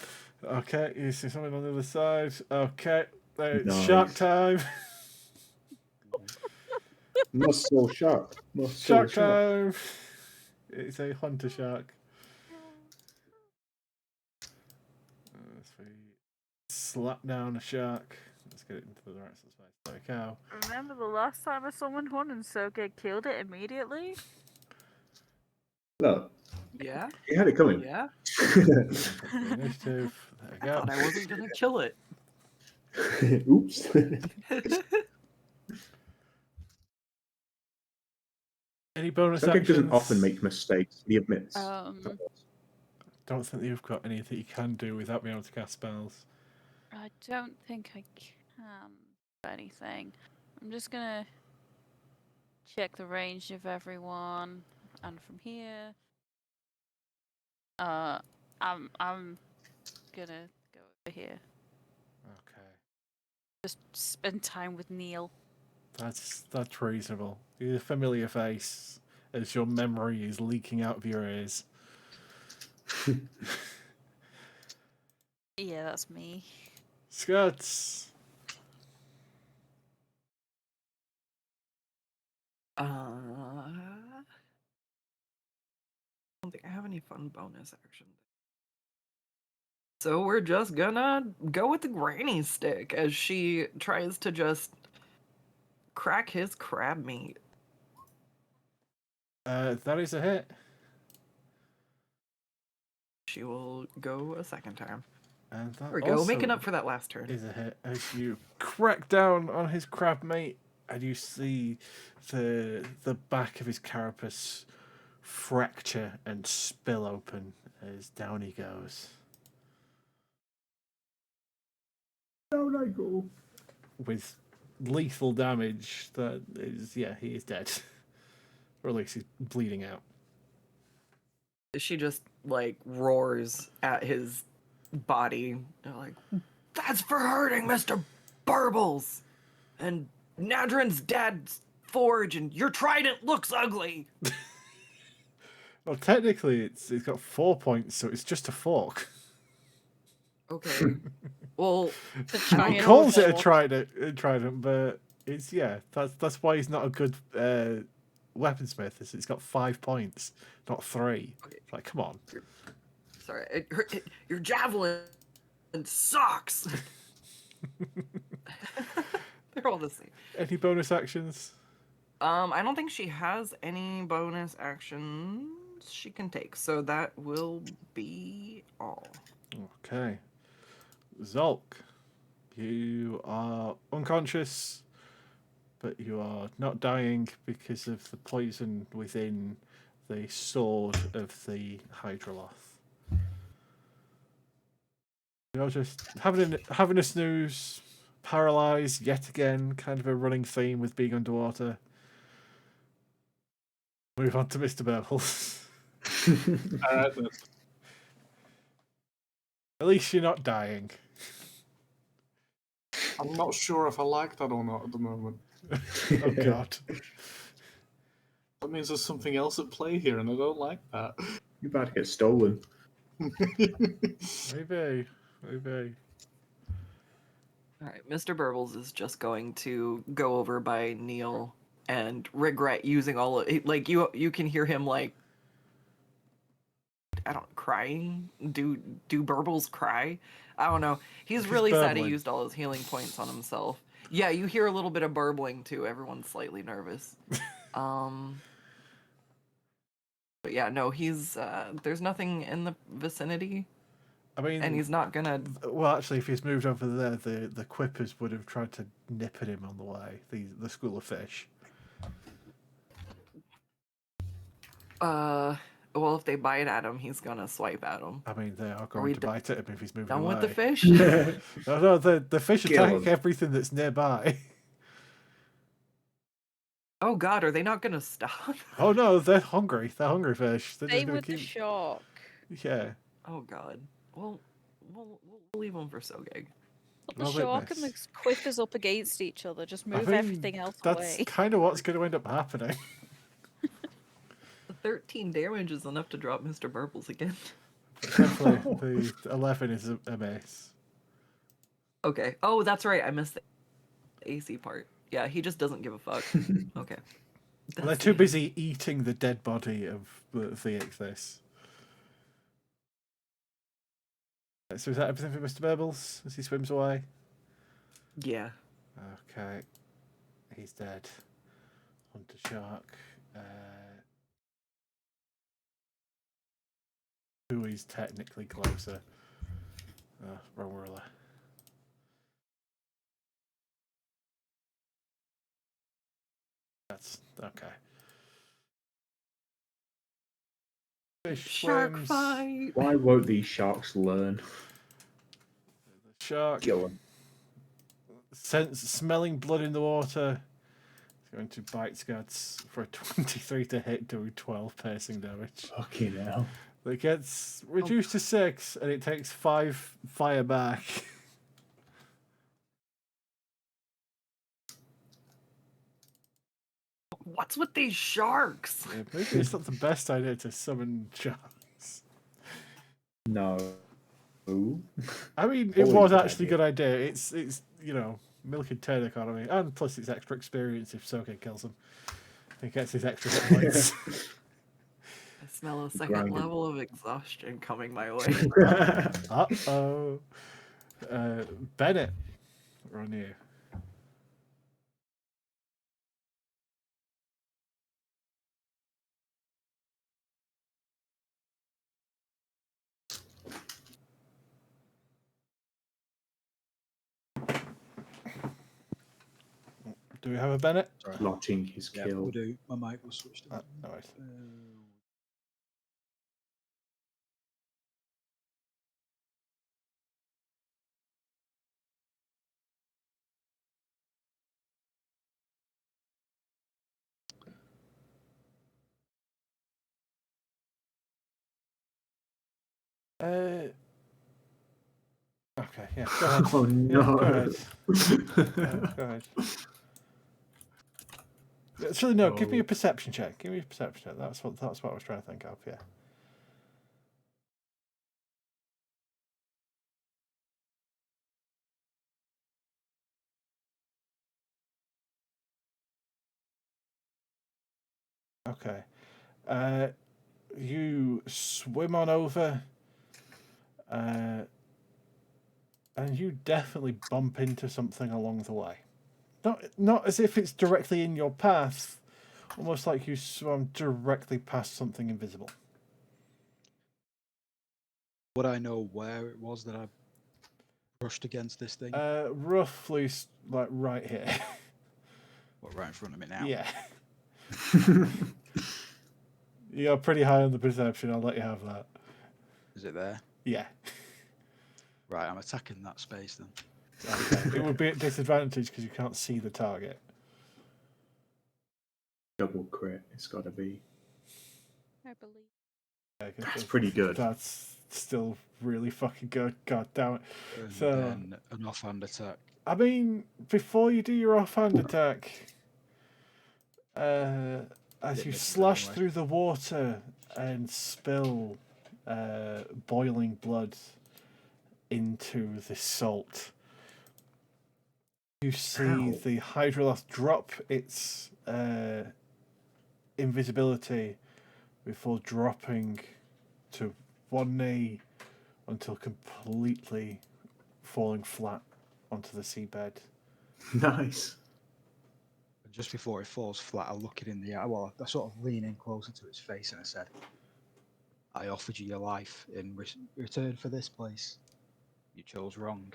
Okay, you see something on the other side. Okay, it's Nice. shark time. Muscle shark. Muscle Shark time. It's a hunter shark. Slap down a shark. Let's get it into the right space. There we go. Remember the last time I summoned one and Sogeg killed it immediately? Look, Yeah? You had it coming. Yeah? The initiative. There we I go. thought I wasn't gonna kill it. Oops. Any bonus Sogeg actions? doesn't often make mistakes. He admits. Don't think that you've got anything you can do without being able to cast spells. I don't think I can do anything. I'm just gonna check the range of everyone, and from here, I'm gonna go over here. Okay. Just spend time with Neil. That's reasonable. He's a familiar face as your memory is leaking out of your ears. Yeah, that's me. Skirts. I don't think I have any fun bonus action. So we're just gonna go with the granny stick as she tries to just crack his crab meat. That is a hit. She will go a second time. And that There we go, making also up for that last turn. is a hit as you crack down on his crab mate and you see the back of his carapace fracture and spill open as down he goes. Down I go. With lethal damage that is, yeah, he is dead. Or at least he's bleeding out. She just like roars at his body, like, "That's for hurting Mr. Burbles! And Nadryn's dad's forge, and your trident looks ugly!" Well, technically, it's got 4 points, so it's just a fork. Okay. Well, The He giant calls it a fork. trident, but it's, yeah, that's why he's not a good weaponsmith. Is it's got 5 points, not 3. Okay. Like, come on. sorry, your javelin sucks! They're all the same. Any bonus actions? I don't think she has any bonus actions she can take, so that will be all. Okay. Zolk, you are unconscious, but you are not dying because of the poison within the sword of the Hydroloth. You're just having a snooze, paralyzed yet again, kind of a running theme with being underwater. Move on to Mr. Burbles. All right, then. At least you're not dying. I'm not sure if I like that or not at the moment. Oh god. That means there's something else at play here, and I don't like that. You're about to get stolen. Maybe. All right, Mr. Burbles is just going to go over by Neil and regret using all of it. Like you can hear him like, I don't, crying. Do Burbles cry? I don't know. He's really sad he burbling. used all his healing points on himself. Yeah, you hear a little bit of burbling too. Everyone's slightly nervous. But yeah, no, he's there's nothing in the vicinity, I mean, and he's not gonna. well, actually, if he's moved over there, the quippers would have tried to nip at him on the way. The school of fish. Well, if they bite at him, he's gonna swipe at him. I mean, they are we going to bite at him if he's moving Done away. with the fish? No, the fish Kill attack him. everything that's nearby. Oh God, are they not gonna stop? Oh no, they're hungry. They're hungry fish. They're just Same gonna with the keep. shark. Yeah. Oh God. Well, we'll leave them for Sogeg. Put the Well, shark and the witness. quippers up against each other. Just I move mean, everything else that's away. kind of what's going to end up happening. The 13 damage is enough to drop Mr. Burbles again. Definitely, the 11 is a miss. Okay. Oh, that's right. I missed the AC part. Yeah, he just doesn't give a fuck. Okay. They're That's too the- busy eating the dead body of the Ichthys. So is that everything for Mr. Burbles as he swims away? Yeah. Okay. He's dead. Hunter shark. who is technically closer. Wrong ruler. That's okay. Fish Shark swims. fight. Why won't these sharks learn? The shark Kill 'em. smelling blood in the water. It's going to bite Scads for a 23 to hit, doing 12 piercing damage. Fucking hell. It gets reduced to 6, and it takes 5 fire back. What's with these sharks? Yeah, maybe it's not the best idea to summon sharks. No. I mean, it Always was a good actually a idea. good idea. It's milk and turn economy, and plus it's extra experience if Sogeg kills him. He gets his extra hit points. I smell a second Grinding. level of exhaustion coming my way. Uh-oh. Bennett, we're on you. Do we have a Bennett? Sorry. Plotting his Yeah, kill. we do. My mic was switched on. No worries. Okay, yeah, go ahead. Oh Yeah, no. go ahead. Yeah, go ahead. Actually, no. Give me a perception check. Give me a perception check. That's what I was trying to think of. Yeah. Okay. You swim on over, and you definitely bump into something along the way. Not as if it's directly in your path, almost like you swam directly past something invisible. Would I know where it was that I brushed against this thing? Roughly like right here. What, right in front of me now? Yeah. You're pretty high on the perception. I'll let you have that. Is it there? Yeah. Right, I'm attacking that space then. Okay. It would be at disadvantage because you can't see the target. Double crit. It's got to be. I believe. Yeah, 'cause That's pretty good. That's still really fucking good. God damn it. And So- then an offhand attack. I mean, before you do your offhand attack, as It you misses slash anyway. through the water and spill boiling blood into the salt, you see Ow. the Hydroloth drop its invisibility before dropping to one knee until completely falling flat onto the seabed. Nice. And just before it falls flat, I look it in the eye. Well, I sort of lean in closer to its face and I said, I offered you your life in return for this place. You chose wrong.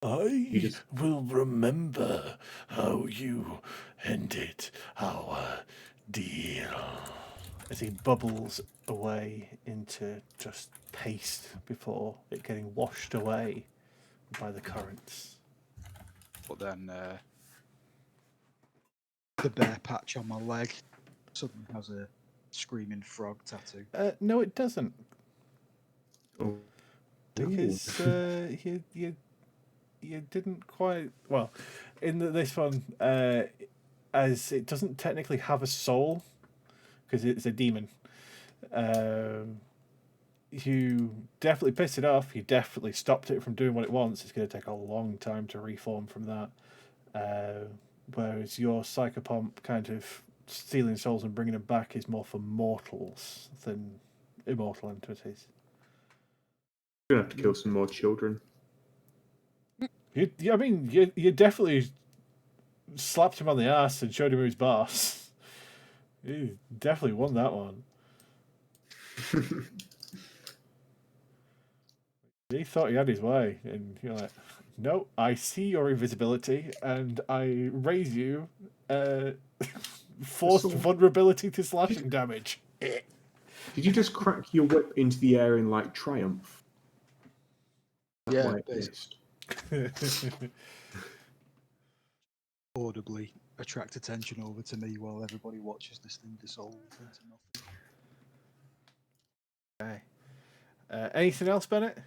I will remember how you ended our deal. As he bubbles away into just paste before it getting washed away by the currents. But then the bare patch on my leg suddenly has a screaming frog tattoo. No, it doesn't, Oh. because you didn't quite well in this one, as it doesn't technically have a soul because it's a demon. You definitely pissed it off. You definitely stopped it from doing what it wants. It's going to take a long time to reform from that. Whereas your psychopomp kind of stealing souls and bringing them back is more for mortals than immortal entities. You're gonna have to kill some more children. I mean, you definitely slapped him on the ass and showed him who's boss. You definitely won that one. He thought he had his way, and you're like, no, I see your invisibility, and I raise you, forced vulnerability to slashing damage. Did you just crack your whip into the air in like triumph? That's Yeah, why it basically. missed. Audibly attract attention over to me while everybody watches this thing dissolve into nothing. Okay. Anything else, Bennett?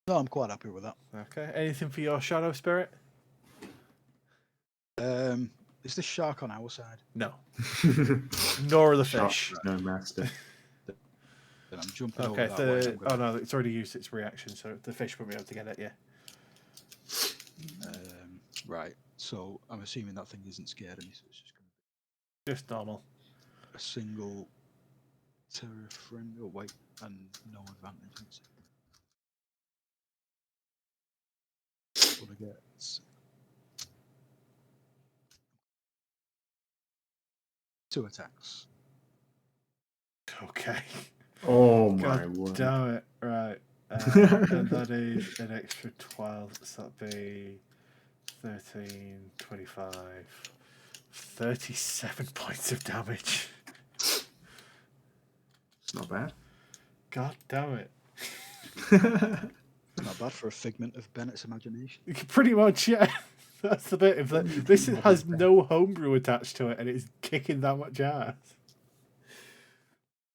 No, I'm quite happy with that. Okay. Anything for your shadow spirit? Is the shark on our side? No. Nor are the Shark fish. is no master. Then I'm jumping Okay. over that way. I'm Oh gonna, no, it's already used its reaction, so the fish won't be able to get it. Yeah. right. So I'm assuming that thing isn't scared of me, so it's just going to Just normal. be a single terror friend. Oh wait, and no advantage. What I get? 2 attacks. Okay. Oh my God word. damn it. Right. And that is an extra 12. So that'd be 13, 25, 37 points of damage. It's not bad. God damn it. Not bad for a figment of Bennett's imagination. Pretty much, yeah. That's the bit. If this has no homebrew attached to it and it's kicking that much ass.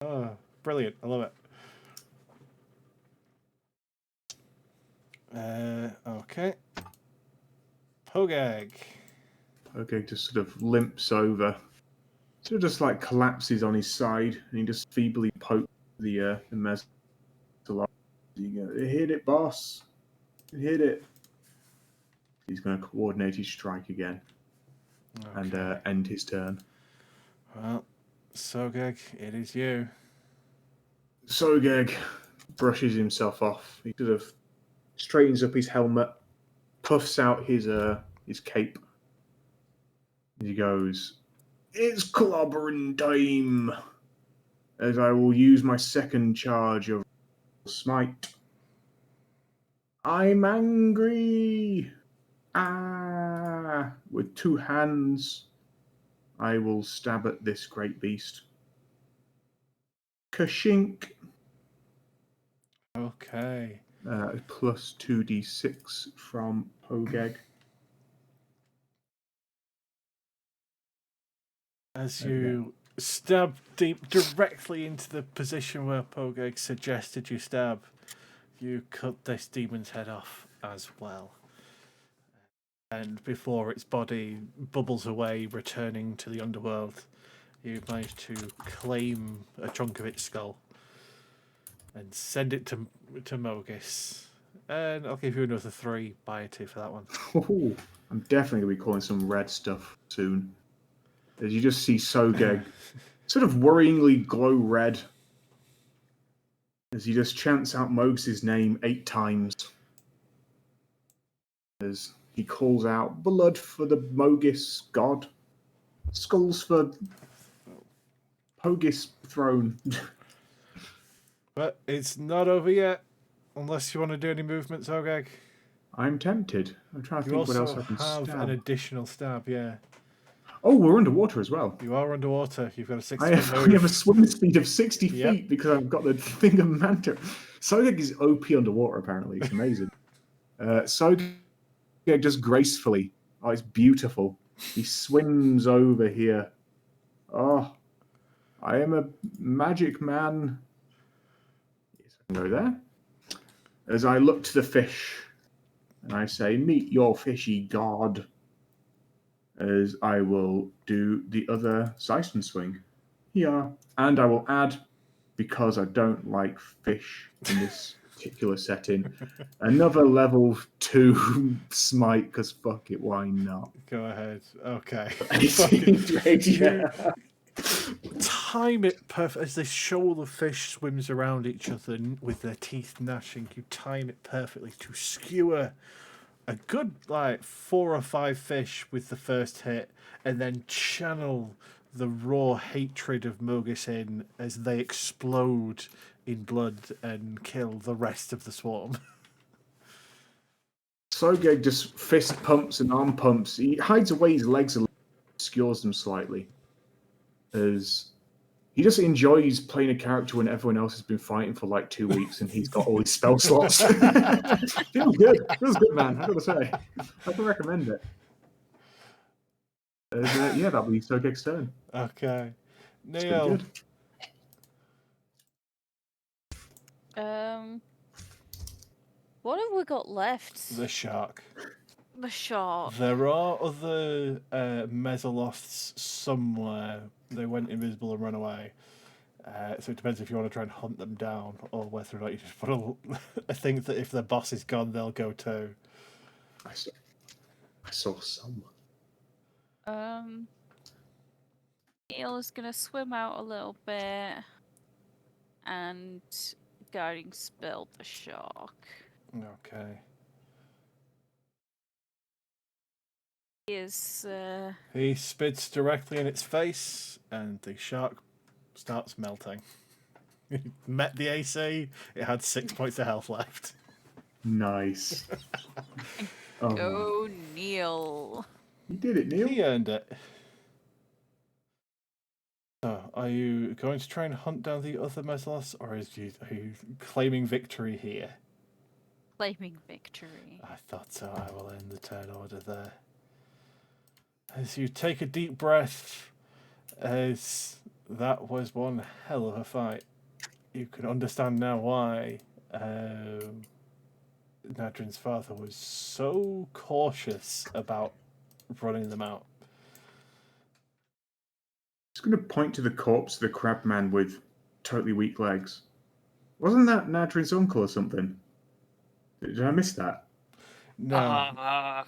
Oh, brilliant. I love it. Okay. Sogeg. Okay, just sort of limps over. Sort of just like collapses on his side, and he just feebly pokes the mezzo. You go, hit it, boss. Hit it. He's going to coordinate his strike again and Okay. end his turn. Well, Sogeg, it is you. Sogeg brushes himself off. He sort of straightens up his helmet, puffs out his cape. He goes, "It's clobbering time, as I will use my second charge of smite. I'm angry. Ah! With 2 hands, I will stab at this great beast. Kashink. Okay. Plus 2d6 from Sogeg. As you stab deep directly into the position where Sogeg suggested you stab, you cut this demon's head off as well. And before its body bubbles away, returning to the underworld, you manage to claim a chunk of its skull and send it to Mogis. And I'll give you another 3 piety for that one. Ooh, I'm definitely going to be calling some red stuff soon. As you just see Sogeg sort of worryingly glow red as he just chants out Mogis' name 8 times. As he calls out, blood for the Mogis god, skulls for Pogis throne. But it's not over yet, unless you want to do any movements, Sogeg. I'm tempted. I'm trying to You think what else also I can have stab. an additional stab, yeah. Oh, we're underwater as well. You are underwater. You've got a 6 I foot have, move. we have a swim speed of 60 Yep. feet because I've got the thing of Manta. Sogeg is OP underwater, apparently. It's amazing. Sogeg just gracefully. Oh, it's beautiful. He swims over here. Oh, I am a magic man. Yes, I can go there. As I look to the fish, and I say, meet your fishy god. As I will do the other Siphon swing. Yeah. And I will add, because I don't like fish in this particular setting, another level 2 smite, because fuck it, why not? Go ahead. Okay. 18 You time it perfect as this shoal of fish swims around each other with their teeth gnashing. You time it perfectly to skewer a good 4 or 5 fish with the first hit, and then channel the raw hatred of Mogusin as they explode in blood and kill the rest of the swarm. Sogeg just fist pumps and arm pumps. He hides away his legs a little, obscures them slightly. As he just enjoys playing a character when everyone else has been fighting for like 2 weeks and he's got all his spell slots. Feels good. Feels good, man. I gotta say. I can recommend it. Yeah, that'll be Sogeg's turn. Okay. It's pretty Neil. good. What have we got left? The shark. The shark. There are other Mesoloths somewhere. They went invisible and ran away. So it depends if you want to try and hunt them down or whether or not you just put a thing that if their boss is gone, they'll go too. I saw someone. Neil is gonna swim out a little bit and guiding spell the shark. Okay. He He spits directly in its face, and the shark starts melting. It met the AC. It had 6 points of health left. Nice. Oh, Go Neil. you did it, Neil. He earned it. So, are you going to try and hunt down the other Mesoloths, or are you claiming victory here? Claiming victory. I thought so. I will end the turn order there. As you take a deep breath, as that was one hell of a fight. You can understand now why Nadryn's father was so cautious about running them out. Just going to point to the corpse of the crab man with totally weak legs. Wasn't that Nadryn's uncle or something? Did I miss that? No.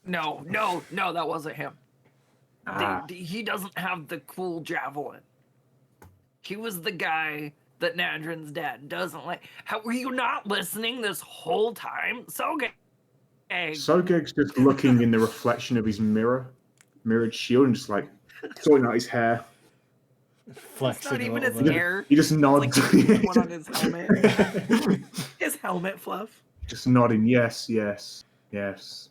No, that wasn't him. He doesn't have the cool javelin. He was the guy that Nadryn's dad doesn't like. How were you not listening this whole time? Sogeg's just looking in the reflection of his mirrored shield, and just like sorting out his hair. It's Flexing not a even little his bit. hair. He just nods. It's like one on his helmet. His helmet fluff. Just nodding. Yes, yes, yes.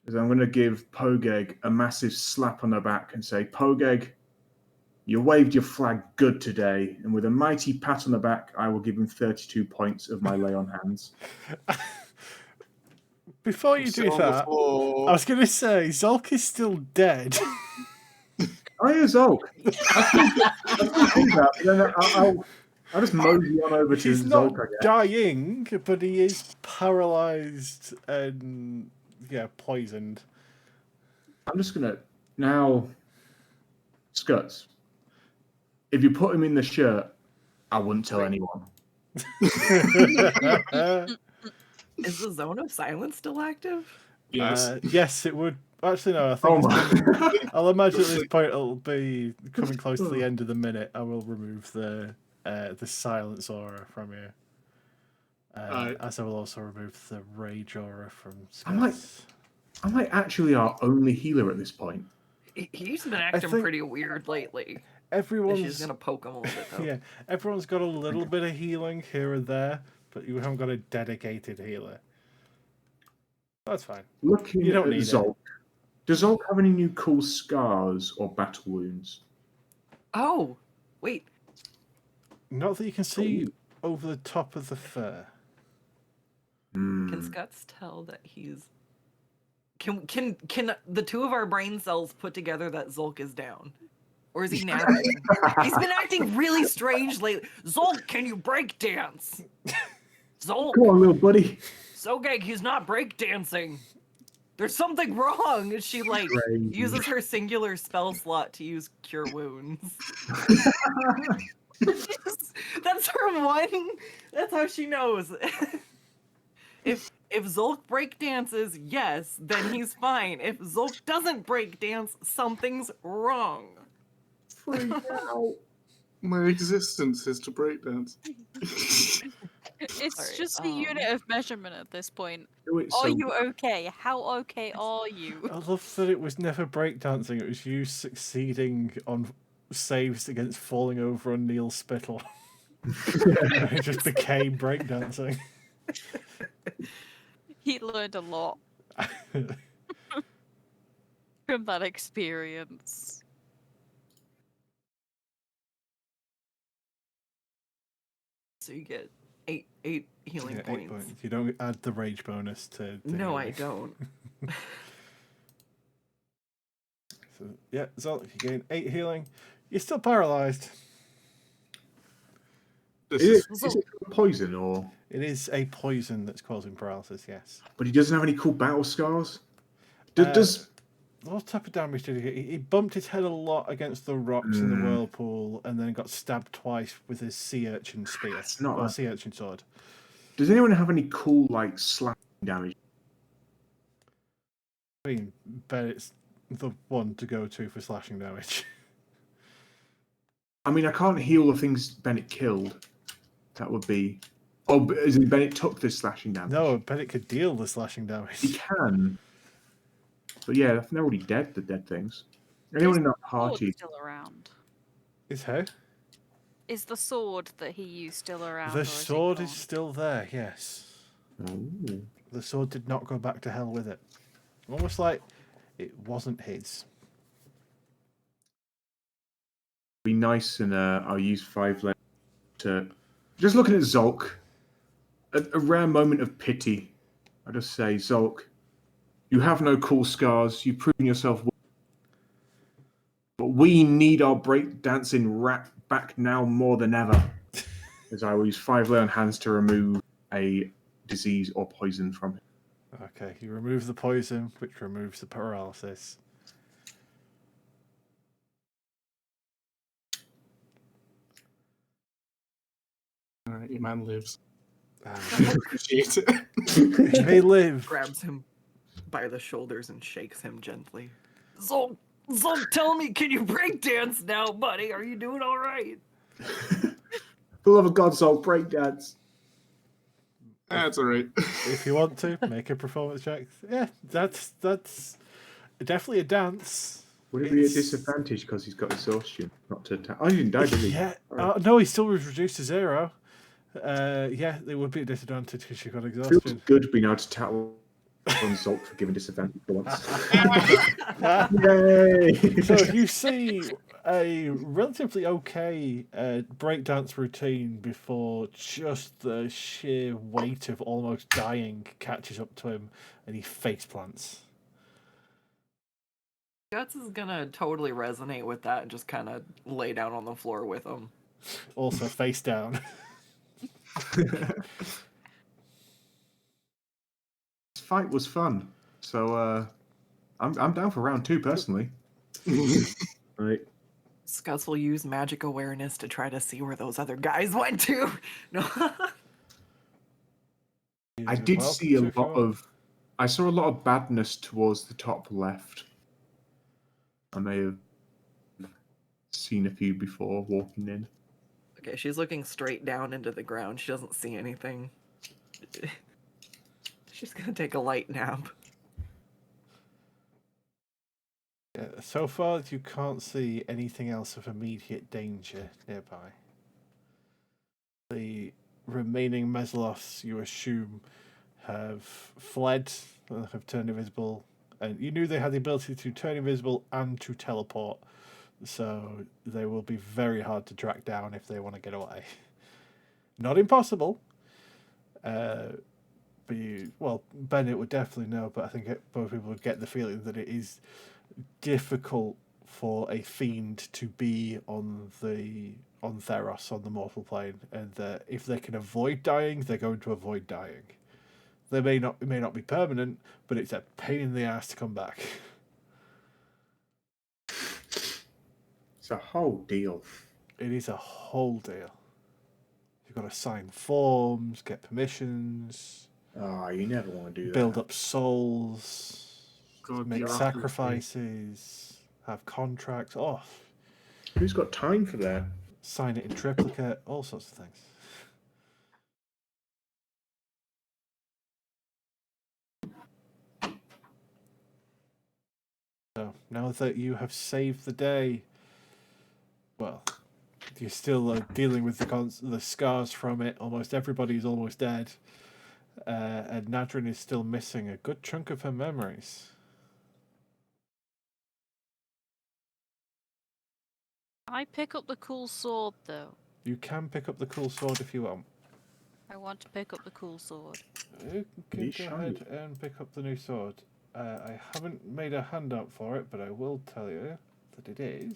As I'm going to give Pogeg a massive slap on the back and say, Pogeg, you waved your flag good today, and with a mighty pat on the back, I will give him 32 points of my lay on hands. Before you do that, I was going to say, Zholk is still dead. Oh, yeah, Zholk. I'll do that, but then I'll just mosey on over to He's not Zholk, I guess. dying, but he is paralyzed and, poisoned. I'm just going to... Now, Scuts, if you put him in the shirt, I wouldn't tell anyone. Is the zone of silence still active? Yes. Yes, it would. Actually, no, I think I'll imagine at this point it'll be coming close to the end of the minute. I will remove the silence aura from you. As I will also remove the rage aura from Scuts. I'm like actually our only healer at this point. He's been acting think pretty weird lately. Everyone's She's gonna poke him a little bit though. yeah, everyone's got a little bit of healing here and there, but you haven't got a dedicated healer. That's fine. Looking You don't at need Zholk, does Zholk have any new cool scars or battle wounds? Oh, wait. Not that you can see over the top of the fur. Can Scuts tell that he's... Can the two of our brain cells put together that Zholk is down? Or is he napping? He's been acting really strange lately. Zholk, can you break dance? Zholk, Come on, little buddy. Sogeg, he's not break dancing. There's something wrong. She Strange. uses her singular spell slot to use cure wounds. That's her one. That's how she knows. If Zholk break dances, yes, then he's fine. If Zholk doesn't break dance, something's wrong. Freak out. My existence is to breakdance. It's Alright, just a unit of measurement at this point. Do it Are so you okay? How okay are you? I love that it was never breakdancing. It was you succeeding on saves against falling over on Neil's spittle. It just became breakdancing. He learned a lot from that experience. So you get eight healing Yeah, points. 8 points. You don't add the rage bonus to No, I healing. don't. So, yeah, Zholk, you gain 8 healing. You're still paralyzed. This Is is it poison or? It is a poison that's causing paralysis, yes. But he doesn't have any cool battle scars. Does What type of damage did he get? He bumped his head a lot against the rocks in the whirlpool and then got stabbed twice with his sea urchin spear. It's not Or a- sea urchin sword. does anyone have any cool like slashing damage? I mean, Bennett's the one to go to for slashing damage. I mean, I can't heal the things Bennett killed. That would be. Oh, as in Bennett took the slashing damage. No, Bennett could deal the slashing He damage. can. But yeah, they're already dead, the dead things. Anyone in that Sword party? still around? Is how? Is the sword that he used still around? The or sword is gone? still there, yes. Oh. The sword did not go back to hell with it. Almost like it wasn't his. Be nice, and I'll use 5 left to. Just looking at Zholk, a rare moment of pity. I just say, Zholk, you have no cool scars. You've proven yourself. But we need our breakdancing rat back now more than ever. As I will use 5 lay on hands to remove a disease or poison from him. Okay, you remove the poison, which removes the paralysis. alright. Your man lives. Ah, I appreciate it. he may live. Grabs him by the shoulders and shakes him gently. Zolk, tell me, can you break dance now, buddy? Are you doing all right? For the love of God, Zholk, breakdance. That's alright. If you want to, make a performance check. Yeah, that's definitely a dance. Would it be a It's- disadvantage because he's got exhaustion? Not to attack. Oh, he didn't die, did he? Yeah. Alright. No, he still was reduced to 0. Yeah, it would be a disadvantage because you got Feels exhaustion. good being able to tackle on Zolk for giving disadvantage for once. Yay! So you see a relatively okay breakdance routine before just the sheer weight of almost dying catches up to him and he face plants. Guts is gonna totally resonate with that and just kind of lay down on the floor with him. Also face down. This fight was fun, so I'm down for round 2 personally. Right. Guts will use magic awareness to try to see where those other guys went to. No. I did see a lot of. I saw a lot of badness towards the top left. I may have seen a few before walking in. Okay, she's looking straight down into the ground. She doesn't see anything. She's gonna take a light nap. So far, you can't see anything else of immediate danger nearby. The remaining Meslos, you assume, have fled, have turned invisible, and you knew they had the ability to turn invisible and to teleport, so they will be very hard to track down if they want to get away. Not impossible. But Bennett would definitely know, but I think both people would get the feeling that it is difficult for a fiend to be on Theros, on the mortal plane, and that if they can avoid dying, they're going to avoid dying. It may not be permanent, but it's a pain in the ass to come back. It's a whole deal. It is a whole deal. You've got to sign forms, get permissions, Oh, you never want to do that. build up souls, God, make bureaucracy. sacrifices, have contracts. Oh, Who's got time for that? sign it in triplicate, all sorts of things. So now that you have saved the day, well, you're still dealing with the scars from it. Almost everybody's almost dead. And Nadryn is still missing a good chunk of her memories. I pick up the cool sword, though. You can pick up the cool sword if you want. I want to pick up the cool sword. You can Be go shy. ahead and pick up the new sword. I haven't made a handout for it, but I will tell you that it is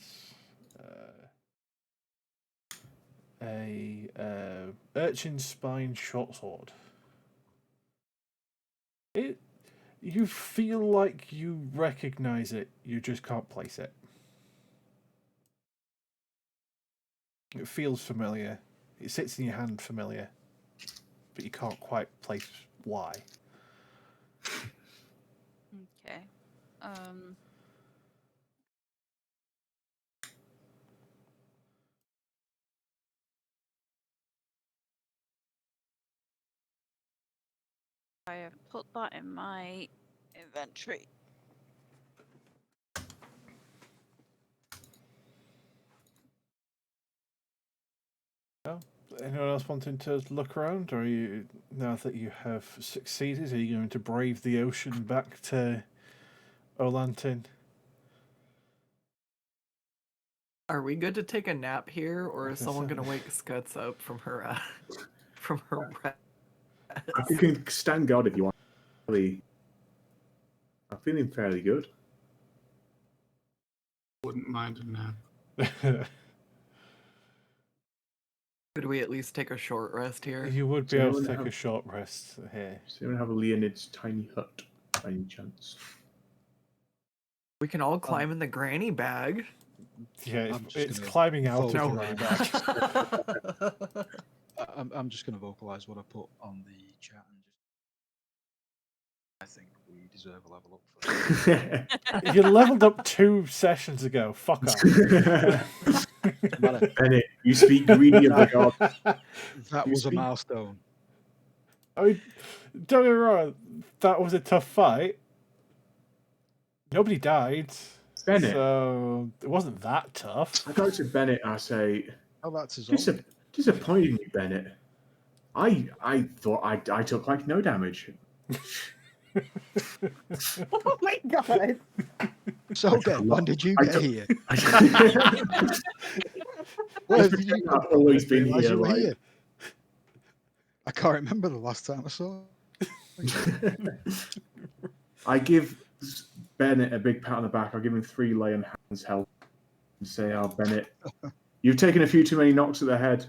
a urchin spine short sword. You feel like you recognize it, you just can't place it. It feels familiar. It sits in your hand familiar, but you can't quite place why. Okay. I have put that in my inventory. Anyone else wanting to look around, or are you, now that you have succeeded, are you going to brave the ocean back to Olantin? Are we good to take a nap here, or is someone gonna wake Scuts up from her rest? You can stand guard if you want. I'm feeling fairly good. Wouldn't mind a nap. Could we at least take a short rest here? You would be Does able to anyone take a have- short rest here. Does anyone have a Leonid's tiny hut by any chance? We can all climb in the granny bag. Yeah, I'm just it's gonna climbing out of fold the around. back. I'm just going to vocalize what I put on the chat and just. I think we deserve a level up for it. You leveled up 2 sessions ago. Fuck off. Bennett, you speak greedy of the gods. That You was a speak- milestone. I mean, don't get me wrong, that was a tough fight. Nobody died. Bennett. So it wasn't that tough. I go to Bennett and I say, Oh, that's his own. disappointed in you, Bennett. I thought I took like no damage. Oh my god! So again, when did you I get took- here? I've Where did you come from? always I been realised here. you were Like... here. I can't remember the last time I saw. I give Bennett a big pat on the back. I give him 3 lay on hands help and say, "Oh, Bennett, you've taken a few too many knocks at the head.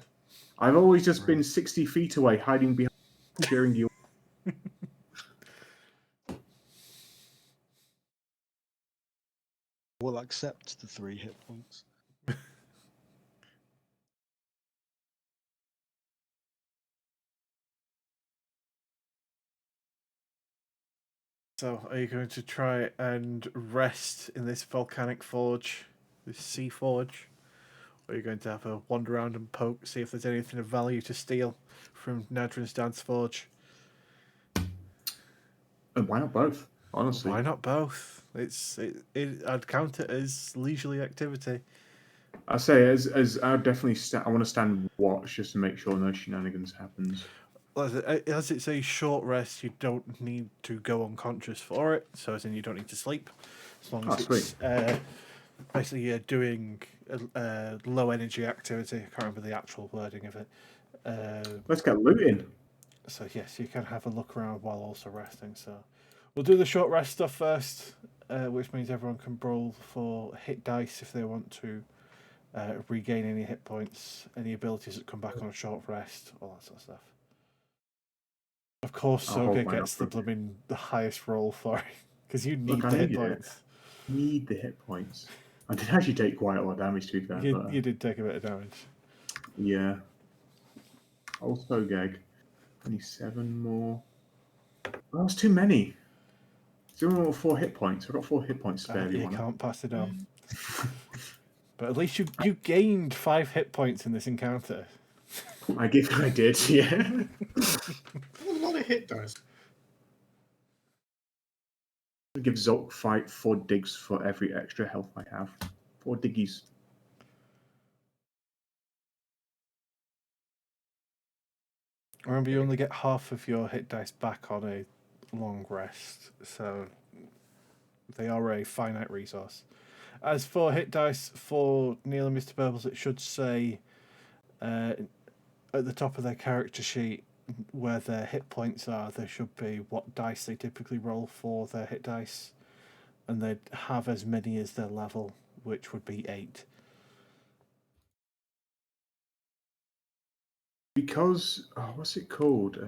I've always just been 60 feet away, hiding behind, cheering you." We'll accept the 3 hit points. So, are you going to try and rest in this volcanic forge, this sea forge? Or are you going to have a wander around and poke, see if there's anything of value to steal from Nadryn's dance forge? And why not both? Honestly, Why not both? I'd count it as leisurely activity. I say as I would definitely I want to stand watch just to make sure no shenanigans happens. As it's a short rest, you don't need to go unconscious for it. So, as in, you don't need to sleep. As long as it's basically you're doing a low energy activity. I can't remember the actual wording of it. Let's get looting. So yes, you can have a look around while also resting. So we'll do the short rest stuff first, which means everyone can roll for hit dice if they want to regain any hit points, any abilities that come back on a short rest, all that sort of stuff. Of course, I'll hold Sogeg mine gets up for the highest roll for it because you need Look, I the hit need it. points. Need the hit points. I did actually take quite a lot of damage to be fair. You, but, you did take a bit of damage. yeah. Also, gag. 27 more. Well, that's too many. 0 or 4 hit points. I've got 4 hit points spare. You can't pass it on. But at least you gained 5 hit points in this encounter. I did, yeah. A lot of hit dice. Give Zholk fight 4 digs for every extra health I have. 4 diggies. Remember, you only get half of your hit dice back on a long rest, so they are a finite resource. As for hit dice for Neil and Mr. Burbles, it should say at the top of their character sheet where their hit points are, there should be what dice they typically roll for their hit dice, and they'd have as many as their level, which would be 8. Because, what's it called?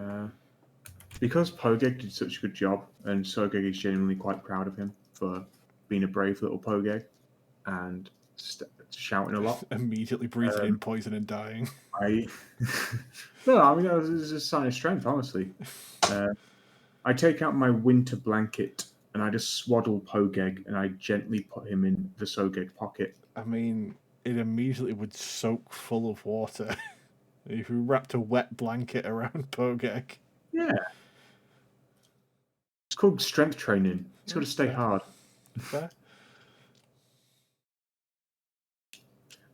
Because Pogeg did such a good job, and Sogeg is genuinely quite proud of him for being a brave little Pogeg and shouting a lot. Immediately breathing in poison and dying. No, I mean, it's a sign of strength, honestly. I take out my winter blanket and I just swaddle Pogeg and I gently put him in the Sogeg pocket. I mean, it immediately would soak full of water if you wrapped a wet blanket around Pogeg. Yeah. It's called strength training. It's got to stay hard. Fair.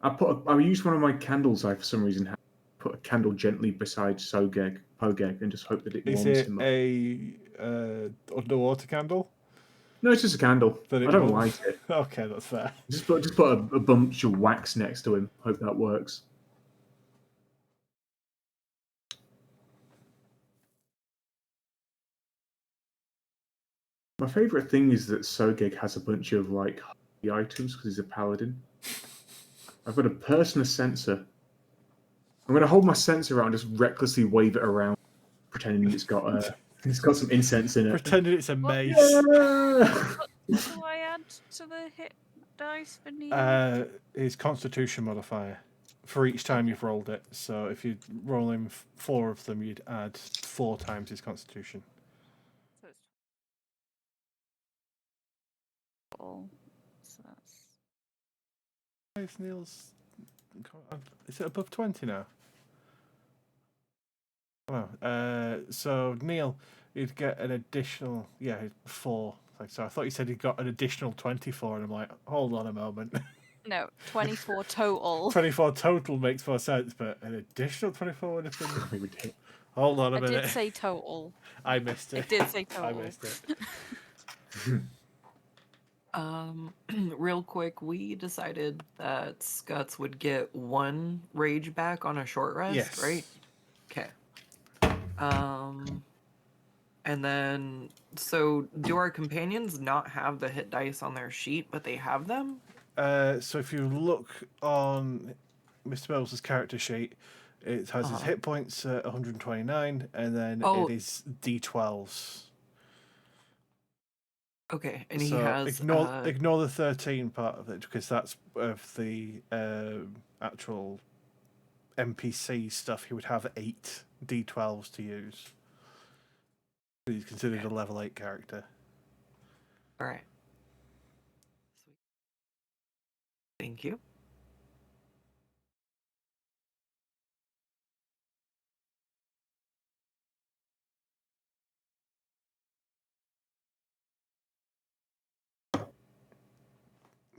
I used one of my candles. I for some reason put a candle gently beside Pogeg and just hope that it Is warms it him up. a underwater candle? No, it's just a candle. I don't light it. Okay, that's fair. Just put a bunch of wax next to him. Hope that works. My favourite thing is that Sogeg has a bunch of like items because he's a paladin. I've got a personal sensor. I'm going to hold my sensor out and just recklessly wave it around, pretending it's got some incense in it. Pretending it's a mace. Yeah! What do I add to the hit dice for Neil? His Constitution modifier for each time you've rolled it. So if you're rolling 4 of them, you'd add 4 times his Constitution. So it's all. So that's. Is Neil's? Is it above 20 now? Oh, so Neil, you'd get an additional 4. So I thought you said he got an additional 24, and I'm like, hold on a moment. No, 24 total. 24 total makes more sense, but an additional 24 would have been. Hold on a minute. I did say total. I missed it. I did say total. I missed it. Real quick, we decided that Scuts would get 1 rage back on a short rest, Yes. right? Okay. And then, so do our companions not have the hit dice on their sheet, but they have them? So if you look on Mr. Bell's character sheet, it has his hit points at 129, and then it is D12s. Okay, and so he has... Ignore the 13 part of it, because that's of the actual NPC stuff. He would have 8 D12s to use. He's considered a level 8 character. Alright. Sweet. Thank you.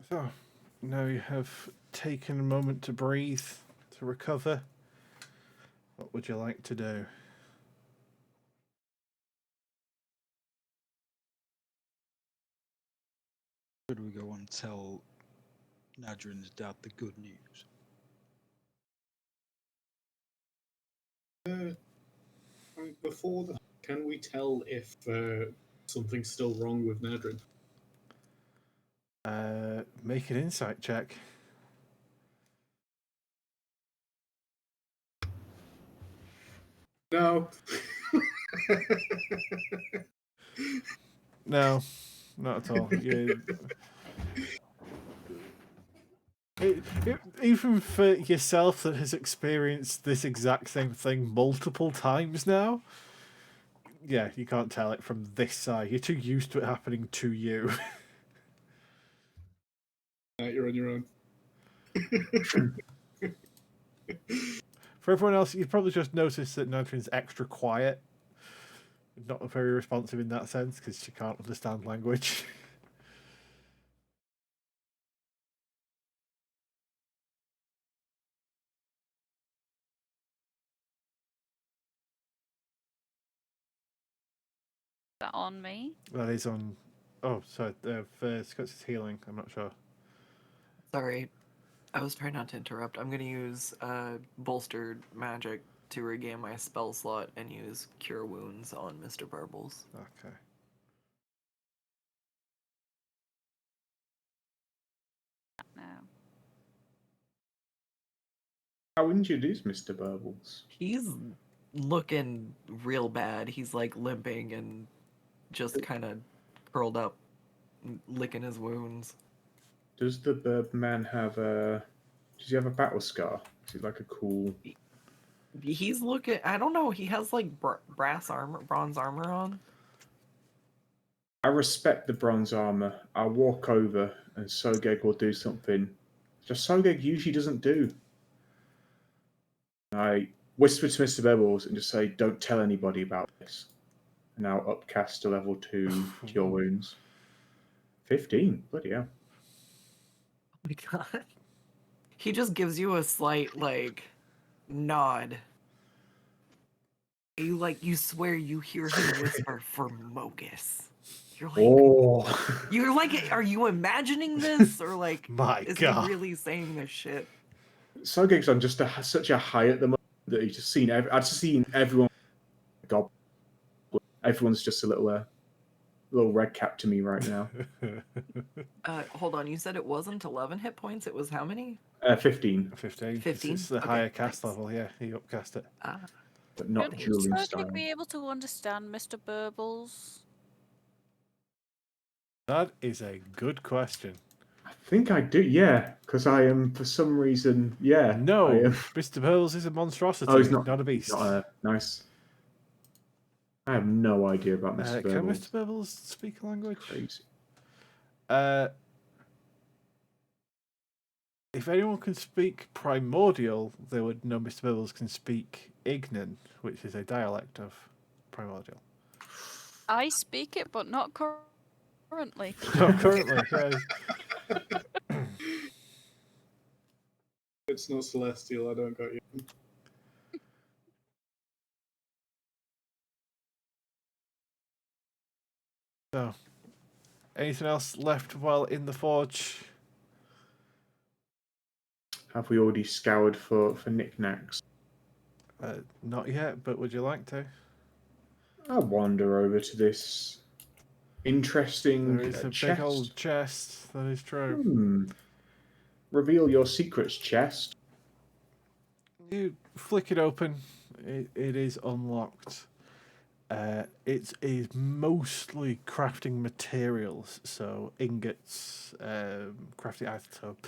So, now you have taken a moment to breathe, to recover. What would you like to do? Should we go and tell Nadryn's dad the good news? Before that, can we tell if something's still wrong with Nadryn? Make an insight check. No. No, not at all. Even for yourself that has experienced this exact same thing multiple times now, yeah, you can't tell it from this side. You're too used to it happening to you. You're on your own. For everyone else, you've probably just noticed that Nadryn's extra quiet. not very responsive in that sense because she can't understand language. Is that on me? That is on. Oh, sorry. For Scott's healing, I'm not sure. Sorry, I was trying not to interrupt. I'm gonna use bolstered magic to regain my spell slot and use Cure Wounds on Mr. Burbles. Okay. No. How injured is Mr. Burbles? He's looking real bad. He's like limping and just kind of curled up, licking his wounds. Does the Burb man have a? Does he have a battle scar? Is he like a cool? He's looking. I don't know. He has like bronze armor on. I respect the bronze armor. I'll walk over and Sogeg will do something just Sogeg usually doesn't do. I whisper to Mr. Bebbles and just say, "Don't tell anybody about this." And I'll upcast to level 2 Cure Wounds. 15. Bloody hell. Oh my god. He just gives you a slight like nod. You swear you hear him whisper for Mogus. You're like, Oh. you're like, are you imagining this or like, My is God. he really saying this shit? Sogeg's on just such a high at the moment that he's just seen. I've just seen everyone. God, everyone's just a little red cap to me right now. Hold on. You said it wasn't 11 hit points. It was how many? 15, 15. 15? It's the Okay, higher cast thanks. level. Yeah, he upcast it. but not Should dueling Sogeg style. be able to understand Mr. Burbles? That is a good question. I think I do, yeah, because I am for some reason, yeah. No, I am. Mr. Pearls is a monstrosity. Oh, he's not a beast. Nice. I have no idea about Mr. Can Burbles. Mr. Burbles speak a language? Crazy. If anyone can speak Primordial, they would know Mr. Burbles can speak Ignan, which is a dialect of Primordial. I speak it, but not currently. Not currently, yeah. It's not celestial. I don't got you. So, anything else left while in the forge? Have we already scoured for knickknacks? Not yet, but would you like to? I'll wander over to this interesting There is a chest. big old chest, that is true. Reveal your secrets, chest. You flick it open, it is unlocked. It is mostly crafting materials, so ingots, crafting isotope,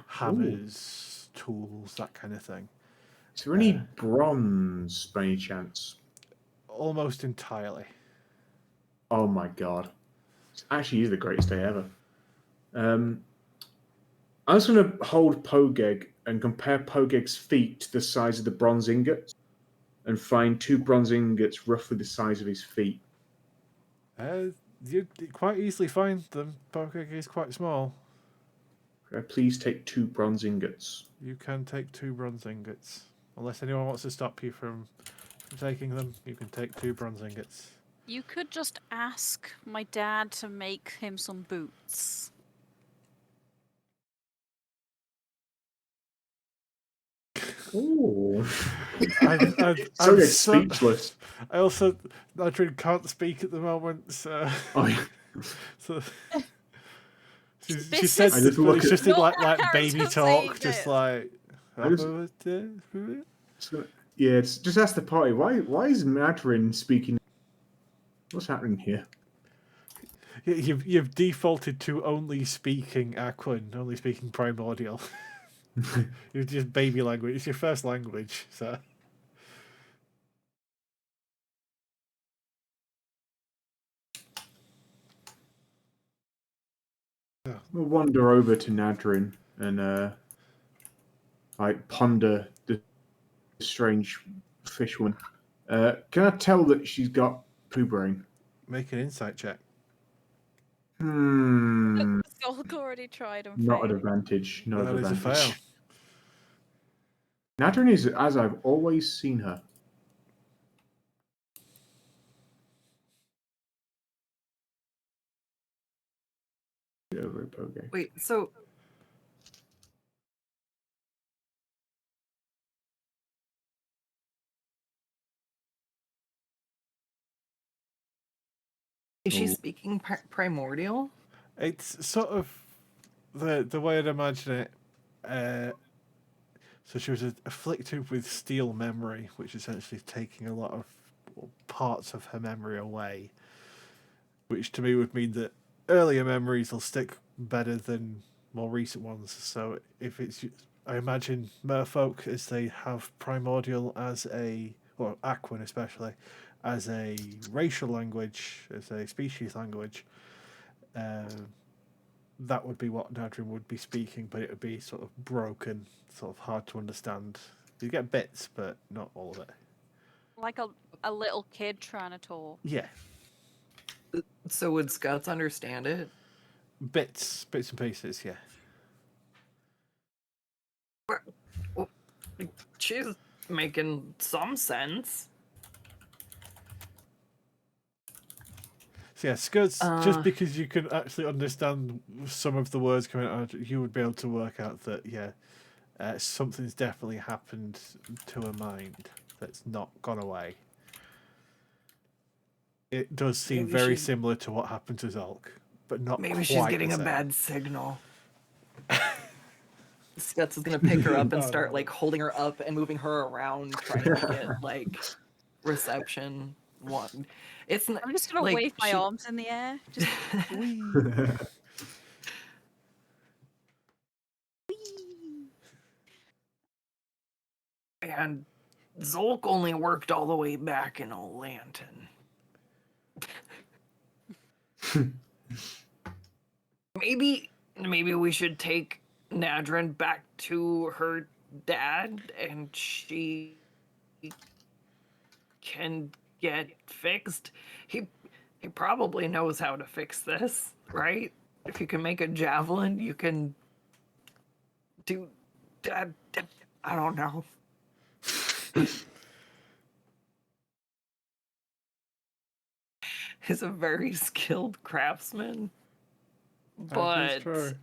hammers, tools, that kind of thing. Is there any bronze by any chance? Almost entirely. Oh my god. It actually is the greatest day ever. I'm just going to hold Pogeg and compare Pogeg's feet to the size of the bronze ingots and find 2 bronze ingots roughly the size of his feet. You quite easily find them. Pokeg is quite small. Please take 2 bronze ingots. You can take 2 bronze ingots. Unless anyone wants to stop you from taking them, you can take 2 bronze ingots. You could just ask my dad to make him some boots. Ooh. I'm speechless. I also Nadryn can't speak at the moment, so. Oh, yeah. So she This said, is but it's just in not like how baby to talk, say just this. like. Yeah, just ask the party. Why is Nadryn speaking? What's happening here? You've defaulted to only speaking Aquan, only speaking Primordial. You're just baby language. It's your first language, so. We'll wander over to Nadryn and ponder the strange fish woman. Can I tell that she's got Poo brain. Make an insight check. Zholk already tried and Not an failed. advantage. Not That an is a fail. advantage. Nadryn is as I've always seen her. Get over it, okay. Wait, so is she Oh. speaking primordial? It's sort of the way I'd imagine it. So she was afflicted with steel memory, which essentially is taking a lot of parts of her memory away. Which to me would mean that earlier memories will stick better than more recent ones. So if it's, I imagine merfolk, as they have primordial as a, or Aquan especially, as a racial language, as a species language, that would be what Nadryn would be speaking, but it would be sort of broken, sort of hard to understand. You get bits, but not all of it. Like a little kid trying to talk. Yeah, So would Scots understand it? bits and pieces. Yeah. Well, she's making some sense. So yeah, Scuds, just Uh. because you can actually understand some of the words coming out, you would be able to work out that, yeah, something's definitely happened to her mind that's not gone away. It does seem Maybe very she's- similar to what happened to Zholk, but not Maybe quite she's the getting a same. bad signal. Scots is gonna pick her up and No, start no. like holding her up and moving her around, trying to get like reception. One, it's not. I'm just gonna like, wave my she- arms in the air. Just wee. And Zolk only worked all the way back in Olanton. Maybe we should take Nadryn back to her dad and she can get fixed. He probably knows how to fix this, right? If you can make a javelin, you can do I don't know. He's a very skilled craftsman. That is But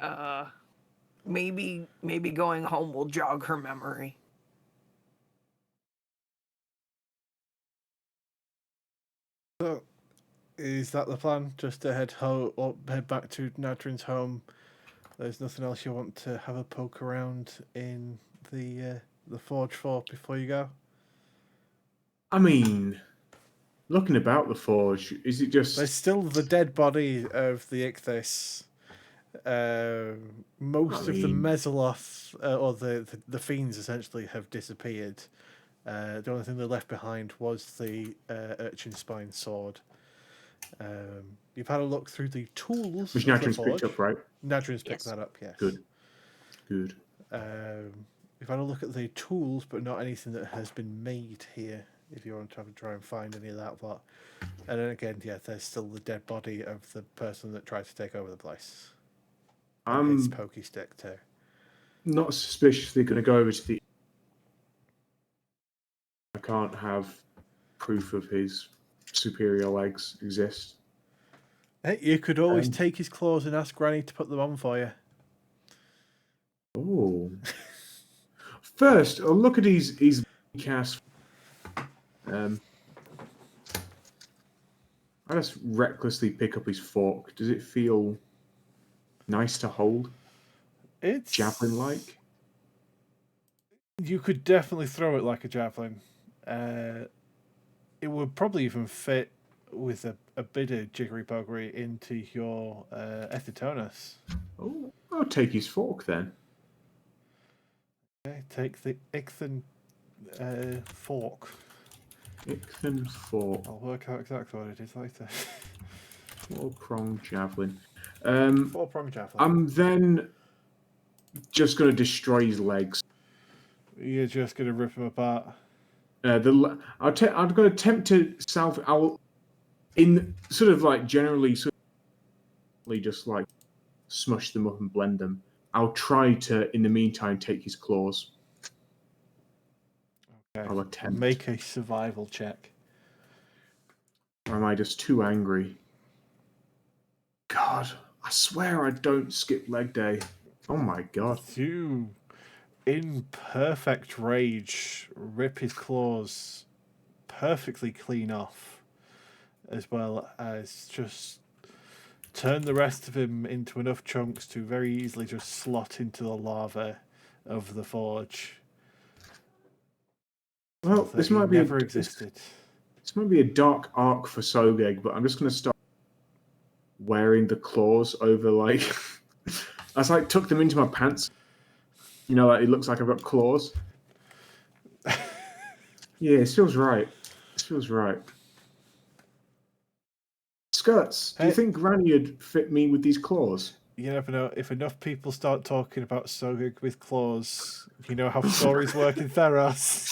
true. maybe going home will jog her memory. So, is that the plan? Just to head head back to Nadryn's home. There's nothing else you want to have a poke around in the forge for before you go? I mean, looking about the forge, is it just There's still the dead body of the Ichthys. Most of the mean- Mesoloth, or the fiends, essentially have disappeared. The only thing they left behind was the urchin spine sword. You've had a look through the tools. which of the Nadryn's forge. picked up, right? Nadryn's picked Yes. that up, yes. Good. Good. You've had a look at the tools, but not anything that has been made here, if you want to have a try and find any of that lot. And then again, yeah, there's still the dead body of the person that tried to take over the place. And his I'm pokey stick too. not suspiciously going to go over to the. I can't have proof of his superior legs exist. Hey, you could always Um, take his claws and ask Granny to put them on for you. Oh. First, I'll look at his cast. I just recklessly pick up his fork. Does it feel nice to hold? It's Javelin-like? You could definitely throw it like a javelin. It would probably even fit with a bit of jiggery pokery into your Ethitonis. Oh, I'll take his fork then. Okay, take the Ichthan fork. Ichthan fork. I'll work out exactly what it is later. Four-pronged javelin. 4-prong javelin. I'm then just going to destroy his legs. You're just going to rip him apart. I'm going to attempt to salve. in sort of like generally just like smush them up and blend them. I'll try to, in the meantime, take his claws. Okay. I'll attempt. Make a survival check. Or am I just too angry? God, I swear I don't skip leg day. Oh my god. You, in perfect rage, rip his claws perfectly clean off, as well as just turn the rest of him into enough chunks to very easily just slot into the lava of the forge. Well, So that this he might be never existed. This might be a dark arc for Sogeg, but I'm just going to start wearing the claws over, like... I was like, tuck them into my pants. You know, like, it looks like I've got claws. Yeah, it feels right. It feels right. Skirts, do you Hey. think Granny would fit me with these claws? You never know. If enough people start talking about Sogeg with claws, you know how stories work in Theros.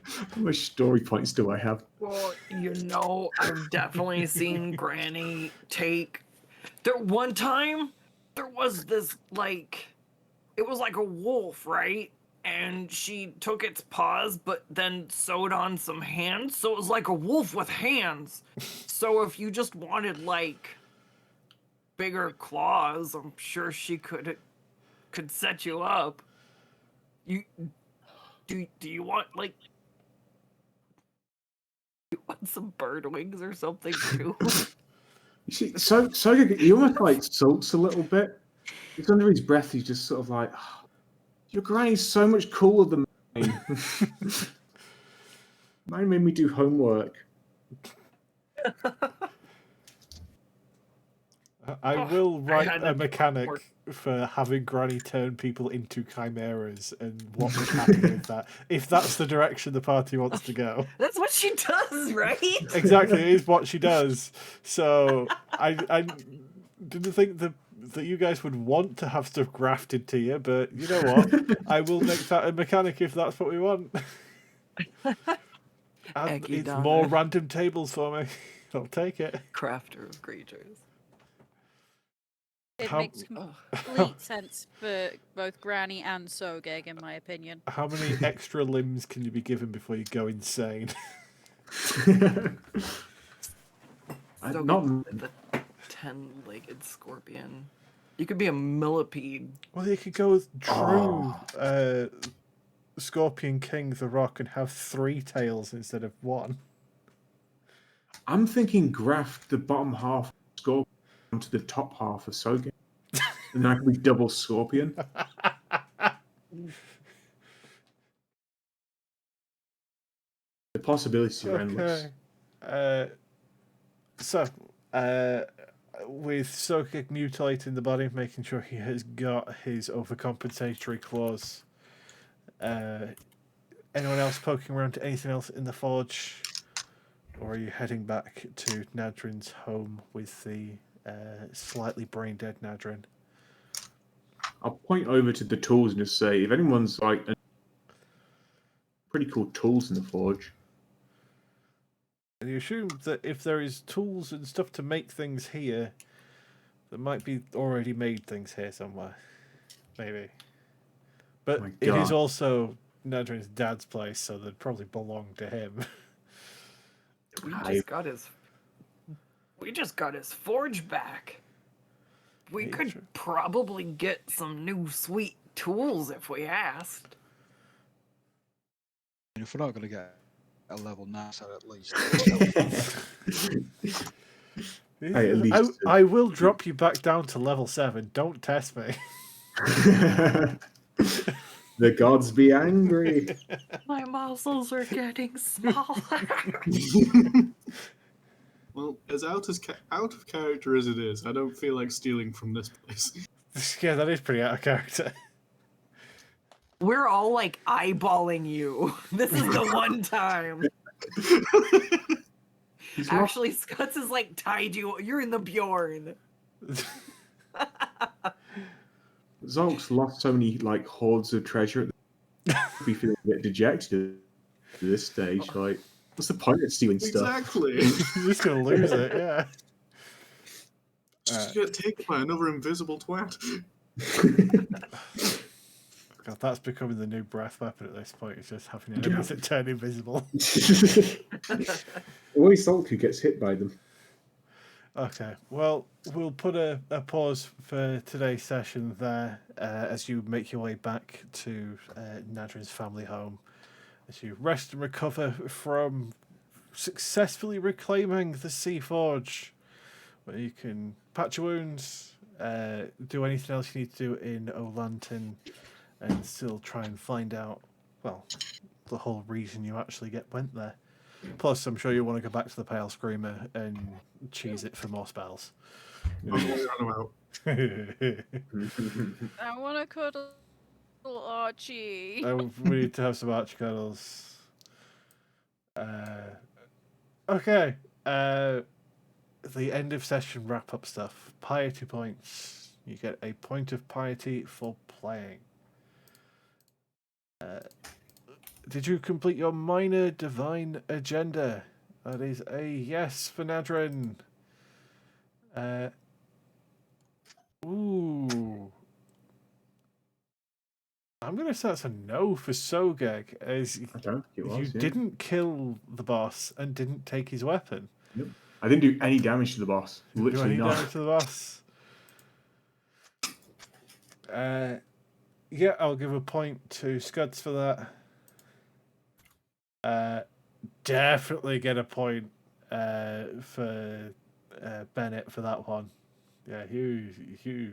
How much story points do I have? Well, you know, I've definitely seen Granny take. One time, there was this, like, it was like a wolf, right? And she took its paws, but then sewed on some hands, so it was like a wolf with hands. So if you just wanted, like, bigger claws, I'm sure she could set you up. Do you want, like, you want some bird wings or something too? You see, Sogeg, he almost like sulks a little bit. It's under his breath, he's just sort of like, oh, your Granny's so much cooler than mine. Mine made me do homework. I will write had a to do mechanic homework. for having Granny turn people into chimeras and what would happen with that. If that's the direction the party wants to go. That's what she does, right? Exactly, it is what she does. So I didn't think that you guys would want to have stuff grafted to you, but you know what? I will make that a mechanic if that's what we want. And Eggy it's Donna. more random tables for me. I'll take it. Crafter of creatures. It How- makes complete sense for both Granny and Sogeg, in my opinion. How many extra limbs can you be given before you go insane? So Not the 10-legged scorpion. You could be a millipede. Well, you could go with true Scorpion King the Rock and have 3 tails instead of 1. I'm thinking graft the bottom half of Scorpion onto the top half of Sogeg. And then I could be double Scorpion. The possibilities are endless. So, with Sogeg mutilating the body, making sure he has got his overcompensatory claws. Anyone else poking around to anything else in the forge? Or are you heading back to Nadryn's home with the slightly brain-dead Nadryn? I'll point over to the tools and just say, if anyone's like pretty cool tools in the forge. And you assume that if there is tools and stuff to make things here, there might be already made things here somewhere. Maybe. But My it is God. also Nadryn's dad's place, so they'd probably belong to him. We just got his forge back. We Yeah, could sure. probably get some new sweet tools if we asked. And if we're not going to get a level 9 set at least. Hey, at least- I will drop you back down to level 7. Don't test me. The gods be angry. My muscles are getting smaller. Well, as out of character as it is, I don't feel like stealing from this place. Yeah, that is pretty out of character. We're all like eyeballing you. This is the one time. Actually, Scuts is like tied you. You're in the Bjorn. Zolk's lost so many like hordes of treasure. Be feeling a bit dejected at this stage. Like, What's the point of stealing stuff? Exactly. You're just gonna lose it, yeah. Just get taken by another invisible twat. God, that's becoming the new breath weapon at this point. It's just having enemies that turn invisible. Always Zholk who gets hit by them. Okay, well, we'll put a pause for today's session there as you make your way back to Nadryn's family home. As you rest and recover from successfully reclaiming the Sea Forge, where you can patch your wounds, do anything else you need to do in Olantin, and still try and find out, well, the whole reason you actually went there. Plus, I'm sure you want to go back to the Pale Screamer and cheese it for more spells. I'm all out. I want to cuddle Archie. We need to have some arch cuddles. Okay. The end of session wrap up stuff. Piety points. You get a point of piety for playing. Did you complete your minor divine agenda? That is a yes for Nadryn. Ooh. I'm going to say that's a no for Sogeg, as I don't think it was. you Yeah. didn't kill the boss and didn't take his weapon. Nope. I didn't do any damage to the boss. Didn't do Literally any not. damage to the boss. Yeah, I'll give a point to Scuds for that. Definitely get a point for Bennett for that one. Yeah, you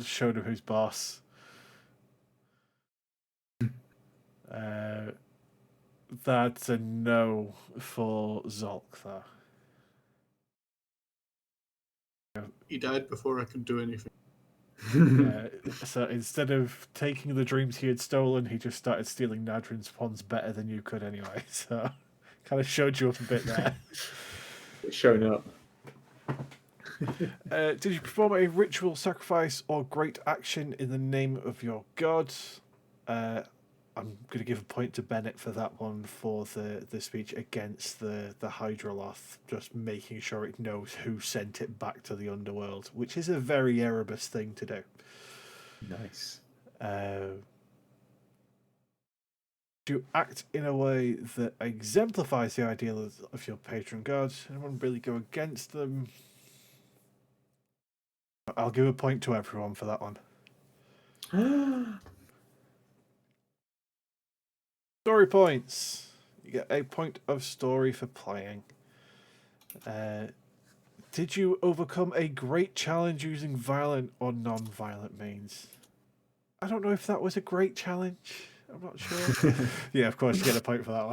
showed him who's boss. That's a no for Zholk, though. He died before I could do anything. So instead of taking the dreams he had stolen, he just started stealing Nadryn's ones better than you could anyway. So kind of showed you up a bit there. It's showing up. Did you perform a ritual sacrifice or great action in the name of your god? I'm going to give a point to Bennett for that one, for the speech against the Hydroloth, just making sure it knows who sent it back to the underworld, which is a very Erebus thing to do. Nice. To act in a way that exemplifies the ideal of your patron gods. Anyone really go against them? I'll give a point to everyone for that one. Story points. You get a point of story for playing. Did you overcome a great challenge using violent or non-violent means? I don't know if that was a great challenge. I'm not sure. Yeah, of course, you get a point for that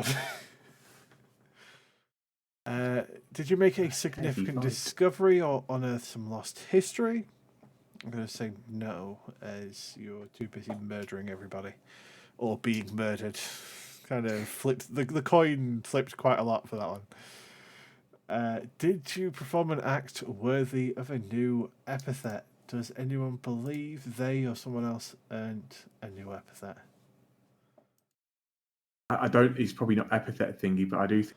one. Did you make a significant discovery or unearth some lost history? I'm going to say no, as you're too busy murdering everybody. Or being murdered. Kind of flipped, the coin flipped quite a lot for that one. Did you perform an act worthy of a new epithet? Does anyone believe they or someone else earned a new epithet? I don't. It's probably not epithet thingy, but I do think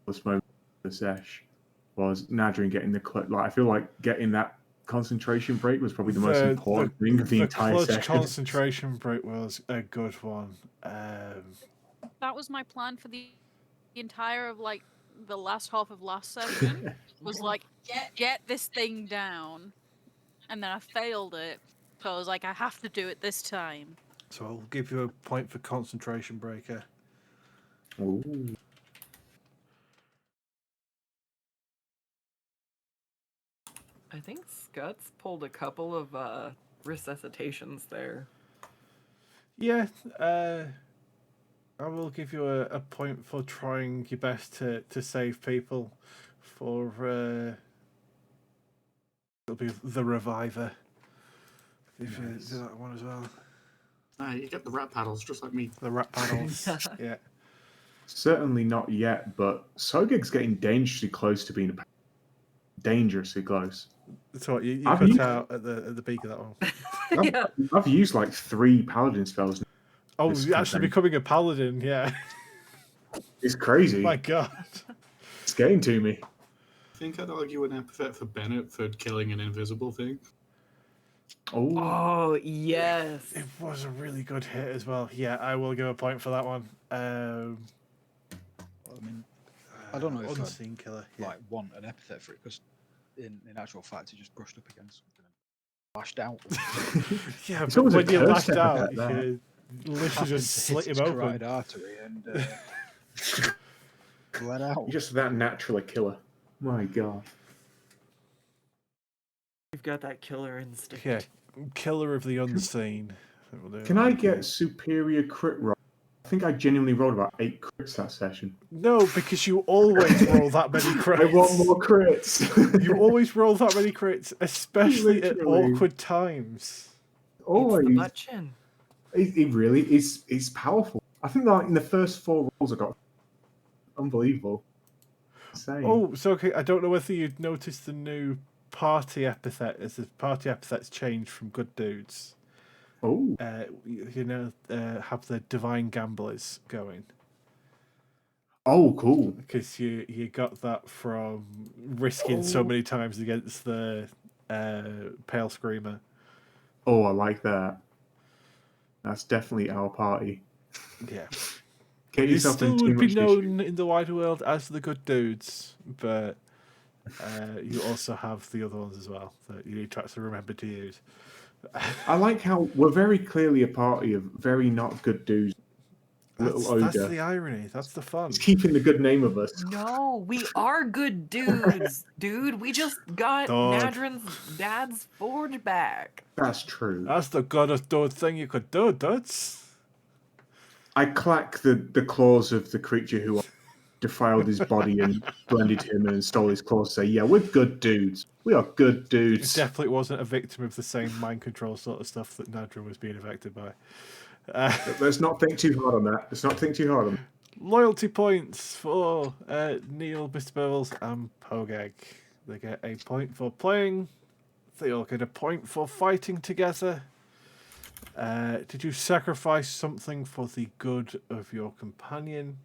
this moment of the sesh was Nadryn getting the I feel like getting that concentration break was probably the most important thing of the entire clutch session. Concentration break was a good one. That was my plan for the entire of like the last half of last session. Was like get this thing down, and then I failed it. So I was like, I have to do it this time. So I'll give you a point for concentration breaker. Ooh. I think Scuts pulled a couple of resuscitations there. Yeah, I will give you a point for trying your best to save people. For it'll be the reviver. If you do that one as well. You get the rat paddles, just like me. The rat paddles. Yeah. Certainly not yet, but Sogeg's getting dangerously close to being dangerously close. So what, you I've cut used- out at the peak of that one. Yeah. I've used like 3 paladin spells. Oh, This you're actually campaign. becoming a paladin, yeah. It's crazy. My God. It's getting to me. I think I'd argue an epithet for Bennett for killing an invisible thing. Oh, Oh, yes. It was a really good hit as well. Yeah, I will give a point for that one. I mean, I don't know if I'd Unseen Killer. Yeah. like want an epithet for it because in actual fact, he just brushed up against something and lashed out. Yeah, It's but always a when you cursed lashed out, epithet, that. you literally Happened just to slit hit him his open. carotid artery and bled out. You're just that natural a killer. My God. You've got that killer instinct. Yeah, Killer of the Unseen. Can I get superior crit roll? I think I genuinely rolled about 8 crits that session. No, because you always roll that many crits. I want more crits. You always roll that many crits, especially at Literally. awkward times. It's Always. the butt chin. It really is. It's powerful. I think that in the first 4 rolls I got unbelievable. Insane. Oh, so okay, I don't know whether you'd noticed the new party epithet as the party epithets changed from good dudes. Oh. Have the divine gamblers going. Oh, cool. Because you got that from risking so many times against the Pale Screamer. Oh, I like that. That's definitely our party. Yeah. Get You yourself still in too would be much known in the wider world as the good dudes, but you also have the other ones as well that you need to actually remember to use. I like how we're very clearly a party of very not good dudes. That's the irony. That's the fun. It's keeping the good name of us. No, we are good dudes, dude. We just got Dod. Nadryn's dad's forge back. That's true. That's the goddest dude thing you could do, dudes. I clack the claws of the creature who defiled his body and blended him and stole his claws. Say, yeah, we're good dudes. We are good It dudes. definitely wasn't a victim of the same mind control sort of stuff that Nadryn was being affected by. Let's not think too hard on that. Let's not think too hard on that. Loyalty points for Neil, Mr. Burbles, and Pogeg. They get a point for playing. They all get a point for fighting together. Did you sacrifice something for the good of your companion?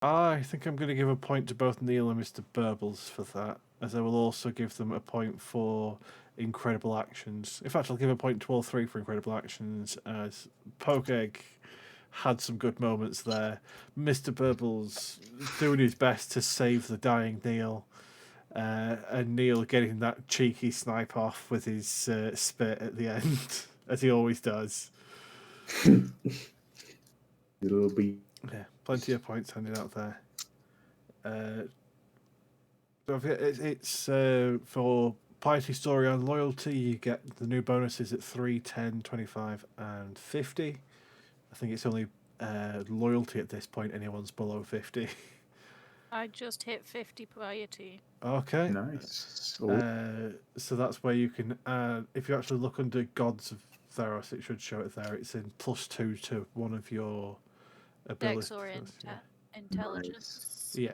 I think I'm going to give a point to both Neil and Mr. Burbles for that, as I will also give them a point for incredible actions. In fact, I'll give a point to all three for incredible actions, as Pogeg had some good moments there. Mr. Burbles doing his best to save the dying Neil, and Neil getting that cheeky snipe off with his spit at the end, as he always does. It'll be. Yeah, plenty of points handed out there. So it's for Piety, Story, and Loyalty. You get the new bonuses at 3, 10, 25, and 50. I think it's only Loyalty at this point. Anyone's below 50. I just hit 50 piety. Okay. Nice. So that's where you can, if you actually look under Gods of Theros, it should show it there. It's in +2 to one of your abilities. Dex or intelligence Yeah,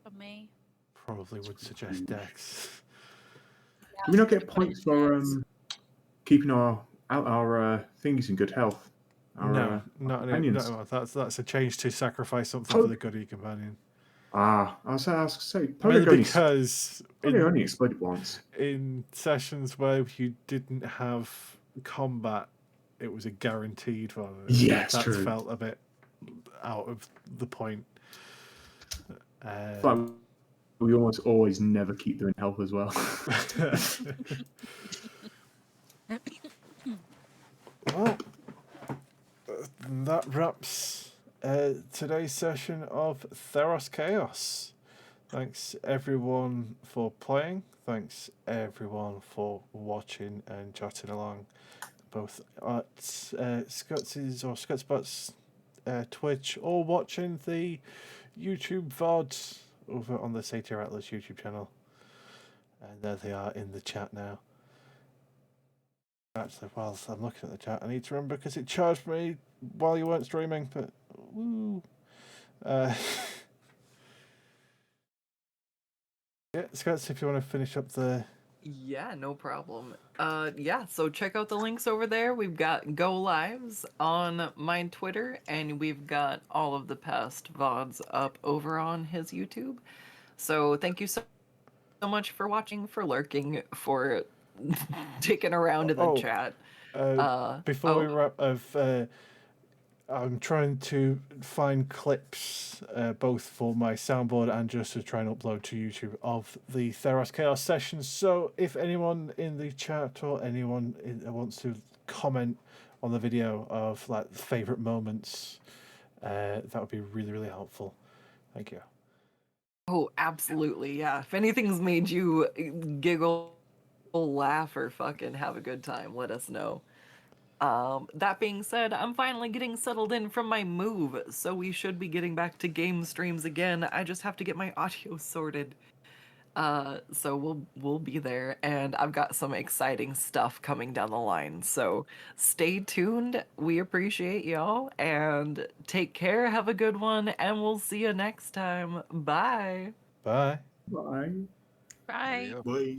for me. probably would suggest Dex. Do we not get points for keeping our things in good health? No, not companions? no. That's a change to sacrifice something for the good of your companion. I was going to say, Mainly because only exploded once. in sessions where you didn't have combat, it was a guaranteed one. Yeah, it's That's true. felt a bit out of the point. But we almost always never keep them in health as well. Well, that wraps today's session of Theros Chaos. Thanks everyone for playing. Thanks everyone for watching and chatting along, both at Scuts's or Scutsbut's Twitch or watching the YouTube VOD over on the Satyr Atlas YouTube channel. And there they are in the chat now. Actually, whilst I'm looking at the chat, I need to remember because it charged me while you weren't streaming, but woo. Yeah, Scuts, if you want to finish up the Yeah, no problem. Yeah, so check out the links over there. We've got go lives on my Twitter, and we've got all of the past VODs up over on his YouTube. So thank you so much for watching, for lurking, for sticking around in the Oh, chat. Before we Oh, wrap up, I'm trying to find clips, both for my soundboard and just to try and upload to YouTube, of the Theros Chaos sessions. So if anyone in the chat or anyone wants to comment on the video of like favorite moments, that would be really, really helpful. Thank you. oh, absolutely, yeah. If anything's made you giggle, laugh, or fucking have a good time, let us know. That being said, I'm finally getting settled in from my move, so we should be getting back to game streams again. I just have to get my audio sorted. So we'll be there, and I've got some exciting stuff coming down the line. So stay tuned. We appreciate y'all, and take care. Have a good one, and we'll see you next time. Bye. Bye. Bye. Bye. There you go. Bye.